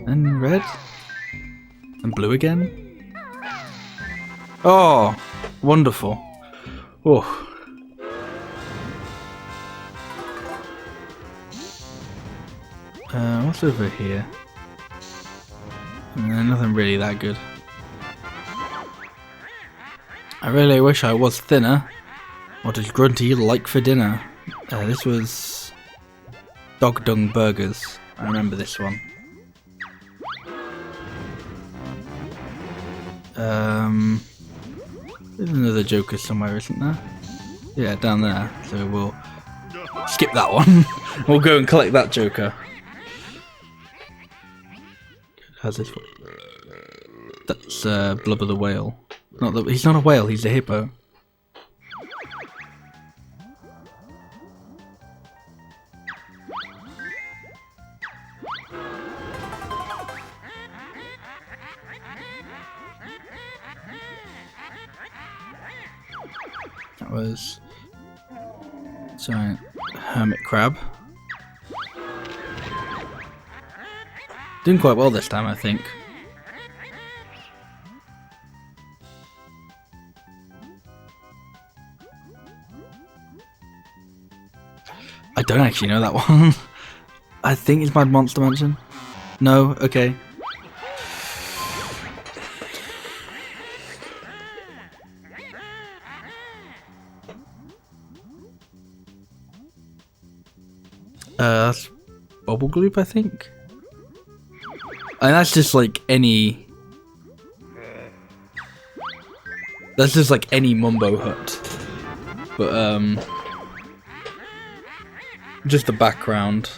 A: And red? And blue again? Oh, wonderful. Oh. What's over here? Nothing really that good. I really wish I was thinner. What does Grunty like for dinner? This was dog dung burgers. I remember this one. There's another Joker somewhere, isn't there? Yeah, down there. So we'll skip that one. We'll go and collect that Joker. How's this one? That's Blubber the whale. He's not a whale, he's a hippo. That was giant hermit crab. Doing quite well this time, I think. I don't actually know that one. I think it's Mad Monster Mansion. No? Okay. That's Bubble Gloop, I think. And that's just like any... That's just like any Mumbo Hut. But, just the background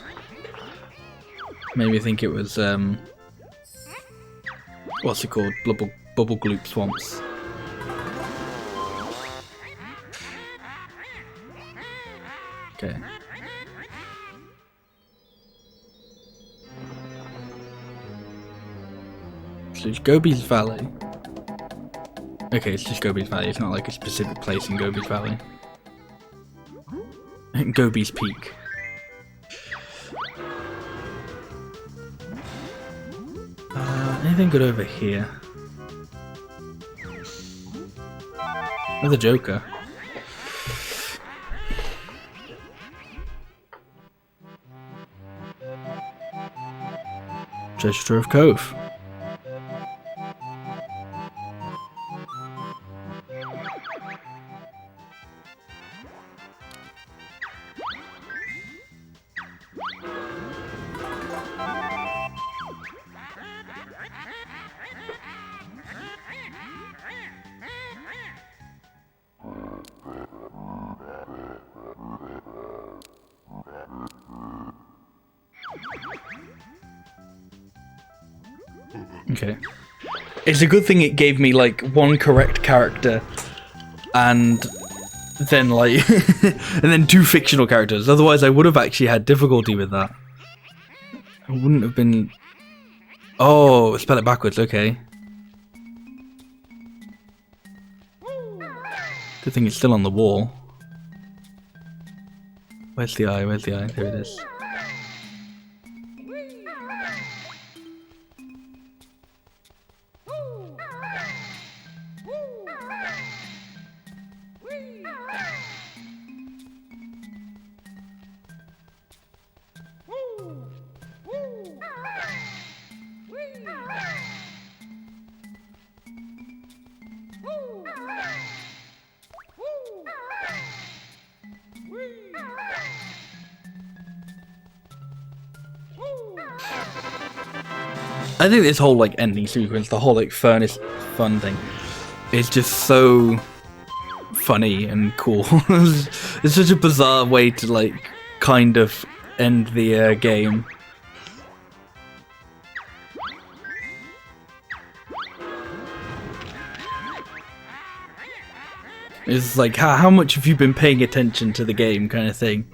A: made me think it was what's it called? Bubble Gloop Swamps. Okay. So it's Gobi's Valley. Okay, it's just Gobi's Valley. It's not like a specific place in Gobi's Valley. Gobi's Peak. Anything good over here? Oh, the Joker. Treasure Trove Cove. Okay. It's a good thing it gave me like one correct character and then like and then 2 fictional characters. Otherwise I would have actually had difficulty with that. I wouldn't have been... Oh, spell it backwards, okay. Good thing it's still on the wall. Where's the eye? Where's the eye? There it is. I think this whole like ending sequence, the whole like furnace fun thing, is just so funny and cool. It's such a bizarre way to like kind of end the game. It's like how much have you been paying attention to the game kind of thing.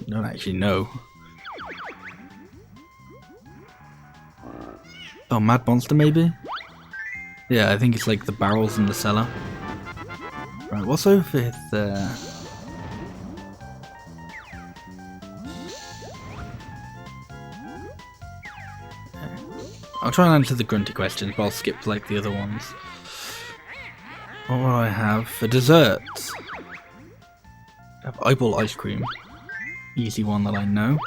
A: Don't actually know. Oh, Mad Monster maybe? Yeah, I think it's like the barrels in the cellar. Right, what's over there? I'll try and answer the grunty questions, but I'll skip like the other ones. What will I have for dessert? I have eyeball ice cream. Easy one that I know.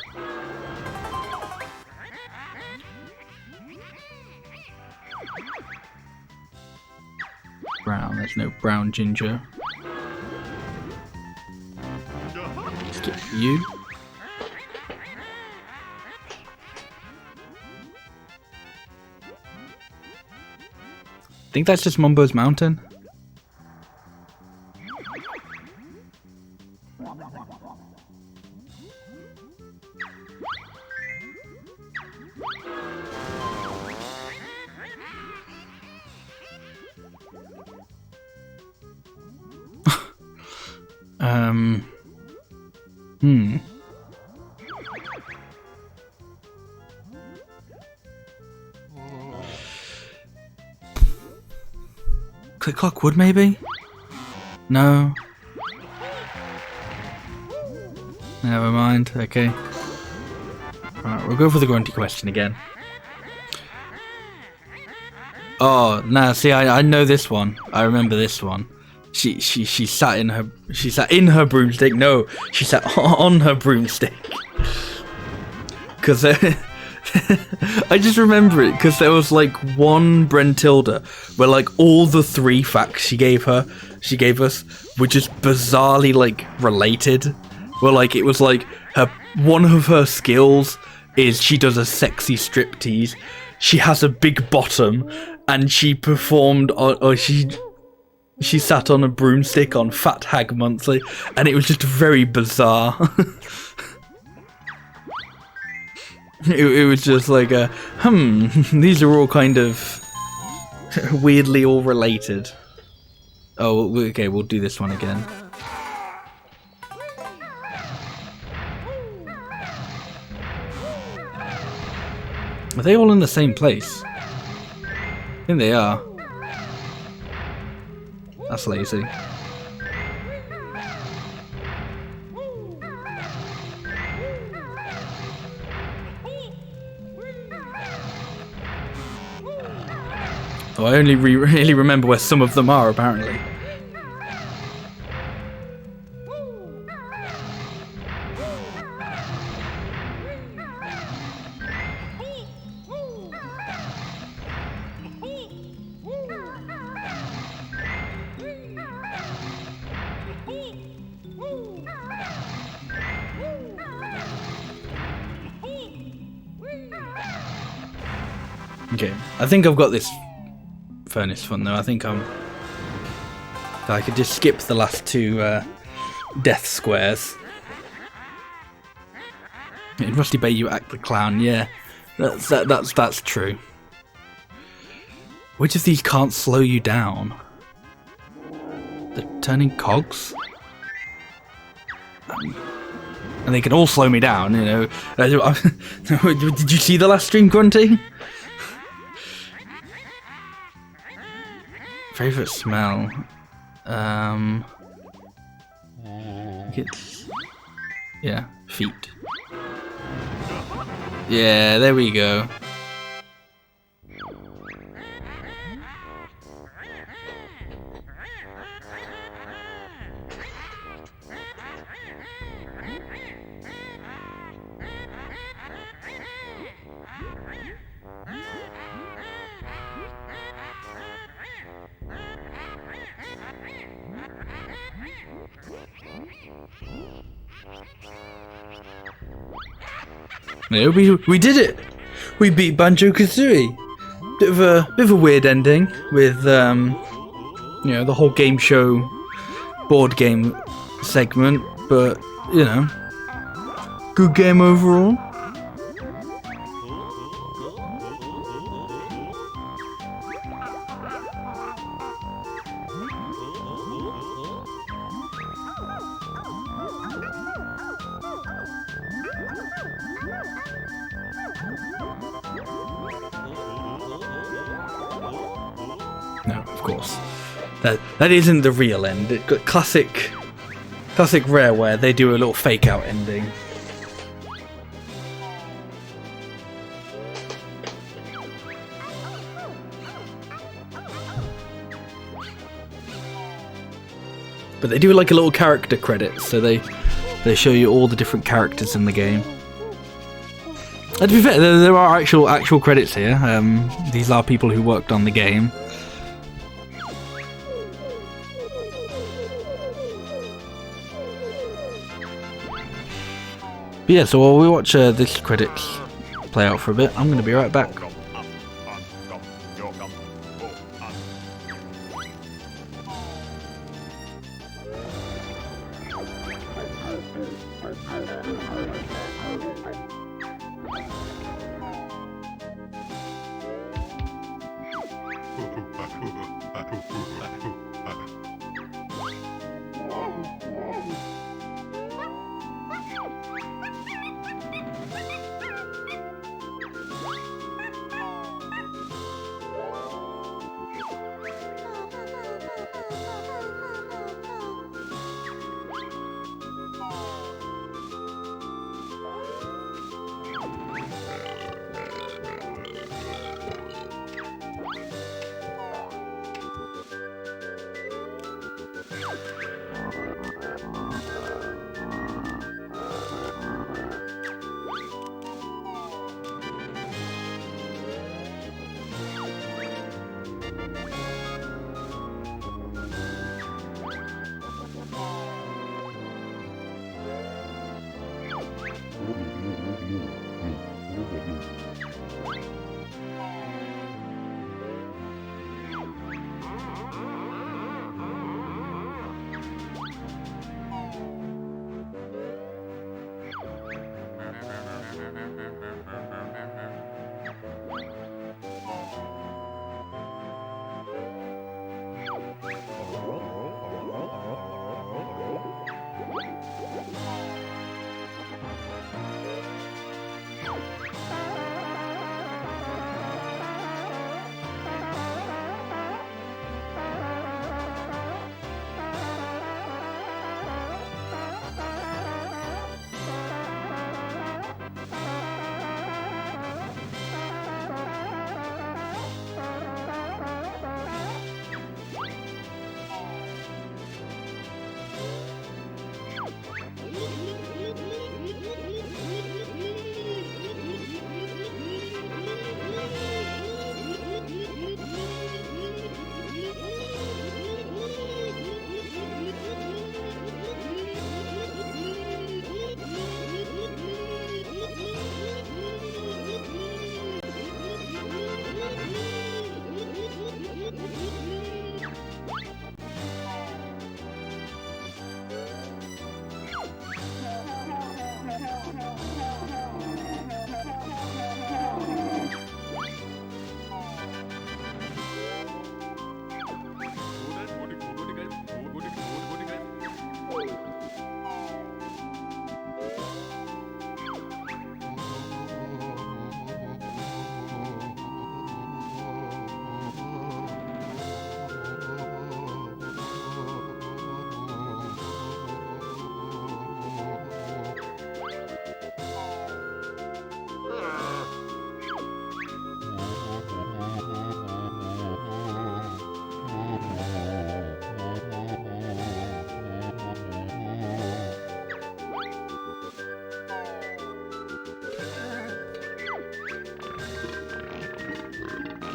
A: Brown, there's no brown ginger. Skip you. I think that's just Mumbo's Mountain. Click Clock Wood, maybe? No. Never mind, okay. Alright, we'll go for the grunty question again. Oh, nah, see, I know this one. I remember this one. She sat in her broomstick. No, she sat on her broomstick. Cause I just remember it because there was like one Brentilda where like all the 3 facts she gave us were just bizarrely like related. Where like it was like one of her skills is she does a sexy striptease. She has a big bottom and she performed or she She sat on a broomstick on Fat Hag Monthly, and it was just very bizarre. it was just like these are all kind of weirdly all related. Oh, okay, we'll do this one again. Are they all in the same place? I think they are. That's lazy. Oh, I only really remember where some of them are, apparently. Okay, I think I've got this furnace fun though. I think I could just skip the last two death squares. In Rusty Bay, you act the clown. Yeah, that's true. Which of these can't slow you down? The turning cogs. And they can all slow me down, you know. Did you see the last stream, Grunty? Favorite smell? Yeah, feet. Yeah, there we go. No, we did it! We beat Banjo Kazooie! Bit of a weird ending with you know, the whole game show board game segment, but you know, good game overall. No, of course. That isn't the real end. It got classic Rareware. They do a little fake out ending. But they do like a little character credit, so they show you all the different characters in the game. And to be fair, there are actual credits here. These are people who worked on the game. But yeah, so while we watch this credits play out for a bit, I'm going to be right back.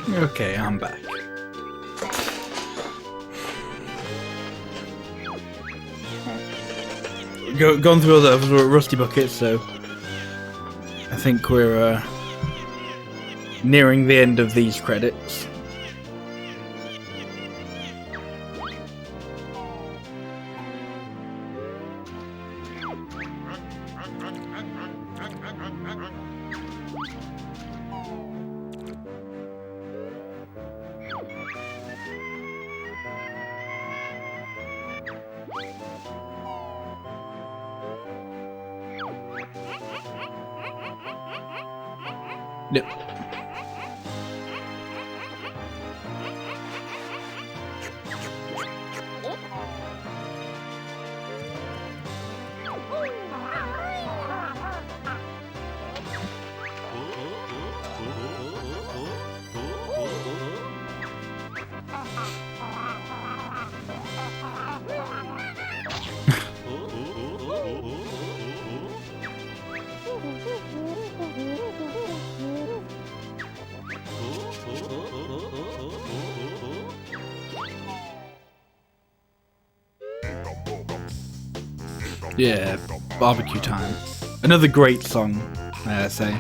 A: Okay, I'm back. Gone through all the rusty buckets, so I think we're nearing the end of these credits. Yep. Yeah, barbecue time. Another great song, I say.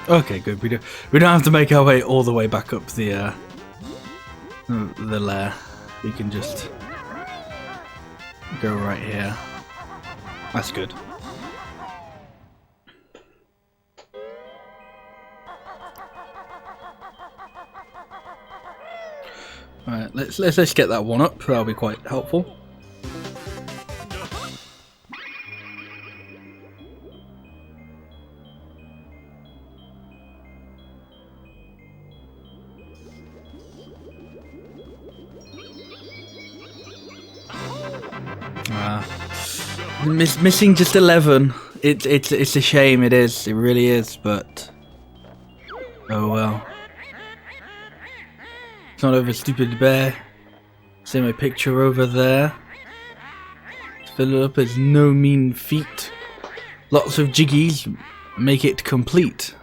A: Okay, good. We don't have to make our way all the way back up the lair. We can just go right here. That's good. Alright, let's get that one up. That'll be quite helpful. Missing just 11. It's a shame. It is. It really is. But oh well. It's not over, stupid bear. See my picture over there. Fill it up as no mean feat. Lots of jiggies make it complete.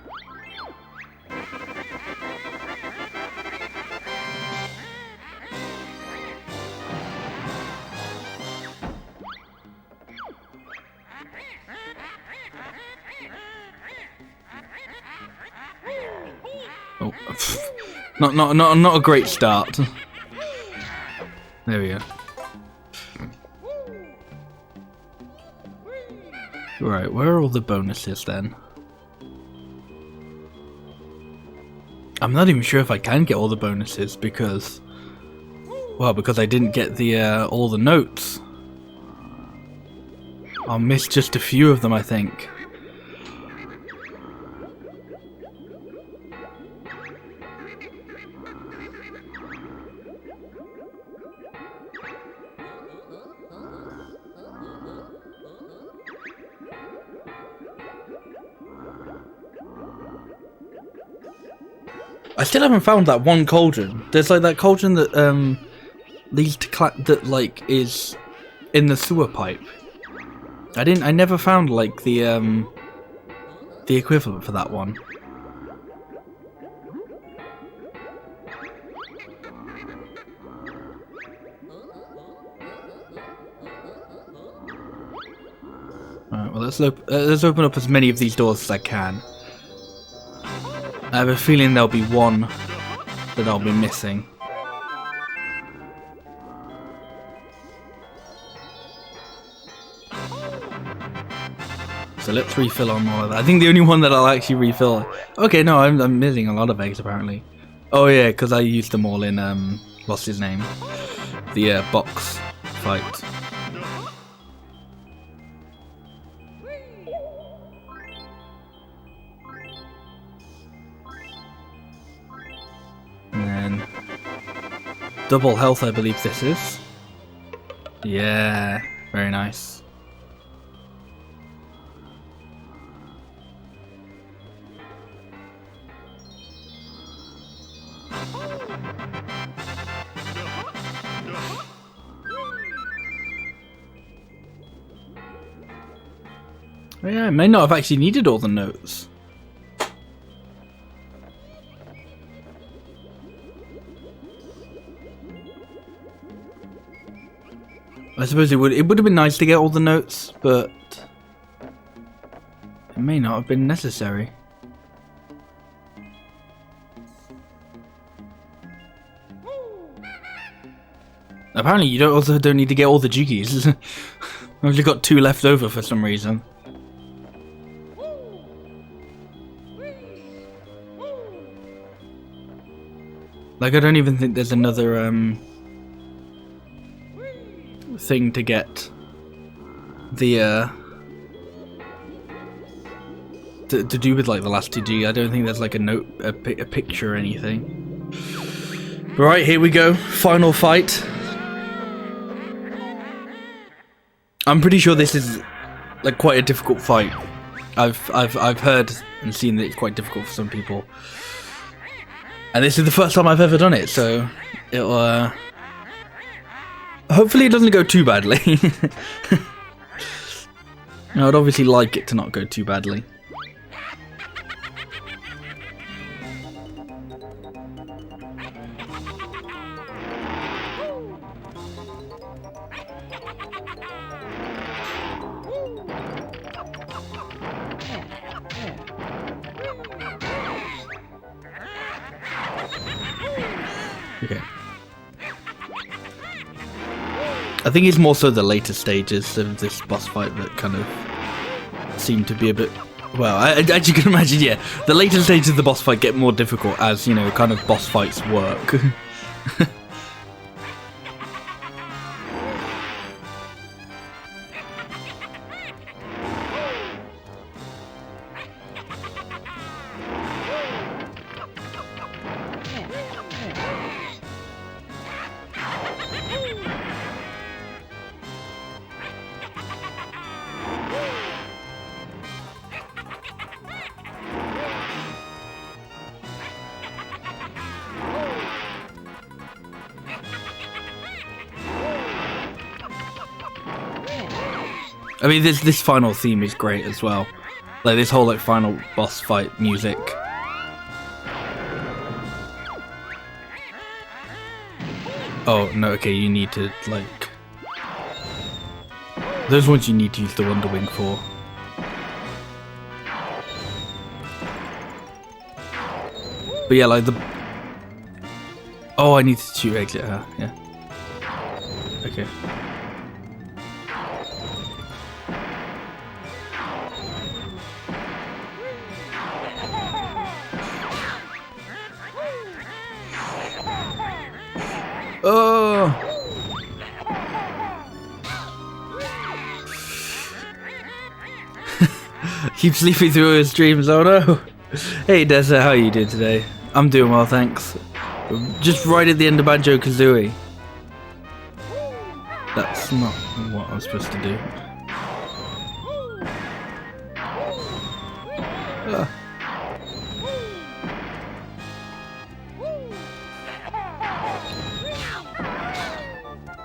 A: Oh, not a great start. There we go. Right, where are all the bonuses then? I'm not even sure if I can get all the bonuses because, well, because I didn't get the all the notes. I'll miss just a few of them, I think. I still haven't found that one cauldron. There's like that cauldron that leads to that like is in the sewer pipe. I never found like the equivalent for that one. Alright, well let's open up as many of these doors as I can. I have a feeling there'll be one that I'll be missing. So let's refill on more of that. I think the only one that I'll actually refill... Okay, no, I'm missing a lot of eggs apparently. Oh yeah, because I used them all in, what's his name? The box fight. And then... double health, I believe this is. Yeah, very nice. Yeah, I may not have actually needed all the notes. I suppose it would have been nice to get all the notes, but it may not have been necessary. Apparently you also don't need to get all the jiggies. I've only got 2 left over for some reason. Like, I don't even think there's another thing to get the to do with like the last 2G. I don't think there's like a note, a picture or anything. Right, here we go. Final fight. I'm pretty sure this is like quite a difficult fight. I've heard and seen that it's quite difficult for some people. And this is the first time I've ever done it, so it'll hopefully it doesn't go too badly. I would obviously like it to not go too badly. Okay. I think it's more so the later stages of this boss fight that kind of seem to be a bit... Well, as you can imagine, yeah, the later stages of the boss fight get more difficult as, you know, kind of boss fights work. I mean, this final theme is great as well. Like, this whole, like, final boss fight music. Oh, no, okay, you need to, like... Those ones you need to use the Wonder Wing for. But yeah, like, the... Oh, I need to shoot exit her, yeah. Okay. Oh! Keep sleeping through his dreams, oh no! Hey Dessa, how are you doing today? I'm doing well, thanks. Just right at the end of Banjo Kazooie. That's not what I'm supposed to do.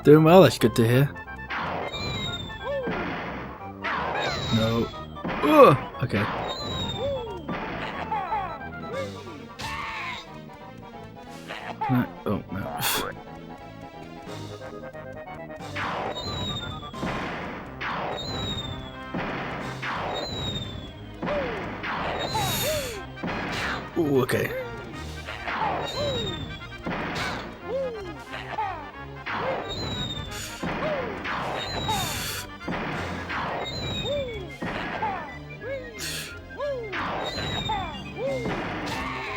A: Doing well, that's good to hear. No. Okay. No. Oh, no. Ooh, okay.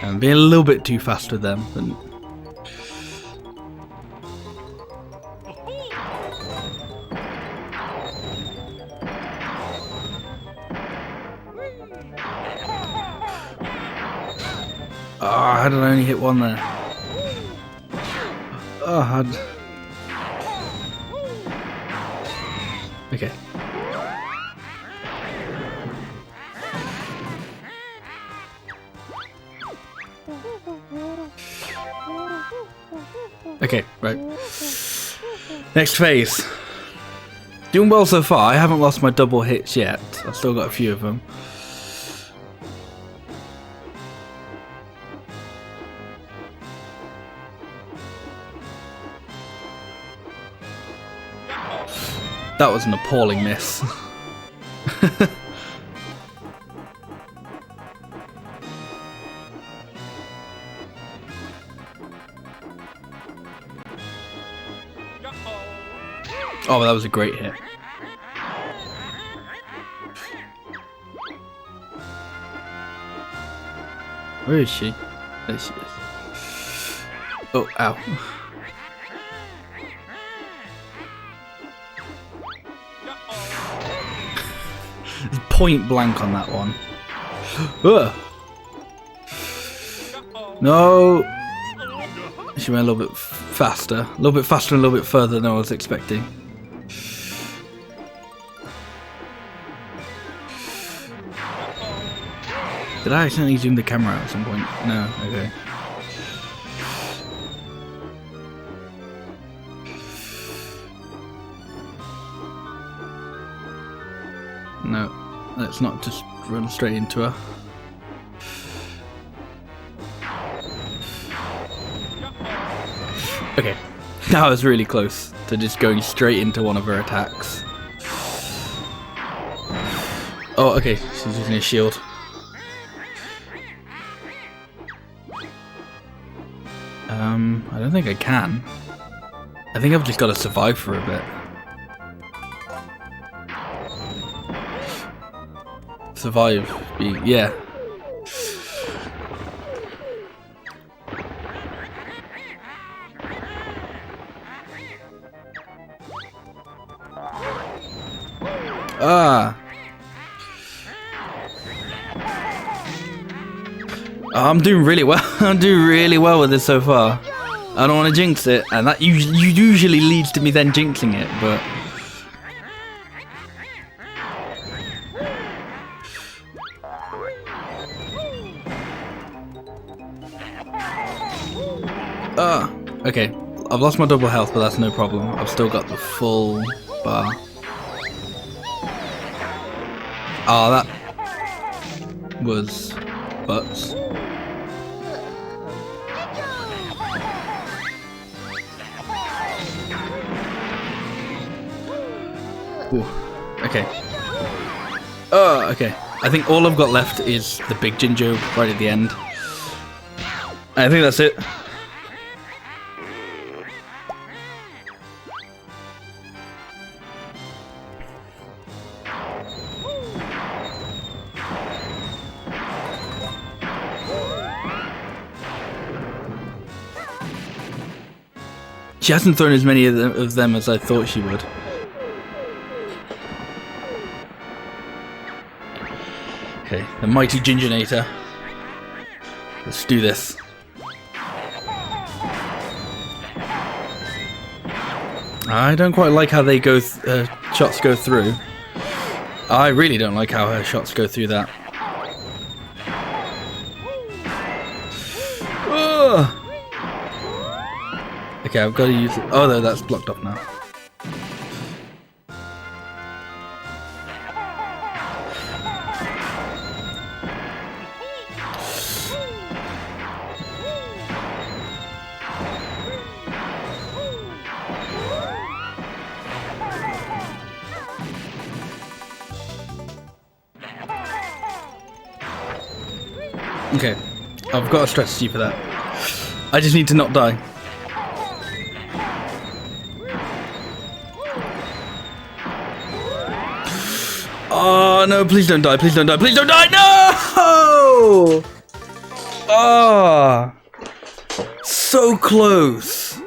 A: I'm being a little bit too fast with them. And how did I only hit one there? Oh, okay. Okay, right. Next phase. Doing well so far. I haven't lost my double hits yet. I've still got a few of them. That was an appalling miss. Oh, that was a great hit. Where is she? There she is. Oh, ow. Point blank on that one. Ugh. No. She went a little bit faster. A little bit faster and a little bit further than I was expecting. Did I accidentally zoom the camera out at some point? No, okay. No, let's not just run straight into her. Okay, that was really close to just going straight into one of her attacks. Oh, okay, she's using a shield. I don't think I can. I think I've just got to survive for a bit. Survive, yeah. Ah. I'm doing really well. I'm doing really well with this so far. I don't want to jinx it, and that usually leads to me then jinxing it, but... Okay. I've lost my double health, but that's no problem. I've still got the full bar. Ah, that was butts. Ooh, okay. Oh, okay. I think all I've got left is the big Jinjo right at the end. I think that's it. She hasn't thrown as many of them as I thought she would. Okay, the mighty Gingernator. Let's do this. I don't quite like how they go. Shots go through. I really don't like how her shots go through that. Ugh. Okay, I've got to use it. Oh no, that's blocked off now. Okay, I've got a strategy for that. I just need to not die. Oh no, please don't die, please don't die, please don't die, no! Ah, so close.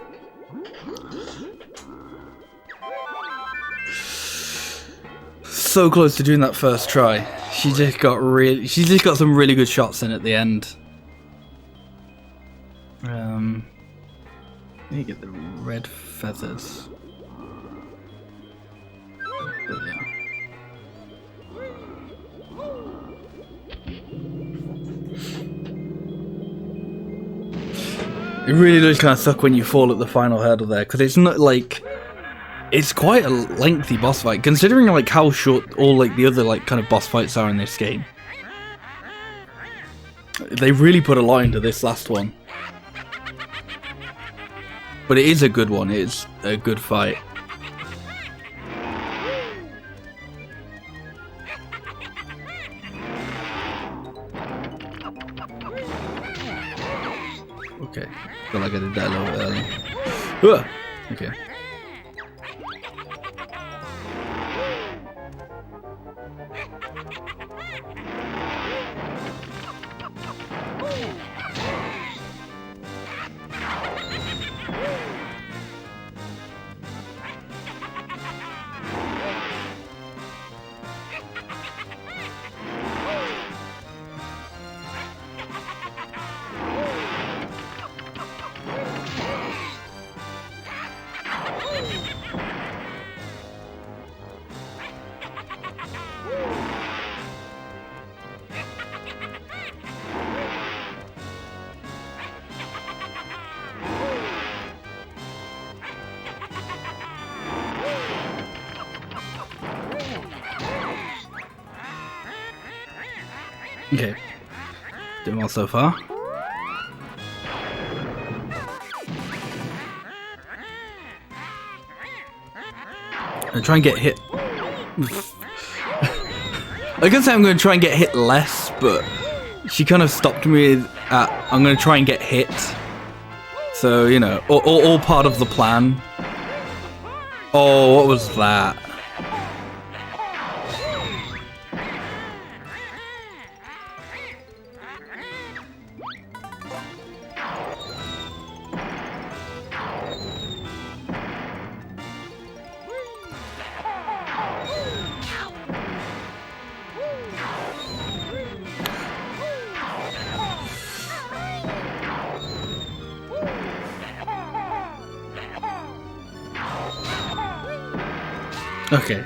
A: So close to doing that first try. She just got some really good shots in at the end. Let me get the red feathers. There they are. It really does kind of suck when you fall at the final hurdle there, because it's not like, it's quite a lengthy boss fight, considering like how short all like the other like kind of boss fights are in this game. They really put a lot into this last one. But it is a good one, it's a good fight. Okay, feel like I did that a little bit early. Okay. Okay, doing well so far. I'm gonna try and get hit. I guess I'm gonna try and get hit less, but she kind of stopped me at I'm gonna try and get hit. So, you know, all part of the plan. Oh, what was that? Okay.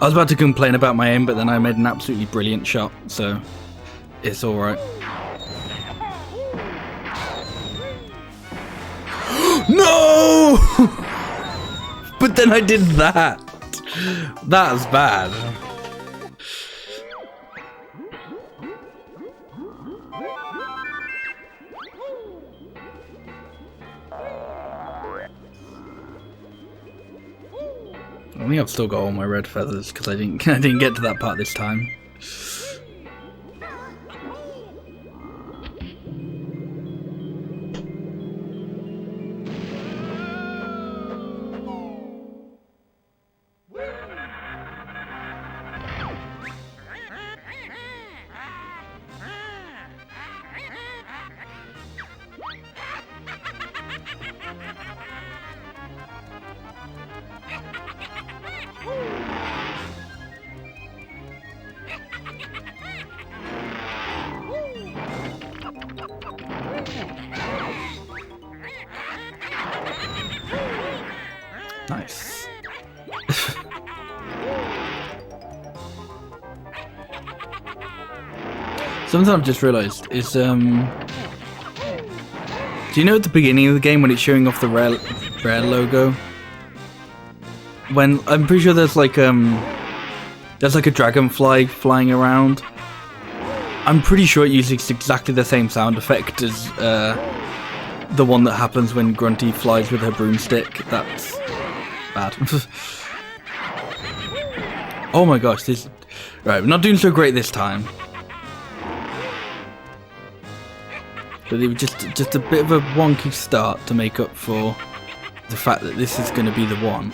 A: I was about to complain about my aim, but then I made an absolutely brilliant shot, so it's alright. No! But then I did that. That's bad. I think I've still got all my red feathers because I didn't get to that part this time. Nice. Something I've just realised is, do you know at the beginning of the game when it's showing off the rare logo? When, I'm pretty sure there's like a dragonfly flying around. I'm pretty sure it uses exactly the same sound effect as the one that happens when Grunty flies with her broomstick. That's bad. Oh my gosh, this... Right, we're not doing so great this time. But it was just a bit of a wonky start to make up for the fact that this is going to be the one.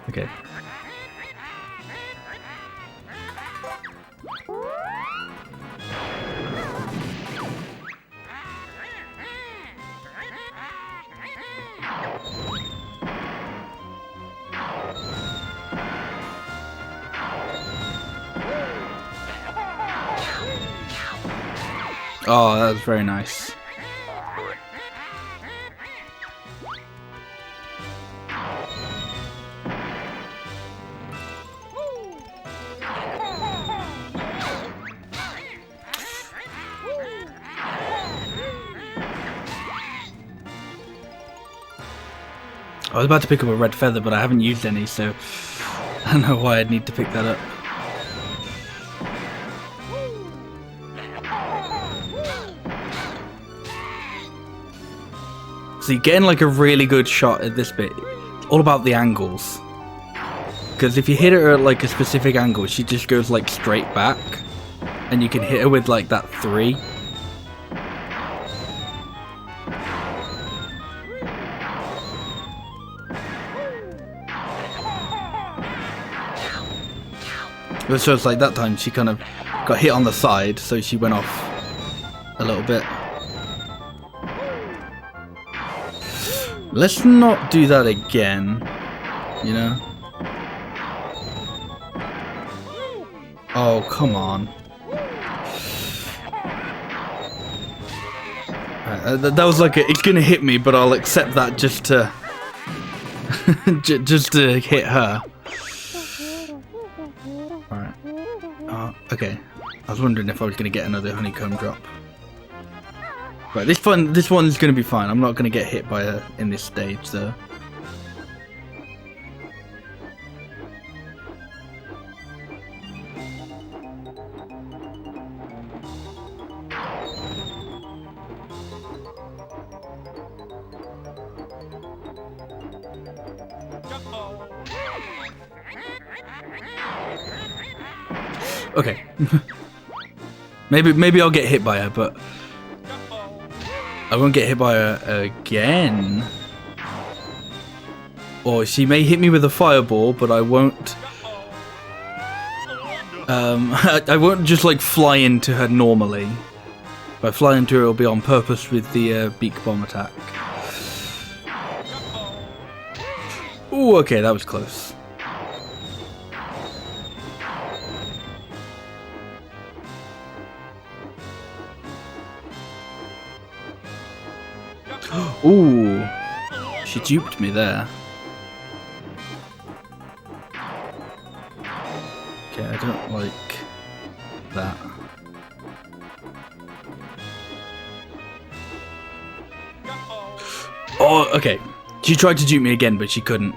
A: Okay. Oh, that was very nice. I was about to pick up a red feather, but I haven't used any, so I don't know why I'd need to pick that up. See, getting like a really good shot at this bit, it's all about the angles. Because if you hit her at like a specific angle, she just goes like straight back. And you can hit her with like that 3. So it's like that time she kind of got hit on the side, so she went off a little bit. Let's not do that again, you know? Oh, come on. That was like it's gonna hit me, but I'll accept that just to just to hit her. Alright. Okay. I was wondering if I was gonna get another honeycomb drop. Right, this one's gonna be fine. I'm not gonna get hit by her in this stage, though. Okay. maybe I'll get hit by her, but I won't get hit by her again. Or she may hit me with a fireball, but I won't. I won't just like fly into her normally. If I fly into her, it'll be on purpose with the beak bomb attack. Ooh, okay, that was close. Ooh, she duped me there. Okay, I don't like that. Oh, okay. She tried to dupe me again, but she couldn't.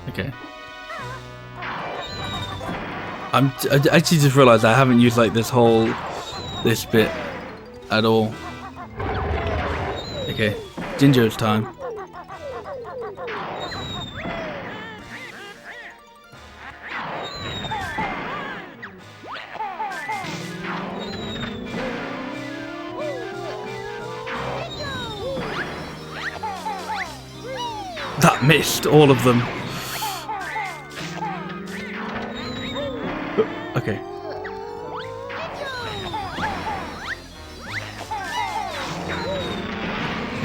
A: Okay. I actually just realised I haven't used like this bit at all. Okay, Jinjo's time. That missed all of them. Okay.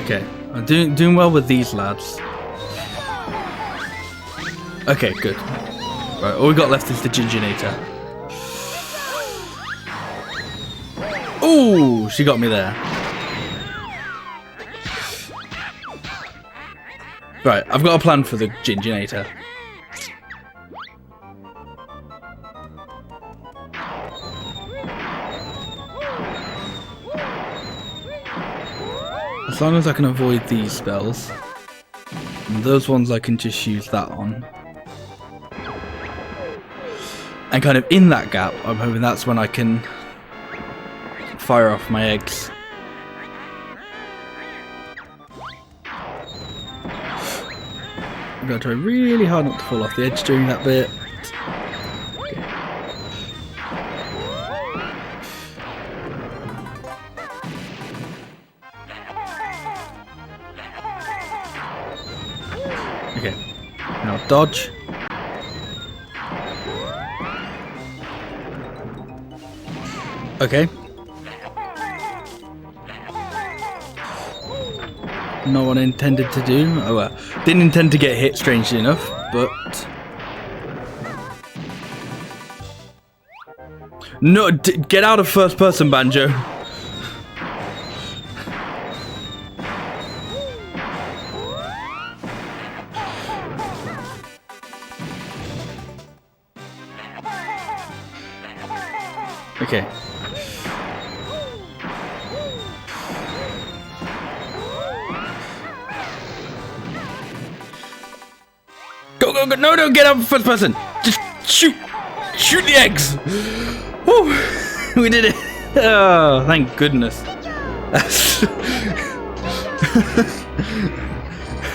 A: Okay, I'm doing well with these lads. Okay, good. Right, all we got left is the Ginginator. Ooh, she got me there. Right, I've got a plan for the Ginginator. As long as I can avoid these spells, and those ones I can just use that on. And kind of in that gap, I'm hoping that's when I can fire off my eggs. I'm going to try really hard not to fall off the edge during that bit. Okay, now dodge. Okay. not what I intended to do. Oh well, didn't intend to get hit, strangely enough, but... No, get out of first person, Banjo. Okay. Go, go, go. No, no, get up first person. Just shoot. Shoot the eggs. Woo. We did it. Oh, thank goodness.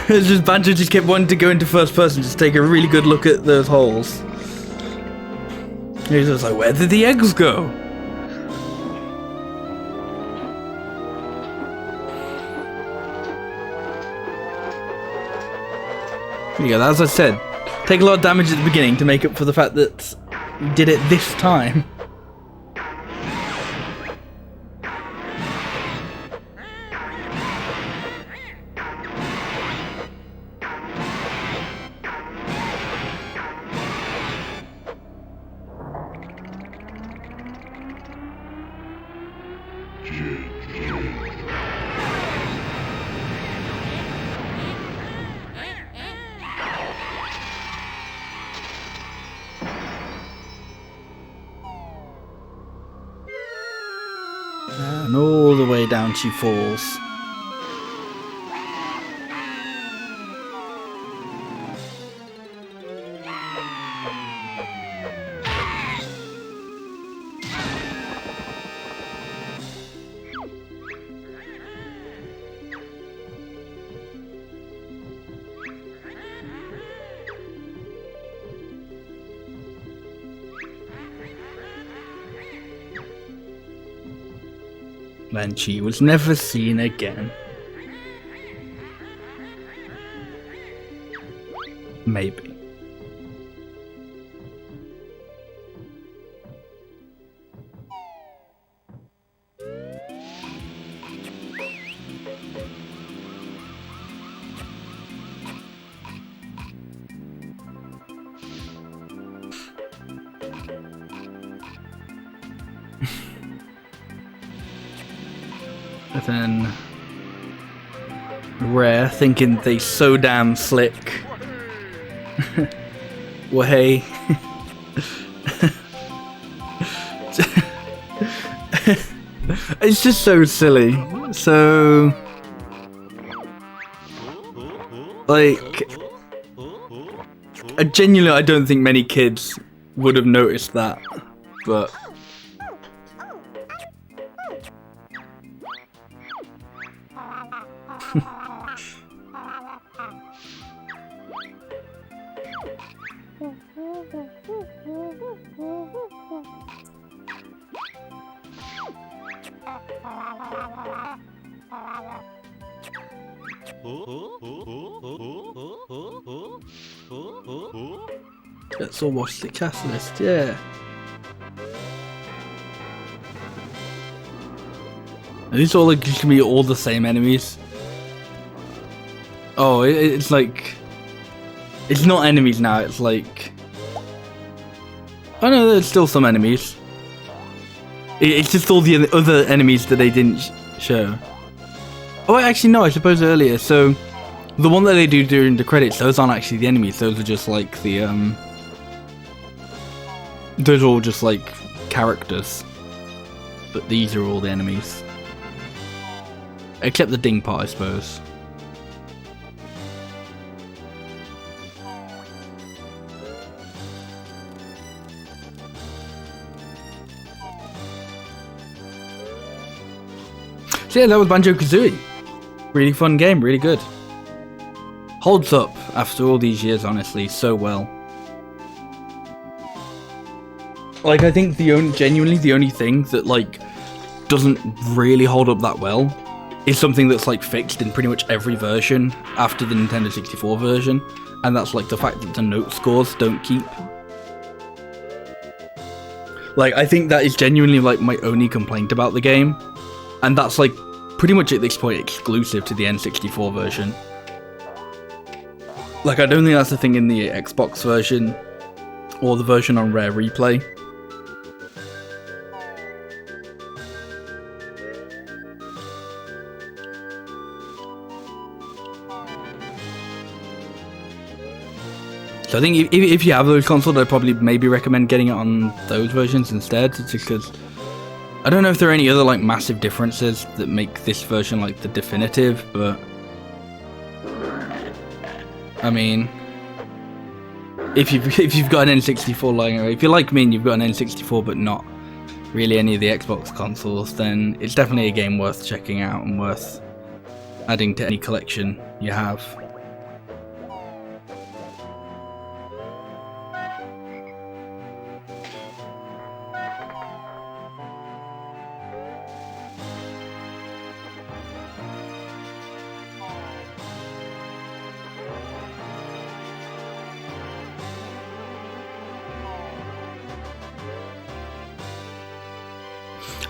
A: It's just Banjo just kept wanting to go into first person, just take a really good look at those holes. He's just like, where did the eggs go? There you go, as I said, take a lot of damage at the beginning to make up for the fact that we did it this time. And all the way down she falls. Then she was never seen again. Maybe. And then Rare, thinking they so damn slick. Well, hey. It's just so silly. So, like, genuinely, I don't think many kids would have noticed that, but. Let's all watch the cast list, yeah. Are these all like gonna be all the same enemies? Oh, it's like, it's not enemies now. It's like, oh no, there's still some enemies. It's just all the other enemies that they didn't show. Oh, actually no, I suppose earlier. So the one that they do during the credits, those aren't actually the enemies. Those are just like the those are all just like characters. But these are all the enemies. Except the ding part, I suppose. So yeah, that was Banjo Kazooie. Really fun game, really good. Holds up after all these years, honestly, so well. Like, I think genuinely the only thing that like doesn't really hold up that well is something that's like fixed in pretty much every version after the Nintendo 64 version, and that's like the fact that the note scores don't keep. Like, I think that is genuinely like my only complaint about the game, and that's like pretty much at this point exclusive to the N64 version. Like, I don't think that's the thing in the Xbox version or the version on Rare Replay. So I think if you have those consoles, I'd probably maybe recommend getting it on those versions instead, just because I don't know if there are any other like massive differences that make this version like the definitive, but I mean, if you've got an N64 lying around, if you're like me and you've got an N64 but not really any of the Xbox consoles, then it's definitely a game worth checking out and worth adding to any collection you have.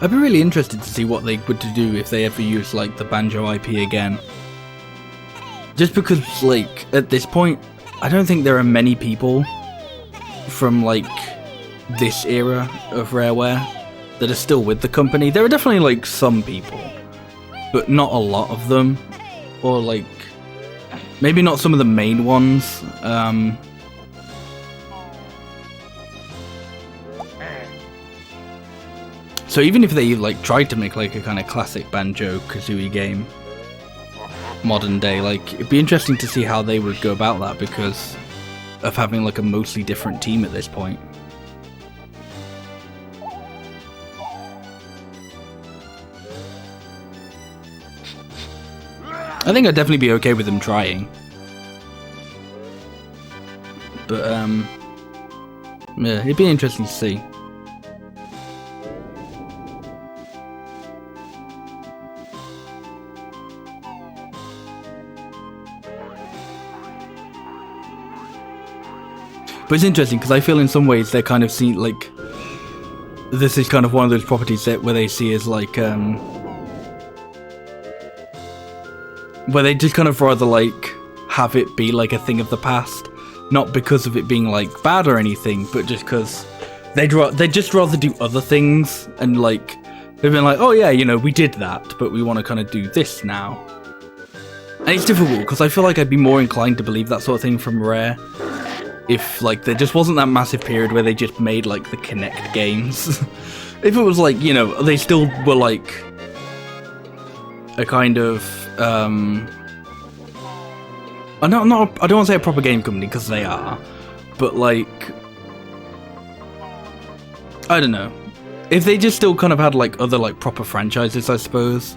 A: I'd be really interested to see what they would do if they ever use like the Banjo IP again. Just because like at this point, I don't think there are many people from like this era of Rareware that are still with the company. There are definitely like some people, but not a lot of them, or like maybe not some of the main ones. So even if they like tried to make like a kind of classic Banjo Kazooie game, modern day, like it'd be interesting to see how they would go about that because of having like a mostly different team at this point. I think I'd definitely be okay with them trying, but yeah, it'd be interesting to see. But it's interesting because I feel in some ways they're kind of seen like this is kind of one of those properties that where they see as like where they just kind of rather like have it be like a thing of the past, not because of it being like bad or anything, but just because they'd just rather do other things, and like they've been like, oh yeah, you know, we did that, but we want to kind of do this now. And it's difficult because I feel like I'd be more inclined to believe that sort of thing from Rare if like there just wasn't that massive period where they just made like the Kinect games. If it was like, you know, they still were like a kind of I don't want to say a proper game company because they are, but like I don't know, if they just still kind of had like other like proper franchises, I suppose.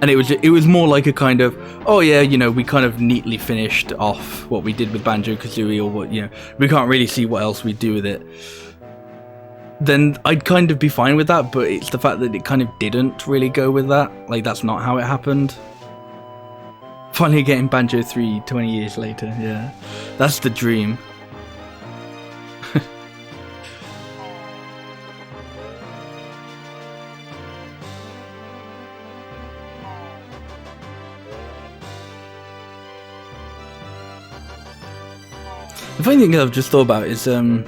A: And it was more like a kind of, oh yeah, you know, we kind of neatly finished off what we did with Banjo Kazooie, or what, you know, we can't really see what else we'd do with it. Then I'd kind of be fine with that, but it's the fact that it kind of didn't really go with that. Like, that's not how it happened. Finally getting Banjo 3 20 years later, yeah. That's the dream. The funny thing I've just thought about is the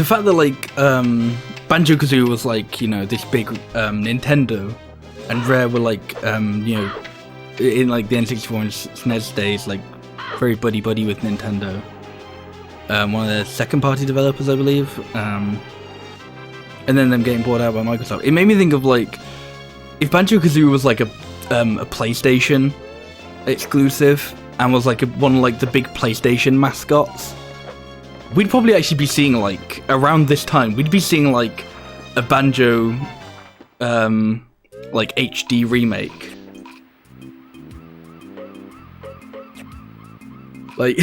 A: fact that like Banjo Kazooie was like, you know, this big Nintendo, and Rare were like you know, in like the N64 and SNES days, like very buddy with Nintendo. One of their second party developers, I believe, and then them getting bought out by Microsoft. It made me think of like if Banjo Kazooie was like a PlayStation exclusive and was like one of like the big PlayStation mascots, we'd probably actually be seeing like around this time we'd be seeing like a Banjo like HD remake. Like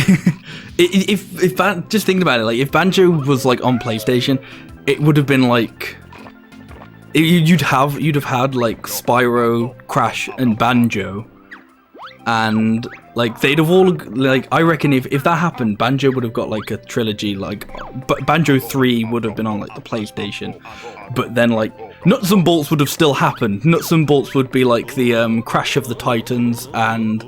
A: if just thinking about it, like if Banjo was like on PlayStation, it would have been like you'd have had like Spyro, Crash, and Banjo, and like they'd have all like, I reckon if that happened, Banjo would have got like a trilogy, like Banjo 3 would have been on like the PlayStation, but then like Nuts and bolts would have still happened. Nuts and bolts would be like the Crash of the Titans and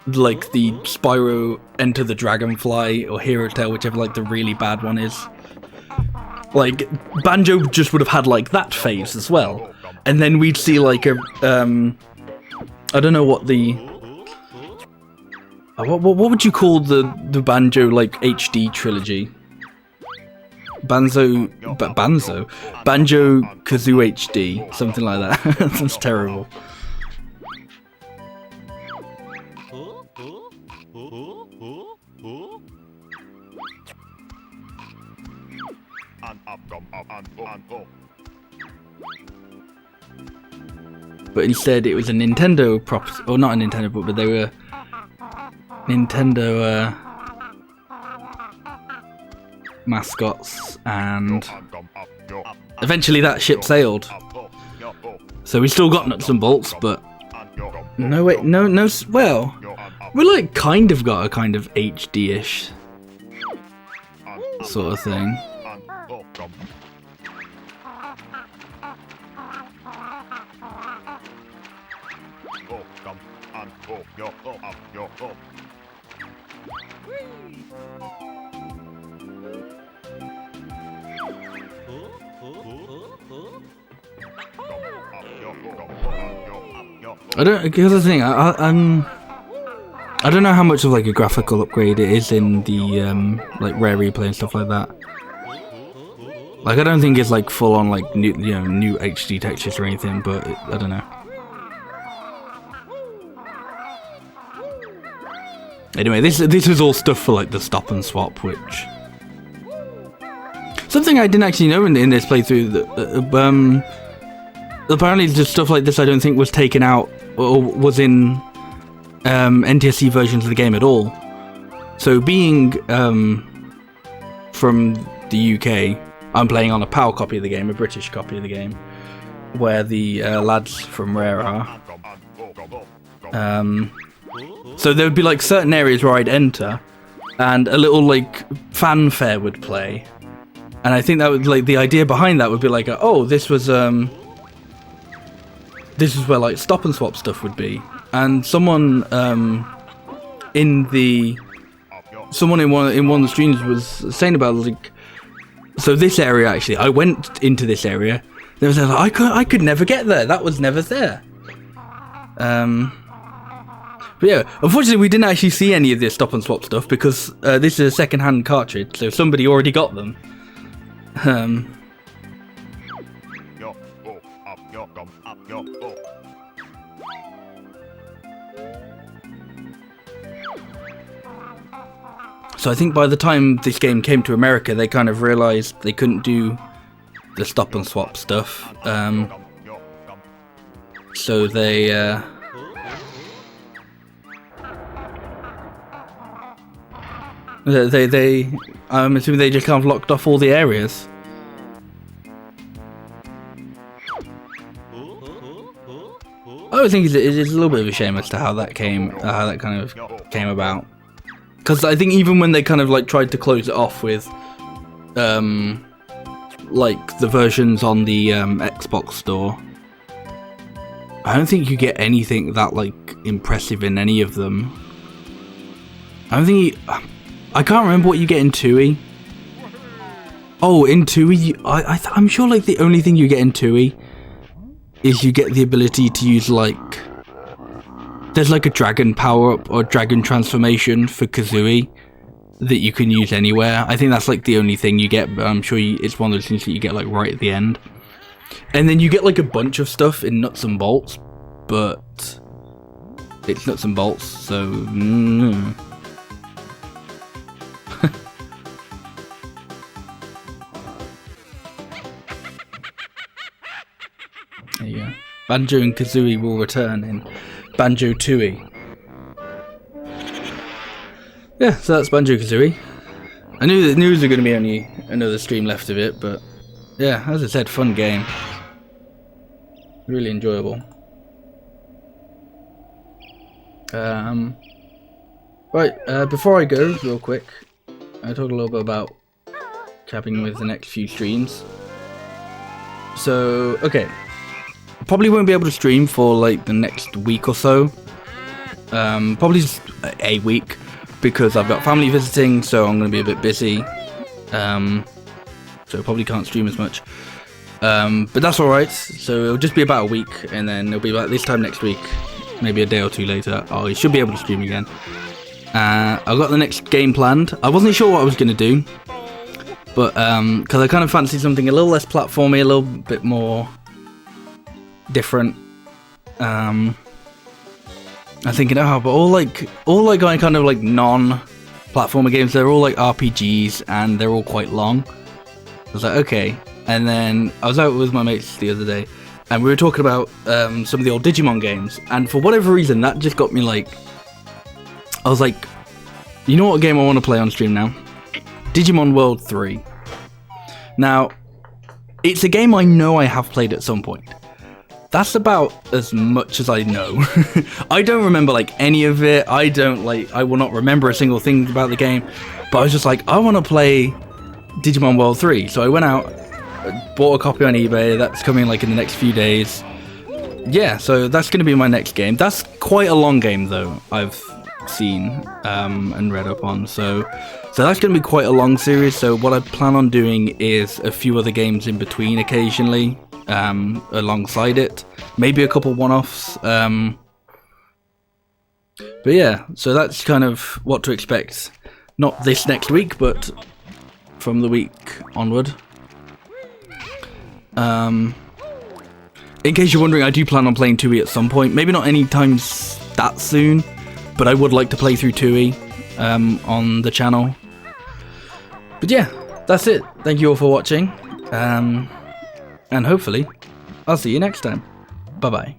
A: like the Spyro Enter the Dragonfly or Hero Tail, whichever like the really bad one is. Like Banjo just would have had like that phase as well, and then we'd see like a I don't know what the what would you call the Banjo like HD trilogy? Banjo Kazooie HD, something like that. That's terrible. But instead it was a Nintendo property, or not a Nintendo, but they were Nintendo mascots, and eventually that ship sailed. So we still got nuts and bolts, but no wait, no, well, we like kind of got a kind of HD-ish sort of thing. I don't, because the thing, I don't know how much of like a graphical upgrade it is in the like Rare Replay and stuff like that. Like I don't think it's like full on like new, you know, new HD textures or anything, but I don't know. Anyway, this is all stuff for like the stop and swap, which something I didn't actually know in this playthrough that apparently just stuff like this I don't think was taken out or was in NTSC versions of the game at all. So being from the UK, I'm playing on a PAL copy of the game, a British copy of the game, where the lads from Rare are. So there would be like certain areas where I'd enter, and a little like fanfare would play, and I think that would like the idea behind that would be like, oh, this was this is where like stop and swap stuff would be, and someone in one of the streams was saying about like, so this area actually, I went into this area. There was like, I could never get there. That was never there. But yeah, unfortunately we didn't actually see any of this stop and swap stuff because this is a second-hand cartridge, so somebody already got them. So I think by the time this game came to America, they kind of realized they couldn't do the stop and swap stuff. So they I'm assuming they just kind of locked off all the areas. I think it's a little bit of a shame as to how that kind of came about. Because I think even when they kind of like tried to close it off with, like the versions on the Xbox store, I don't think you get anything that like impressive in any of them. I don't think. I can't remember what you get in TUI. Oh, in TUI, I'm sure like the only thing you get in TUI is you get the ability to use like, there's like a dragon power-up or dragon transformation for Kazooie that you can use anywhere. I think that's like the only thing you get, but I'm sure it's one of those things that you get like right at the end. And then you get like a bunch of stuff in Nuts and Bolts, but it's Nuts and Bolts, so... There you go. Banjo and Kazooie will return in Banjo Tooie. Yeah, so that's Banjo Kazooie. I knew that there was going to be only another stream left of it, but yeah, as I said, fun game. Really enjoyable. Right, before I go, real quick, I'll talk a little bit about capping with the next few streams. So, okay. Probably won't be able to stream for like the next week or so. Probably just a week, because I've got family visiting, so I'm going to be a bit busy. So probably can't stream as much. But that's alright. So it'll just be about a week, and then it'll be about this time next week, maybe a day or two later, I should be able to stream again. I've got the next game planned. I wasn't sure what I was going to do, but because I kind of fancy something a little less platformy, a little bit more different. I'm thinking, but all kind of like non-platformer games, they're all like RPGs, and they're all quite long. I was like, okay. And then I was out with my mates the other day, and we were talking about some of the old Digimon games, and for whatever reason, that just got me like, I was like, you know what game I want to play on stream now? Digimon World 3. Now, it's a game I know I have played at some point. That's about as much as I know. I don't remember like any of it. I will not remember a single thing about the game, but I was just like, I want to play Digimon World 3. So I went out, bought a copy on eBay. That's coming like in the next few days. Yeah, so that's going to be my next game. That's quite a long game though, I've seen and read up on. So that's going to be quite a long series. So what I plan on doing is a few other games in between occasionally, alongside it. Maybe a couple one-offs. But yeah, so that's kind of what to expect. Not this next week, but from the week onward. In case you're wondering, I do plan on playing 2E at some point. Maybe not anytime that soon, but I would like to play through 2E on the channel. But yeah, that's it. Thank you all for watching. And hopefully, I'll see you next time. Bye-bye.